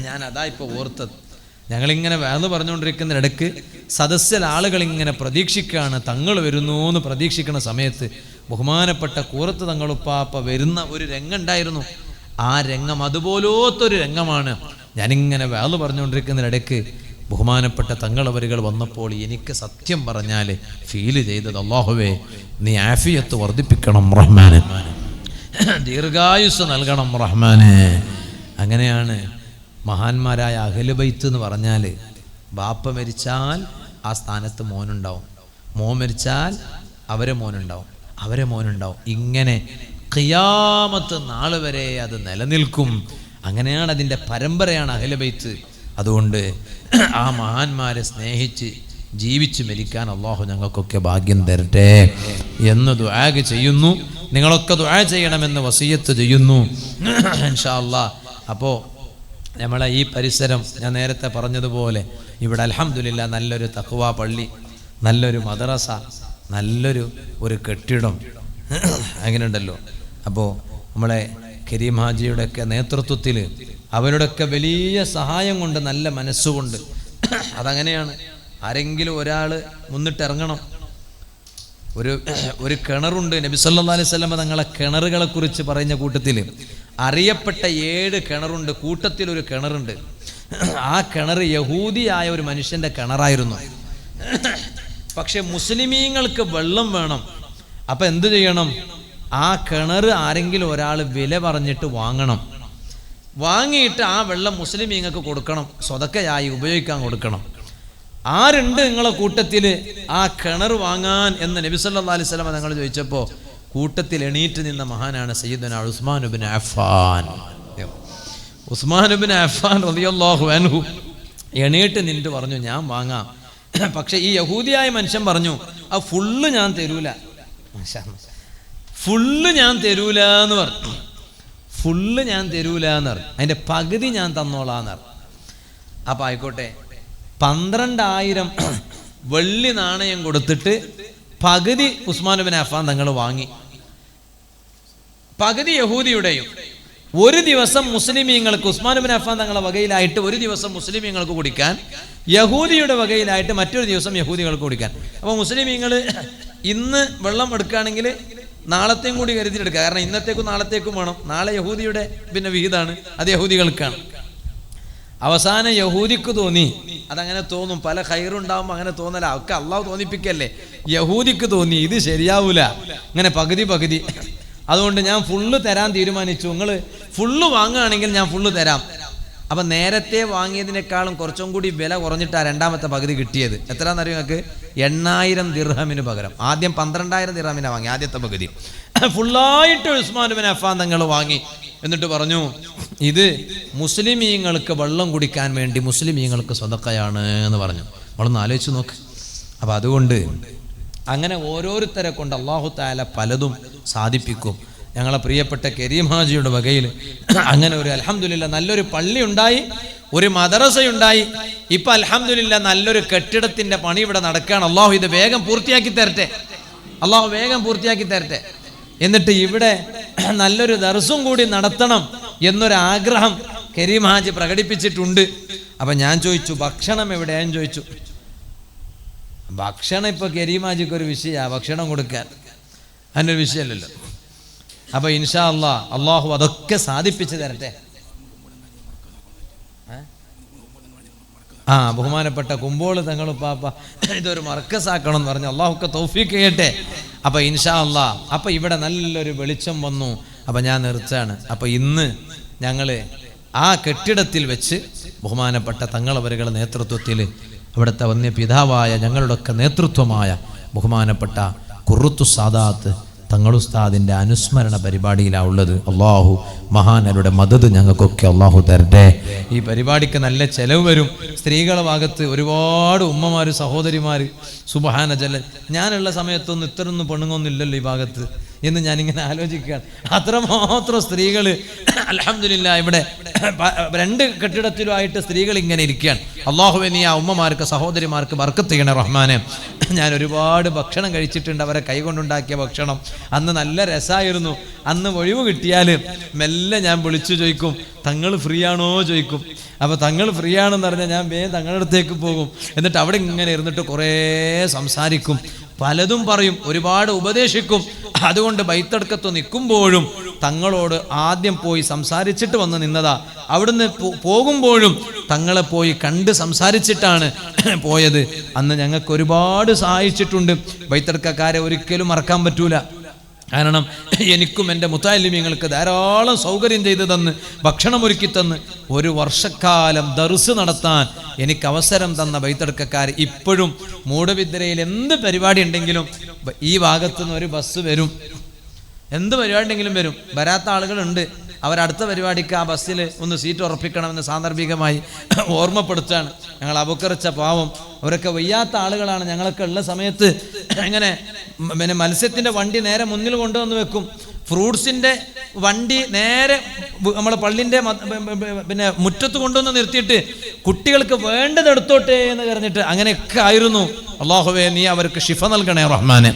ഞാൻ അതാ ഇപ്പോൾ ഓർത്തത്. ഞങ്ങളിങ്ങനെ വാദ് പറഞ്ഞുകൊണ്ടിരിക്കുന്നതിനിടയ്ക്ക് സദസ്സിൽ ആളുകളിങ്ങനെ പ്രതീക്ഷിക്കുകയാണ്, തങ്ങൾ വരുന്നു എന്ന് പ്രതീക്ഷിക്കുന്ന സമയത്ത് ബഹുമാനപ്പെട്ട കൂറത്ത് തങ്ങളുപ്പാപ്പ വരുന്ന ഒരു രംഗമുണ്ടായിരുന്നു. ആ രംഗം അതുപോലത്തൊരു രംഗമാണ്. ഞാനിങ്ങനെ വാദ് പറഞ്ഞുകൊണ്ടിരിക്കുന്നതിനിടയ്ക്ക് ബഹുമാനപ്പെട്ട തങ്ങളവരുകൾ വന്നപ്പോൾ എനിക്ക് സത്യം പറഞ്ഞാൽ ഫീല് ചെയ്തത്, അല്ലാഹുവേ നീ ആഫിയത്ത് വർദ്ധിപ്പിക്കണം റഹ്മാനെ, ദീർഘായുസ് നൽകണം റഹ്മാനെ. അങ്ങനെയാണ് മഹാന്മാരായ അഹ്ലു ബൈത്ത് എന്ന് പറഞ്ഞാൽ, ബാപ്പ മരിച്ചാൽ ആ സ്ഥാനത്ത് മോനുണ്ടാവും, മോൻ മരിച്ചാൽ അവരെ മോനുണ്ടാവും. ഇങ്ങനെ ഖിയാമത്ത് നാൾ വരെ അത് നിലനിൽക്കും. അങ്ങനെയാണ് അതിൻ്റെ പരമ്പരയാണ് അഹ്ലു ബൈത്ത്. അതുകൊണ്ട് ആ മഹാന്മാരെ സ്നേഹിച്ച് ജീവിച്ച് മരിക്കാൻ അല്ലാഹു ഞങ്ങൾക്കൊക്കെ ഭാഗ്യം തരട്ടെ എന്ന് ദുആ ചെയ്യുന്നു. നിങ്ങളൊക്കെ ദുആ ചെയ്യണമെന്ന് വസിയത്ത് ചെയ്യുന്നു ഇൻഷാ അല്ലാഹ്. അപ്പോൾ നമ്മളെ ഈ പരിസരം ഞാൻ നേരത്തെ പറഞ്ഞതുപോലെ ഇവിടെ അൽഹംദുലില്ലാ നല്ലൊരു തഖ്വ പള്ളി, നല്ലൊരു മദ്രസ, ഒരു കെട്ടിടം അങ്ങനെ ഉണ്ടല്ലോ. അപ്പോൾ നമ്മളെ കരീം ഹാജിയുടെയൊക്കെ നേതൃത്വത്തിൽ അവരുടെയൊക്കെ വലിയ സഹായം കൊണ്ട്, നല്ല മനസ്സുകൊണ്ട് അതങ്ങനെയാണ്. ആരെങ്കിലും ഒരാൾ മുന്നിട്ടിറങ്ങണം. ഒരു കിണറുണ്ട്. നബി സല്ലല്ലാഹു അലൈഹി വസല്ലം തങ്ങളെ കിണറുകളെ കുറിച്ച് പറയുന്ന കൂട്ടത്തിൽ അറിയപ്പെട്ട 7 കിണറുണ്ട്. കൂട്ടത്തിൽ ഒരു കിണറുണ്ട്. ആ കിണർ യഹൂദിയായ ഒരു മനുഷ്യന്റെ കിണറായിരുന്നു. പക്ഷെ മുസ്ലിമീങ്ങൾക്ക് വെള്ളം വേണം. അപ്പൊ എന്ത് ചെയ്യണം? ആ കിണർ ആരെങ്കിലും ഒരാൾ വില പറഞ്ഞിട്ട് വാങ്ങണം. വാങ്ങിയിട്ട് ആ വെള്ളം മുസ്ലിമീങ്ങൾക്ക് കൊടുക്കണം, സ്വതക്കയായി ഉപയോഗിക്കാൻ കൊടുക്കണം. ആരുണ്ട് നിങ്ങളെ കൂട്ടത്തിൽ ആ കിണർ വാങ്ങാൻ എന്ന് നബി സല്ലല്ലാഹു അലൈഹി വസല്ലം തങ്ങൾ ചോദിച്ചപ്പോൾ കൂട്ടത്തിൽ എണീറ്റ് നിന്ന മഹാനാണ് സയ്യിദുനാ ഉസ്മാൻ ഇബ്നു അഫ്ഫാൻ. ഉസ്മാൻ ഇബ്നു അഫ്ഫാൻ റളിയല്ലാഹു അൻഹു എണീറ്റ് നിന്നിട്ട് പറഞ്ഞു, ഞാൻ വാങ്ങാം. പക്ഷെ ഈ യഹൂദിയായ മനുഷ്യൻ പറഞ്ഞു, ആ ഫുള്ള് ഞാൻ തരൂല, ഫുള്ള് ഞാൻ തരൂല എന്ന് പറഞ്ഞു. ഫുള്ള് ഞാൻ തരൂല എന്ന് പറഞ്ഞു. അതിൻ്റെ പകുതി ഞാൻ തന്നോളാന്ന് പറഞ്ഞു. അപ്പം ആയിക്കോട്ടെ, 12,000 വെള്ളി നാണയം കൊടുത്തിട്ട് പകുതി ഉസ്മാൻ ഇബ്നു അഫ്ഫാൻ തങ്ങൾ വാങ്ങി, പകുതി യഹൂദിയുടെയും. ഒരു ദിവസം മുസ്ലിമീങ്ങൾക്ക് ഉസ്മാൻ ഇബ്നു അഫ്ഫാൻ തങ്ങളുടെ വകയിലായിട്ട് ഒരു ദിവസം മുസ്ലിമീങ്ങൾക്ക് കുടിക്കാൻ, യഹൂദിയുടെ വകയിലായിട്ട് മറ്റൊരു ദിവസം യഹൂദികൾക്ക് കുടിക്കാൻ. അപ്പോൾ മുസ്ലിമീങ്ങൾ ഇന്ന് വെള്ളം എടുക്കുകയാണെങ്കിൽ നാളത്തെയും കൂടി കരുതിയെടുക്കുക. കാരണം ഇന്നത്തേക്കും നാളത്തേക്കും വേണം. നാളെ യഹൂദിയുടെ വിഹിതമാണ്, അത് യഹൂദികൾക്കാണ്. അവസാനം യഹൂദിക്ക് തോന്നി, അതങ്ങനെ തോന്നും, പല ഖൈറുണ്ടാവുമ്പോൾ അങ്ങനെ തോന്നല, ഒക്കെ അള്ളാഹു തോന്നിപ്പിക്കല്ലേ. യഹൂദിക്ക് തോന്നി ഇത് ശരിയാവൂല, ഇങ്ങനെ പകുതി പകുതി. അതുകൊണ്ട് ഞാൻ ഫുള്ള് തരാൻ തീരുമാനിച്ചു. നിങ്ങൾ ഫുള്ള് വാങ്ങുകയാണെങ്കിൽ ഞാൻ ഫുള്ള് തരാം. അപ്പം നേരത്തെ വാങ്ങിയതിനേക്കാളും കുറച്ചും കൂടി വില കുറഞ്ഞിട്ടാണ് രണ്ടാമത്തെ പകുതി കിട്ടിയത്. എത്രയാണെന്നറിയോ നിങ്ങൾക്ക്? 8,000 ദിർഹമിന് പകരം. ആദ്യം 12,000 ദിർഹമിനാണ് വാങ്ങി ആദ്യത്തെ പകുതി. ഫുള്ളായിട്ട് ഉസ്മാൻ ഇബ്നു അഫ്ഫാൻ തങ്ങൾ വാങ്ങി. എന്നിട്ട് പറഞ്ഞു, ഇത് മുസ്ലിമീങ്ങൾക്ക് വെള്ളം കുടിക്കാൻ വേണ്ടി മുസ്ലിമീങ്ങൾക്ക് സ്വതക്കയാണ് എന്ന് പറഞ്ഞു. നമ്മളൊന്ന് ആലോചിച്ച് നോക്ക്. അപ്പം അതുകൊണ്ട് അങ്ങനെ ഓരോരുത്തരെ കൊണ്ട് അല്ലാഹു തആല പലതും സാധിപ്പിക്കും. ഞങ്ങളെ പ്രിയപ്പെട്ട കരീം ഹാജിയുടെ വകയിൽ അങ്ങനെ ഒരു അൽഹംദുലില്ലാ നല്ലൊരു പള്ളി ഉണ്ടായി, ഒരു മദ്രസയുണ്ടായി. ഇപ്പം അൽഹംദുലില്ലാ നല്ലൊരു കെട്ടിടത്തിൻ്റെ പണി ഇവിടെ നടക്കുകയാണ്. അള്ളാഹു ഇത് വേഗം പൂർത്തിയാക്കി തരട്ടെ, അള്ളാഹു വേഗം പൂർത്തിയാക്കി തരട്ടെ. എന്നിട്ട് ഇവിടെ നല്ലൊരു ദർസും കൂടി നടത്തണം എന്നൊരാഗ്രഹം കരീം ഹാജി പ്രകടിപ്പിച്ചിട്ടുണ്ട്. അപ്പം ഞാൻ ചോദിച്ചു, ഭക്ഷണം എവിടെയാന്ന് ചോദിച്ചു. ഭക്ഷണം ഇപ്പോൾ കരീം ഹാജിക്ക് ഒരു വിഷയമാണ്, ഭക്ഷണം കൊടുക്കാൻ. അതിനൊരു വിഷയമല്ലല്ലോ. അപ്പോൾ ഇൻഷാ അല്ലാഹ് അള്ളാഹു അതൊക്കെ സാധിപ്പിച്ചു തരട്ടെ. ബഹുമാനപ്പെട്ട കുമ്പോള് തങ്ങളും പാപ്പ ഇതൊരു മർക്കസാക്കണം എന്ന് പറഞ്ഞു. അള്ളാഹുക്കെ തൗഫീഖ് ചെയ്യട്ടെ. അപ്പം ഇൻഷാ അല്ലാഹ് അപ്പം ഇവിടെ നല്ലൊരു വെളിച്ചം വന്നു. അപ്പം ഞാൻ നിർത്തുകയാണ്. അപ്പം ഇന്ന് ഞങ്ങൾ ആ കെട്ടിടത്തിൽ വെച്ച് ബഹുമാനപ്പെട്ട തങ്ങളവരുടെ നേതൃത്വത്തിൽ അവിടുത്തെ വന്യ പിതാവായ ഞങ്ങളുടെയൊക്കെ നേതൃത്വമായ ബഹുമാനപ്പെട്ട ഖുറുത്തു സാദാത്ത് തങ്ങളുസ്താദിൻ്റെ അനുസ്മരണ പരിപാടിയിലാണ് ഉള്ളത്. അള്ളാഹു മഹാനരുടെ മദത് ഞങ്ങൾക്കൊക്കെ അള്ളാഹു തരട്ടെ. ഈ പരിപാടിക്ക് നല്ല ചെലവ് വരും. സ്ത്രീകളുടെ ഭാഗത്ത് ഒരുപാട് ഉമ്മമാർ, സഹോദരിമാർ, സുബ്ഹാന ജല്ല, ഞാനുള്ള സമയത്തൊന്നും ഇത്രയൊന്നും പെണ്ണുങ്ങൊന്നുമില്ലല്ലോ ഈ ഭാഗത്ത് എന്ന് ഞാനിങ്ങനെ ആലോചിക്കുകയാണ്. അത്രമാത്രം സ്ത്രീകൾ അൽഹംദുലില്ലാ ഇവിടെ 2 കെട്ടിടത്തിലുമായിട്ട് സ്ത്രീകൾ ഇങ്ങനെ ഇരിക്കുകയാണ്. അള്ളാഹുവേ നീ ആ ഉമ്മമാർക്ക്, സഹോദരിമാർക്ക് ബർക്കത്ത് ചെയ്യണേ റഹ്മാനെ. ഞാൻ ഒരുപാട് ഭക്ഷണം കഴിച്ചിട്ടുണ്ട്, അവരെ കൈകൊണ്ടുണ്ടാക്കിയ ഭക്ഷണം. അന്ന് നല്ല രസമായിരുന്നു. അന്ന് ഒഴിവ് കിട്ടിയാൽ മെല്ലെ ഞാൻ വിളിച്ചു ചോദിക്കും, തങ്ങൾ ഫ്രീ ആണോ ചോദിക്കും. അപ്പോൾ തങ്ങൾ ഫ്രീ ആണെന്ന് പറഞ്ഞാൽ ഞാൻ വേഗം തങ്ങളുടെ അടുത്തേക്ക് പോകും. എന്നിട്ട് അവിടെ ഇങ്ങനെ ഇരുന്നിട്ട് കുറേ സംസാരിക്കും, പലതും പറയും, ഒരുപാട് ഉപദേശിക്കും. അതുകൊണ്ട് ബൈത്തടുക്കത്ത് നിൽക്കുമ്പോഴും തങ്ങളോട് ആദ്യം പോയി സംസാരിച്ചിട്ട് വന്ന് നിന്നതാ. അവിടുന്ന് പോകുമ്പോഴും തങ്ങളെ പോയി കണ്ട് സംസാരിച്ചിട്ടാണ് പോയത്. അന്ന് ഞങ്ങൾക്ക് ഒരുപാട് സഹായിച്ചിട്ടുണ്ട്. ബൈത്തടുക്കക്കാരെ ഒരിക്കലും മറക്കാൻ പറ്റൂല. കാരണം എനിക്കും എൻ്റെ മുത്തഅല്ലിമീങ്ങൾക്ക് ധാരാളം സൗകര്യം ചെയ്തു തന്ന്, ഭക്ഷണം ഒരുക്കി തന്ന്, 1 വർഷക്കാലം ദർസ് നടത്താൻ എനിക്ക് അവസരം തന്ന ബൈത്തടുക്കക്കാർ ഇപ്പോഴും മൂടബിദ്രയിൽ എന്ത് പരിപാടി ഉണ്ടെങ്കിലും ഈ ഭാഗത്തുനിന്ന് ഒരു ബസ് വരും. എന്ത് പരിപാടി ഉണ്ടെങ്കിലും വരും. വരാത്ത ആളുകളുണ്ട്, അവരടുത്ത പരിപാടിക്ക് ആ ബസ്സിൽ ഒന്ന് സീറ്റ് ഉറപ്പിക്കണമെന്ന് സാന്ദർഭികമായി ഓർമ്മപ്പെടുത്തുകയാണ്. ഞങ്ങൾ അബുക്കറിച്ച പാവം, അവരൊക്കെ വയ്യാത്ത ആളുകളാണ്. ഞങ്ങളൊക്കെ ഉള്ള സമയത്ത് ഇങ്ങനെ മത്സ്യത്തിൻ്റെ വണ്ടി നേരെ മുന്നിൽ കൊണ്ടുവന്ന് വെക്കും. ഫ്രൂട്ട്സിന്റെ വണ്ടി നേരെ നമ്മളെ പള്ളിന്റെ പിന്നെ മുറ്റത്ത് കൊണ്ടുവന്ന് നിർത്തിയിട്ട് കുട്ടികൾക്ക് വേണ്ടത് എടുത്തോട്ടെ എന്ന് പറഞ്ഞിട്ട് അങ്ങനെയൊക്കെ ആയിരുന്നു. അല്ലാഹുവേ നീ അവർക്ക് ഷിഫ നൽകണേ റഹ്മാനെ,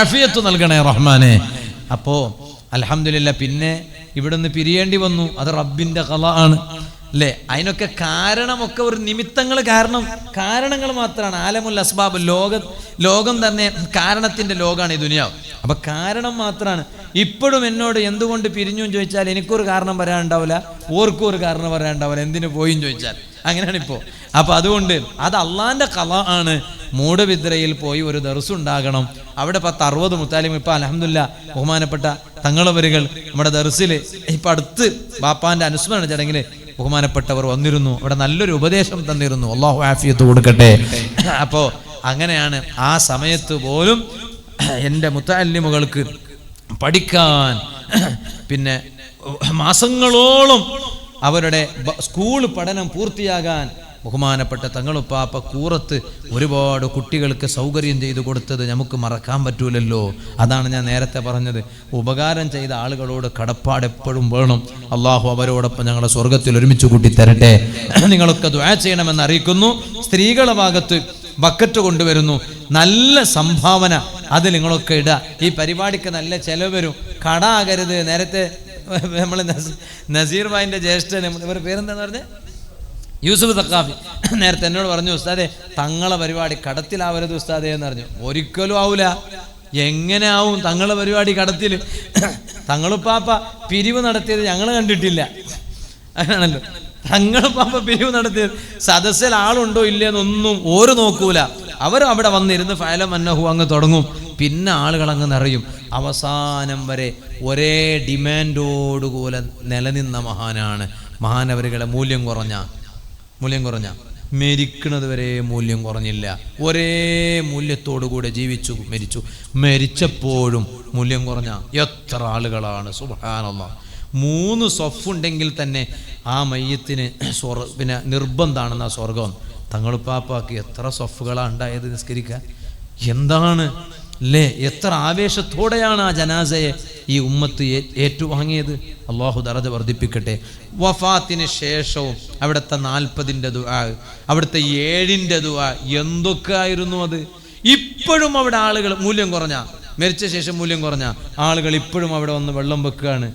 ആഫിയത്ത് നൽകണേ റഹ്മാനെ. അപ്പോ അൽഹംദുലില്ലാ പിന്നെ ഇവിടുന്ന് പിരിയേണ്ടി വന്നു. അത് റബ്ബിന്റെ ഖളാ ആണ് അല്ലേ? അതിനൊക്കെ കാരണമൊക്കെ ഒരു നിമിത്തങ്ങൾ, കാരണങ്ങൾ മാത്രമാണ്. ആലമുൽ അസ്ബാബ്, ലോകം തന്നെ കാരണത്തിന്റെ ലോകമാണ് ഈ ദുനിയാവ്. അപ്പൊ കാരണം മാത്രമാണ്. ഇപ്പോഴും എന്നോട് എന്തുകൊണ്ട് പിരിഞ്ഞു എന്ന് ചോദിച്ചാൽ എനിക്കൊരു കാരണം പറയാനുണ്ടാവില്ല, ഓർക്കും ഒരു കാരണം പറയാനുണ്ടാവില്ല, എന്തിനു പോയിന്ന് ചോദിച്ചാൽ. അങ്ങനെയാണ് ഇപ്പോ. അപ്പൊ അതുകൊണ്ട് അത് അള്ളാന്റെ ഖളാ ആണ്. മൂടബിദ്രയിൽ പോയി ഒരു ദർസ് ഉണ്ടാകണം. അവിടെ 10-60 മുത്താലിം. ഇപ്പൊ അൽഹംദുലില്ലാ ബഹുമാനപ്പെട്ട തങ്ങളവരുകൾ നമ്മുടെ ദർസിൽ ഇപ്പൊ അടുത്ത് ബാപ്പാന്റെ അനുസ്മരണ ചടങ്ങില് ബഹുമാനപ്പെട്ടവർ വന്നിരുന്നു. അവിടെ നല്ലൊരു ഉപദേശം തന്നിരുന്നു. അല്ലാഹു ആഫിയത്ത് കൊടുക്കട്ടെ. അപ്പോ അങ്ങനെയാണ് ആ സമയത്ത് പോലും എൻ്റെ മുത്തഅല്ലിമുകൾക്ക് പഠിക്കാൻ പിന്നെ മാസങ്ങളോളം അവരുടെ സ്കൂൾ പഠനം പൂർത്തിയാകാൻ ബഹുമാനപ്പെട്ട തങ്ങളുപ്പാപ്പ കൂറത്ത് ഒരുപാട് കുട്ടികൾക്ക് സൗകര്യം ചെയ്തു കൊടുത്തത് നമുക്ക് മറക്കാൻ പറ്റൂലല്ലോ. അതാണ് ഞാൻ നേരത്തെ പറഞ്ഞത്, ഉപകാരം ചെയ്ത ആളുകളോട് കടപ്പാട് എപ്പോഴും വേണം. അള്ളാഹു അവരോടൊപ്പം ഞങ്ങളെ സ്വർഗത്തിൽ ഒരുമിച്ച് കൂട്ടി തരട്ടെ. നിങ്ങളൊക്കെ ദുആ ചെയ്യണമെന്ന് അറിയിക്കുന്നു. സ്ത്രീകളുടെ ഭാഗത്ത് ബക്കറ്റ് കൊണ്ടുവരുന്നു. നല്ല സംഭാവന അത് നിങ്ങളൊക്കെ ഇടുക. ഈ പരിപാടിക്ക് നല്ല ചെലവ് വരും. കട ആകരുത്. നേരത്തെ നമ്മളെ നസീർ ഭായിന്റെ ജ്യേഷ്ഠൻ, ഇവരുടെ പേരെന്താന്ന് പറഞ്ഞേ, യൂസുഫ് സഖാഫി, നേരത്തെ എന്നോട് പറഞ്ഞു, ഉസ്താദെ തങ്ങളെ പരിപാടി കടത്തിലാവരുത് ഉസ്താദേ എന്ന് പറഞ്ഞു. ഒരിക്കലും ആവൂല. എങ്ങനെ ആവും തങ്ങളെ പരിപാടി കടത്തിൽ? തങ്ങളുപ്പാപ്പ പിരിവ് നടത്തിയത് ഞങ്ങൾ കണ്ടിട്ടില്ല. അങ്ങനെയാണല്ലോ, തങ്ങളുപ്പാപ്പ പിരിവ് നടത്തിയത് സദസ്സിൽ ആളുണ്ടോ ഇല്ലെന്നൊന്നും ഓര് നോക്കൂല. അവർ അവിടെ വന്നിരുന്ന് ഫഅലം അന്നഹു അങ്ങ് തുടങ്ങും. പിന്നെ ആളുകൾ അങ്ങ് നിറയും. അവസാനം വരെ ഒരേ ഡിമാൻഡോടുകൂടെ നിലനിന്ന മഹാനാണ്. മഹാനവരുകളെ മൂല്യം കുറഞ്ഞ മരിക്കുന്നത് വരെ മൂല്യം കുറഞ്ഞില്ല. ഒരേ മൂല്യത്തോടുകൂടെ ജീവിച്ചു മരിച്ചു. മരിച്ചപ്പോഴും മൂല്യം കുറഞ്ഞ എത്ര ആളുകളാണ്. സുബ്ഹാനല്ലാഹ്. 3 സൊഫുണ്ടെങ്കിൽ തന്നെ ആ മയ്യത്തിന് പിന്നെ നിർബന്ധമാണെന്ന സ്വർഗം. തങ്ങളുപ്പാപ്പാക്ക് എത്ര സൊഫുകളാണ് ഉണ്ടായത് നിസ്കരിക്കാൻ. എന്താണ് അല്ലേ? എത്ര ആവേശത്തോടെയാണ് ആ ജനാസയെ ഈ ഉമ്മത്ത് ഏറ്റുവാങ്ങിയത്. അള്ളാഹു ദറജ വർദ്ധിപ്പിക്കട്ടെ. വഫാത്തിന് ശേഷവും അവിടുത്തെ 40ന്റെ ദുആ, അവിടുത്തെ 7ന്റെ ദുആ, എന്തൊക്കെ ആയിരുന്നു അത്. ഇപ്പോഴും അവിടെ ആളുകൾ മൂല്യം കുറഞ്ഞ, മരിച്ച ശേഷം മൂല്യം കുറഞ്ഞ ആളുകൾ ഇപ്പോഴും അവിടെ വന്ന് വെള്ളം വെക്കുകയാണ്.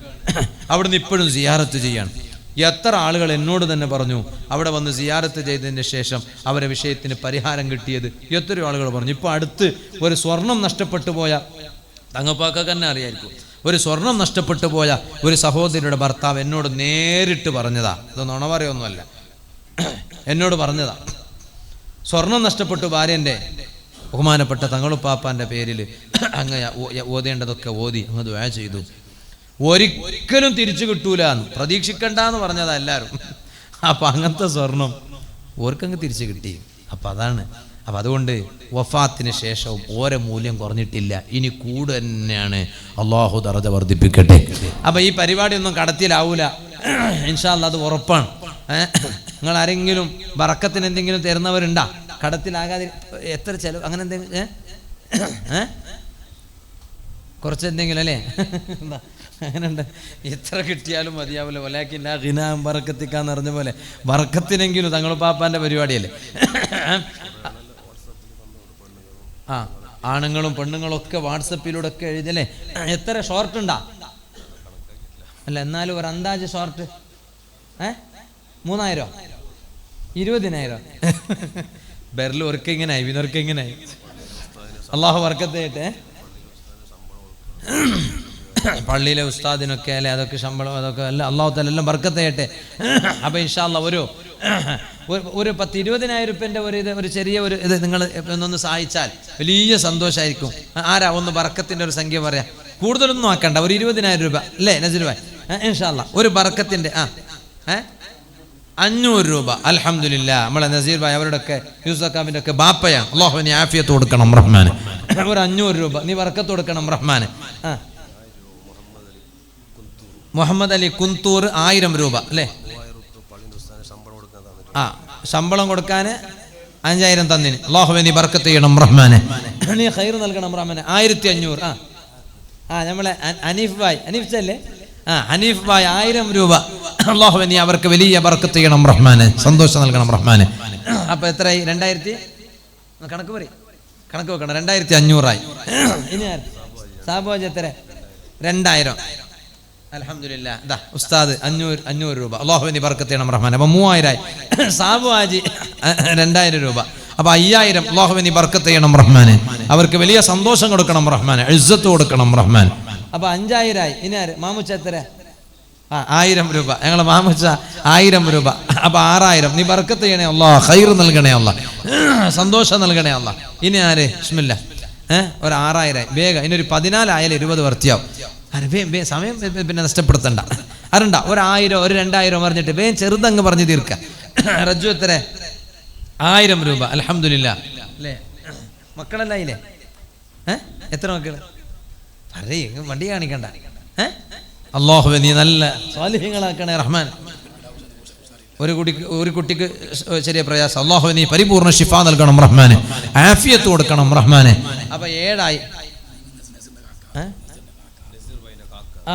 അവിടുന്ന് ഇപ്പോഴും സിയാറത്ത് ചെയ്യാണ്. എത്ര ആളുകൾ എന്നോട് തന്നെ പറഞ്ഞു അവിടെ വന്ന് സിയാറത്ത് ചെയ്തതിന് ശേഷം അവരെ വിഷയത്തിന് പരിഹാരം കിട്ടിയത്. എത്രയോ ആളുകൾ പറഞ്ഞു. ഇപ്പൊ അടുത്ത് ഒരു സ്വർണം നഷ്ടപ്പെട്ടു പോയ, തങ്ങപ്പാക്കൊക്കെ തന്നെ അറിയായിരിക്കും, ഒരു സ്വർണം നഷ്ടപ്പെട്ടു പോയ ഒരു സഹോദരിയുടെ ഭർത്താവ് എന്നോട് നേരിട്ട് പറഞ്ഞതാ. ഇത് നുണ പറയൊന്നുമല്ല, എന്നോട് പറഞ്ഞതാ. സ്വർണം നഷ്ടപ്പെട്ടു ഭാര്യൻ്റെ, ബഹുമാനപ്പെട്ട തങ്ങളുപ്പാപ്പാന്റെ പേരിൽ അങ്ങ് ഓതേണ്ടതൊക്കെ ഓതി അങ്ങ് ദുആ ചെയ്തു. ഒരിക്കലും തിരിച്ചു കിട്ടൂല, പ്രതീക്ഷിക്കണ്ടെന്ന് പറഞ്ഞതാ എല്ലാവരും. അപ്പൊ അങ്ങനത്തെ സ്വർണം ഓർക്കങ്ങ് തിരിച്ചു കിട്ടി. അപ്പൊ അതാണ്. അപ്പൊ അതുകൊണ്ട് വഫാത്തിന് ശേഷവും ഓരോ മൂല്യം കുറഞ്ഞിട്ടില്ല, ഇനി കൂടു തന്നെയാണ്. അള്ളാഹു ദറജ വർദ്ധിപ്പിക്കട്ടെ. അപ്പൊ ഈ പരിപാടി ഒന്നും കടത്തിലാവൂല ഇൻഷാ അല്ലാഹ്, അത് ഉറപ്പാണ്. നിങ്ങൾ ആരെങ്കിലും ബറക്കത്തിന് എന്തെങ്കിലും തരുന്നവരുണ്ടാ? കടത്തിലാകാതെ എത്ര ചെലവ് അങ്ങനെ എന്തെങ്കിലും കുറച്ച് എന്തെങ്കിലും അല്ലേ? അങ്ങനെ ഉണ്ട്. എത്ര കിട്ടിയാലും മതിയാവില്ല. വലാകിൻ ലാ ഗിനാ അൻ ബറക്കത്തിക്കാന്ന് പറഞ്ഞ പോലെ ബറക്കത്തിനെങ്കിലും തങ്ങളുപ്പാപ്പാന്റെ പരിപാടിയല്ലേ. ആ ആണുങ്ങളും പെണ്ണുങ്ങളും ഒക്കെ വാട്സപ്പിലൂടെ ഒക്കെ എഴുതല്ലേ. എത്ര ഷോർട്ട് ഉണ്ടാ? അല്ല എന്നാലും ഒരു അന്താജ് ഷോർട്ട് 3000 20,000 ബെറിൽ ഒരിക്കൽ ഇങ്ങനായി, വിനൊരിക്കൽ ഇങ്ങനായി. അള്ളാഹു ബർക്കത്ത് ചെയ്യട്ടെ. പള്ളിയിലെ ഉസ്താദിനൊക്കെ അല്ലെ അതൊക്കെ ശമ്പളം അതൊക്കെ അല്ല, അള്ളാഹു തആല എല്ലാം ബർക്കത്ത് ചെയ്യട്ടെ. അപ്പൊ ഇൻഷാ അല്ലാഹ് ഒരു 10-20,000 രൂപന്റെ ഒരു ചെറിയ ഒരു ഇത് നിങ്ങൾ ഒന്നൊന്ന് സഹായിച്ചാൽ വലിയ സന്തോഷമായിരിക്കും. ആരാ ഒന്ന് ബർക്കത്തിന്റെ ഒരു സംഖ്യ പറയാ, കൂടുതലൊന്നും ആക്കണ്ട, ഒരു 20,000 രൂപ അല്ലേ നസീർ ഭായ്? ഇൻഷാ അല്ലാഹ് ഒരു ബർക്കത്തിന്റെ 500 രൂപ. അൽഹംദുലില്ലാ, നമ്മളെ നസീർ ഭായ് അവരുടെയൊക്കെ യൂസഫാമിന്റെ ഒക്കെ ബാപ്പയാണ്. അല്ലാഹുവിന് ആഫിയത്ത് കൊടുക്കണം റഹ്മാനെ. ഒരു 500 രൂപ നീ ബർക്കത്ത് കൊടുക്കണം റഹ്മാനെ. മുഹമ്മദ് അലി കുന്തൂർ 1000 രൂപ അല്ലേ? ശമ്പളം കൊടുക്കാൻ 5000 തന്നിന്. അല്ലാഹുവേ നീ ബർക്കത്ത് ചെയ്യണം റഹ്മാനെ, നീ ഖൈർ നൽകണം റഹ്മാനെ. 1500 നമ്മളെ ഹനീഫ് അല്ലേ ഹനീഫ് ഭായ് 1000 രൂപ. അല്ലാഹുവേ നീ അവർക്ക് വലിയ ബർക്കത്ത് ചെയ്യണം റഹ്മാനെ, സന്തോഷം നൽകണം റഹ്മാനെ. അപ്പൊ എത്രയായി? 2000 കണക്ക് വെക്കണം. 2500 ഇനി സാബുവാജ് എത്ര? 2000. അൽഹംദുലില്ലാ. ദാ ഉസ്താദ് 500 രൂപ. അല്ലാഹുവേ നീ ബർക്കത്ത് ചെയ്യണം റഹ്മാനെ. അപ്പൊ 3000 ആയി. സാബുവാജി 2000 രൂപ. അപ്പൊ 5000. അല്ലാഹുവേ നീ ബർക്കത്ത് ചെയ്യണം റഹ്മാനെ, അവർക്ക് വലിയ സന്തോഷം കൊടുക്കണം റഹ്മാനെ, ഇസ്സത്ത് കൊടുക്കണം റഹ്മാൻ. അപ്പൊ 5000 ആയി. ഇനി ആര്? മാമുച്ച എത്ര? 1000 രൂപ. ഞങ്ങളെ മാമുച്ച 1000 രൂപ. അപ്പൊ 6000. നീ ബർക്കത്ത് ചെയ്യണേ അല്ലാഹ്, ഖൈർ നൽകണേ അല്ലാഹ്, സന്തോഷം നൽകണേ അല്ലാഹ്. ഇനി ആര്? ബിസ്മില്ലാ. ഒരു 6000 ആയി. വേഗം ഇനി ഒരു 14 ആയാലും 20 വർത്തിയാവും. സമയം പിന്നെ നഷ്ടപ്പെടുത്തണ്ട. അറിയണ്ട. 1000 ഒരു 2000 പറഞ്ഞിട്ട് വേഗം ചെറുതങ്ങ് പറഞ്ഞു തീർക്ക. റജ്ജു എത്ര? 1000 രൂപ. അൽഹംദുലില്ലാ. അല്ലേ മക്കളെല്ലാം ഇല്ലേ? എത്ര മക്കള്? അരേ വണ്ടി കാണിക്കണ്ട. അല്ലാഹുവേ നീ നല്ല സ്വാലിഹീങ്ങളാക്കണേ റഹ്മാൻ. ഒരു കുട്ടിക്ക് ചെറിയ പ്രയാസം, അല്ലാഹുവേ നീ പരിപൂർണ്ണ ശിഫ നൽകണം റഹ്മാനെ, ആഫിയത്ത് കൊടുക്കണം റഹ്മാനെ. അപ്പൊ 7 ആയി.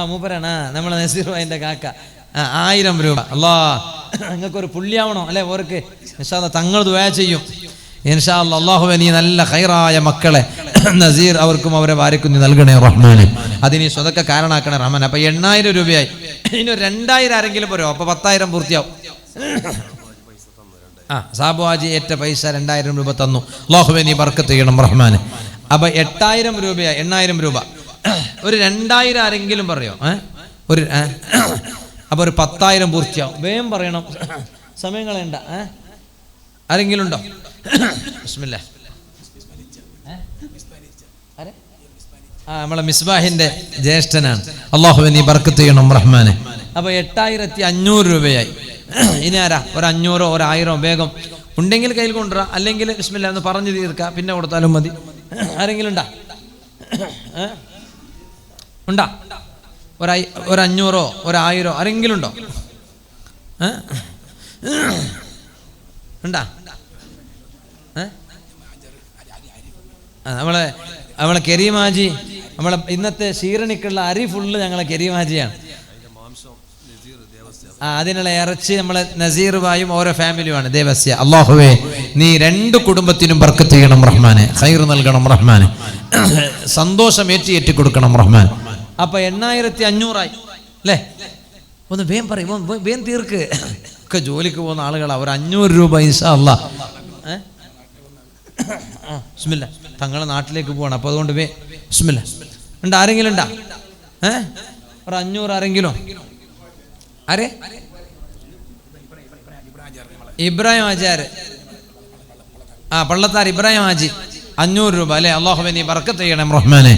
മൂപ്പരാണ് നമ്മളെ നസീർ ഭായിന്റെ കാക്ക. 1000 രൂപ. നിങ്ങൾക്കൊരു പുള്ളിയാവണോ അല്ലെ? ഓർക്ക് ഇൻഷാ അല്ലാഹ് തങ്ങൾ ദുആ ചെയ്യും ഇൻഷാ അല്ലാഹ്. അല്ലാഹുവേ നീ നല്ല ഖൈറായ മക്കളെ നസീർ അവർക്കും അവരെ ഭാര്യക്കും നീ നൽകണേ റഹ്മാനെ, അതിന് സ്വതക്ക കാരണാക്കണേ റഹ്മാൻ. അപ്പൊ 8000 രൂപയായി. ഇനി 2000 ആരെങ്കിലും പോരോ? അപ്പൊ 10000 പൂർത്തിയാവും. സാബുവാജി ഏറ്റ പൈസ 2000 രൂപ തന്നു. അല്ലാഹുവേ നീ ബർക്കത്ത് ചെയ്യണം റഹ്മാനെ. അപ്പൊ 8000 രൂപയായി. 8000 രൂപ. ഒരു 2000 ആരെങ്കിലും പറയോ? അപ്പൊ ഒരു 10000 പൂർത്തിയാവും. വേഗം പറയണം, സമയം കളയണ്ട. ആരെങ്കിലും ഉണ്ടോ? ബിസ്മില്ലാ. നമ്മളെ മിസ്ബാഹിന്റെ ജ്യേഷ്ഠനാണ്. അല്ലാഹുവേ നീ ബർക്കത്ത് ചെയ്യണം റഹ്മാനെ. അപ്പൊ 8500 രൂപയായി. ഇനി ആരാ? ഒരു 500 ഒരു 1000 വേഗം ഉണ്ടെങ്കിൽ കയ്യിൽ കൊണ്ടുവരാ, അല്ലെങ്കിൽ ബിസ്മില്ലാ എന്ന് പറഞ്ഞു തീർക്ക, പിന്നെ കൊടുത്താലും മതി. ആരെങ്കിലും ഉണ്ടാ? ഉണ്ടാ? ഒരു 500 ഒരു 1000 ആരെങ്കിലും ഉണ്ടോ? ഉണ്ടാ? നമ്മളെ കരീമാജി, നമ്മളെ ഇന്നത്തെ ശീരണിക്കുള്ള അരി ഫുള്ള് ഞങ്ങളെ കരീമാജിയാണ്. അതിനുള്ള ഇറച്ചി നമ്മളെ നസീർ ഭായും ഓരോ ഫാമിലിയുമാണ് ദേവസ്യ. അല്ലാഹുവേ നീ 2 കുടുംബത്തിനും ബർക്കത്ത് ചെയ്യണം റഹ്മാനെ, ഖൈർ നൽകണം റഹ്മാനെ, സന്തോഷം ഏറ്റി കൊടുക്കണം റഹ്മാൻ. അപ്പൊ 8500 ആയി അല്ലേ? ഒന്ന് വേഗം പറയും, വേഗം തീർക്ക്. ഒക്കെ ജോലിക്ക് പോകുന്ന ആളുകളാ. ഒരു 500 രൂപ ഇൻഷാ അല്ലാഹ്. ബിസ്മില്ലാ. തങ്ങളെ നാട്ടിലേക്ക് പോവാണ്. അപ്പൊ അതുകൊണ്ട് ബിസ്മില്ലാ. ഉണ്ട്? ആരെങ്കിലും ഉണ്ടാ? ഒരു 500 ആരെങ്കിലും? ആരെ? ഇബ്രാഹിം ആചാര്. പള്ളത്താർ ഇബ്രാഹിം ഹാജി 500 രൂപ അല്ലെ? അല്ലാഹുവേ നീ ബർക്കത്ത് ചെയ്യണം റഹ്മാനെ.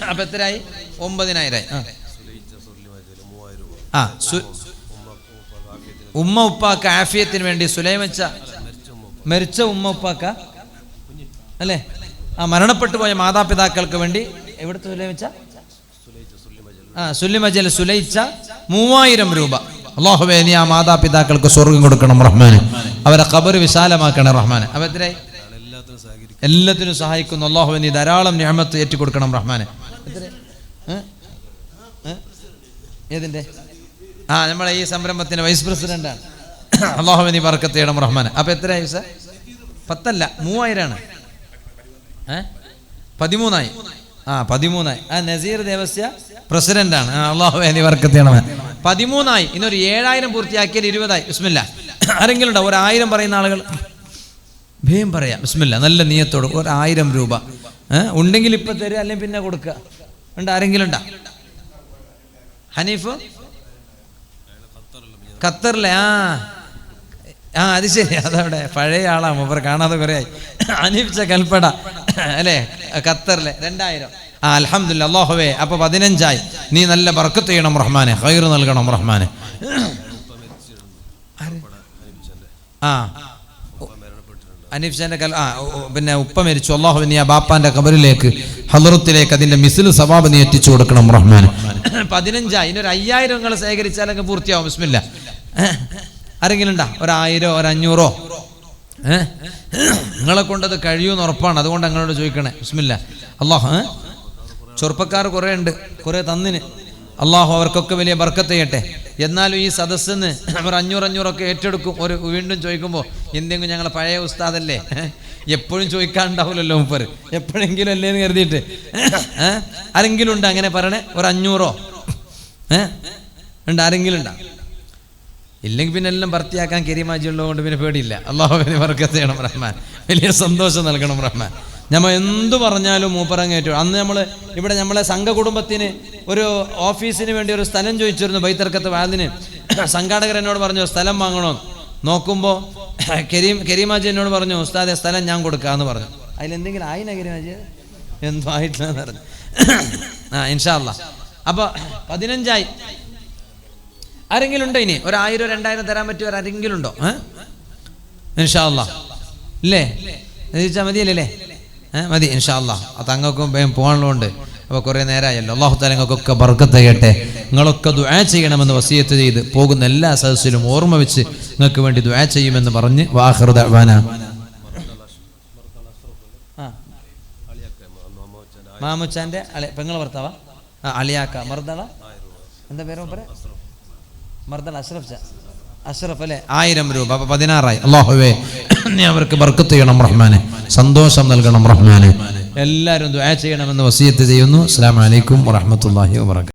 അപ്പൊ എത്രയായി? 9000 ആയി. ഉമ്മ ഉപ്പാക്ക ആഫിയത്തിന് വേണ്ടി സുലൈമച്ച മരിച്ച ഉമ്മ ഉപ്പാക്ക അല്ലേ? മരണപ്പെട്ടു പോയ മാതാപിതാക്കൾക്ക് വേണ്ടി എവിടുത്തെ സുലൈമച്ച? സുല്ലിമജൽ സുലൈച്ച 3000 രൂപ. അല്ലാഹുവേ നീ ആ മാതാപിതാക്കൾക്ക് സ്വർഗം കൊടുക്കണം റഹ്മാനെ, അവരെ ഖബർ വിശാലമാക്കണം റഹ്മാനെ. അപ്പൊ എത്രയായി? എല്ലാത്തിനും സഹായിക്കുന്നു. അല്ലാഹുവേ നീ ധാരാളം നിഅമത്ത് ഏറ്റി കൊടുക്കണം റഹ്മാനെ. ഏതിന്റെ? നമ്മളെ ഈ സംരംഭത്തിന്റെ വൈസ് പ്രസിഡന്റാണ്. അല്ലാഹുവേ നീ ബർക്കത്ത് ചെയ്യണം റഹ്മാനെ. അപ്പൊ എത്രയായി സർ? 10 അല്ല 3000 ആണ്. 13 ആയി. 13 ആയി. നസീർ ദേവസ്യ പ്രസിഡന്റാണ്. അല്ലാഹുവേ നീ ബർക്കത്ത് ചെയ്യണം. 13 ആയി. ഇന്നൊരു 7000 പൂർത്തിയാക്കിയാൽ 20 ആയി. ബിസ്മില്ലാ. ആരെങ്കിലും ഉണ്ടോ? ഒരു 1000 പറയുന്ന ആളുകൾ വേഗം പറയാം. ബിസ്മില്ലാ. നല്ല നിയത്തോട് ഒരു 1000 രൂപ ഉണ്ടെങ്കിൽ ഇപ്പൊ തരിക, അല്ലെങ്കിൽ പിന്നെ കൊടുക്കുക. ഉണ്ട്? ആരെങ്കിലും ഉണ്ടാ? ഹനീഫ് ഖത്തറിലെ? അത് ശരി, അതവിടെ പഴയ ആളാ, മൂപ്പർ കാണാതെ കുറെ ആയി. ഹനീഫ് കൽപ്പട അല്ലേ? ഖത്തറിലെ 2000. അൽഹംദുലില്ലാ. അല്ലാഹുവേ അപ്പൊ 15 ആയി. നീ നല്ല ബർക്കത്ത് ചെയ്യണം റഹ്മാനെ, ഖൈർ നൽകണം റഹ്മാനെ. അനീഫ് ഷാന്റെ പിന്നെ ഉപ്പ മരിച്ചു. അല്ലാഹുവേ നീ ആ ബാപ്പാന്റെ ഖബറിലേക്ക് ഹളറത്തിലേക്ക് അതിന്റെ മിസ്ൽ സവാബ് നീ എത്തിച്ചു കൊടുക്കണം റഹ്മാനെ. 15 ആയി. ഇനി ഒരു 5000 നിങ്ങൾ ശേഖരിച്ചാലൊക്കെ പൂർത്തിയാവും. ബിസ്മില്ലാ. ആരെങ്കിലും ഉണ്ടാ? ഒരു 1000 ഒരു 500? നിങ്ങളെ കൊണ്ടത് കഴിയുമെന്ന് ഉറപ്പാണ്, അതുകൊണ്ട് നിങ്ങളോട് ചോദിക്കണേ. ബിസ്മില്ലാ. അല്ലാഹ് ചെറുപ്പക്കാർ കുറേ ഉണ്ട്, കുറേ തന്നിന്. അള്ളാഹു അവർക്കൊക്കെ വലിയ ബർക്കത്ത് ചെയ്യട്ടെ. എന്നാലും ഈ സദസ്സിന്ന് അവർ 500 ഏറ്റെടുക്കും. ഒരു വീണ്ടും ചോദിക്കുമ്പോൾ എന്തെങ്കിലും ഞങ്ങളെ പഴയ ഉസ്താദല്ലേ, എപ്പോഴും ചോദിക്കാണ്ടാവില്ലല്ലോ മൂപ്പർ, എപ്പോഴെങ്കിലും അല്ലേ എന്ന് കരുതിയിട്ട് ആരെങ്കിലും ഉണ്ട് അങ്ങനെ പറയണേ? ഒരു 500 ഉണ്ട്, ആരെങ്കിലും ഉണ്ടാ? ഇല്ലെങ്കിൽ പിന്നെ എല്ലാം ഭർത്തിയാക്കാൻ കരീമാജി ഉള്ളതുകൊണ്ട് പിന്നെ പേടിയില്ല. അള്ളാഹു വലിയ ബർക്കത്ത് ചെയ്യണം റഹ്മാൻ, വലിയ സന്തോഷം നൽകണം റഹ്മാൻ. നമ്മൾ എന്തു പറഞ്ഞാലും മൂപ്പറങ്ങേറ്റു. അന്ന് നമ്മൾ ഇവിടെ നമ്മളെ സംഘ കുടുംബത്തിന് ഒരു ഓഫീസിന് വേണ്ടി ഒരു സ്ഥലം ചോദിച്ചിരുന്നു ബൈത്തർക്കത്ത് വാദിന്. സംഘാടകർ എന്നോട് പറഞ്ഞു സ്ഥലം വാങ്ങണോ. നോക്കുമ്പോൾ കരീമാജി എന്നോട് പറഞ്ഞു ഉസ്താദെ സ്ഥലം ഞാൻ കൊടുക്കാമെന്ന് പറഞ്ഞു. അതിലെന്തെങ്കിലും ആയിന കരീമാജി? എന്തോ ആയിട്ടില്ലെന്ന് പറഞ്ഞു. ഇൻഷാ അല്ലാ. അപ്പോൾ 15 ആരെങ്കിലും ഉണ്ടോ? ഇനി 1000 2000 തരാൻ പറ്റിയവർ ആരെങ്കിലും ഉണ്ടോ? ഇൻഷാ അല്ലാ. ഇല്ലേ? ചോദിച്ചാൽ മതിയല്ലേ? മതി ഇൻഷാ അല്ലാ. തങ്ങൾക്കും പോകാനുള്ളതുകൊണ്ട്. അപ്പോൾ കുറേ നേരമായല്ലോ. അല്ലാഹു തആല നിങ്ങൾക്കൊക്കെ ബർക്കത്ത് ചെയ്യട്ടെ. നിങ്ങളൊക്കെ ദുആ ചെയ്യണമെന്ന് വസിയത്ത് ചെയ്ത് പോകുന്ന എല്ലാ സദസ്സിലും ഓർമ്മ വെച്ച് നിങ്ങൾക്ക് വേണ്ടി ദുആ ചെയ്യുമെന്ന് പറഞ്ഞ് വാഖിറു ദഅ്വാനാ. മാമുച്ചാൻ്റെ പെങ്ങളെ ഭർത്താവാ? അളിയാക്ക മർദള, എന്താ പേര് പറ? മർദള അഷ്റഫ് അല്ലേ? 1000 രൂപ. അപ്പോൾ 16 അല്ലാഹുവേ നീ അവർക്ക് ബർക്കത്ത് ചെയ്യണം റഹ്മാനെ, സന്തോഷം നൽകണം റഹ്മാനെ. എല്ലാവരും ദുആ ചെയ്യണമെന്ന് വസിയത്ത് ചെയ്യുന്നു. അസ്സലാമു അലൈക്കും വറഹ്മത്തുള്ളാഹി വബറകാതുഹു.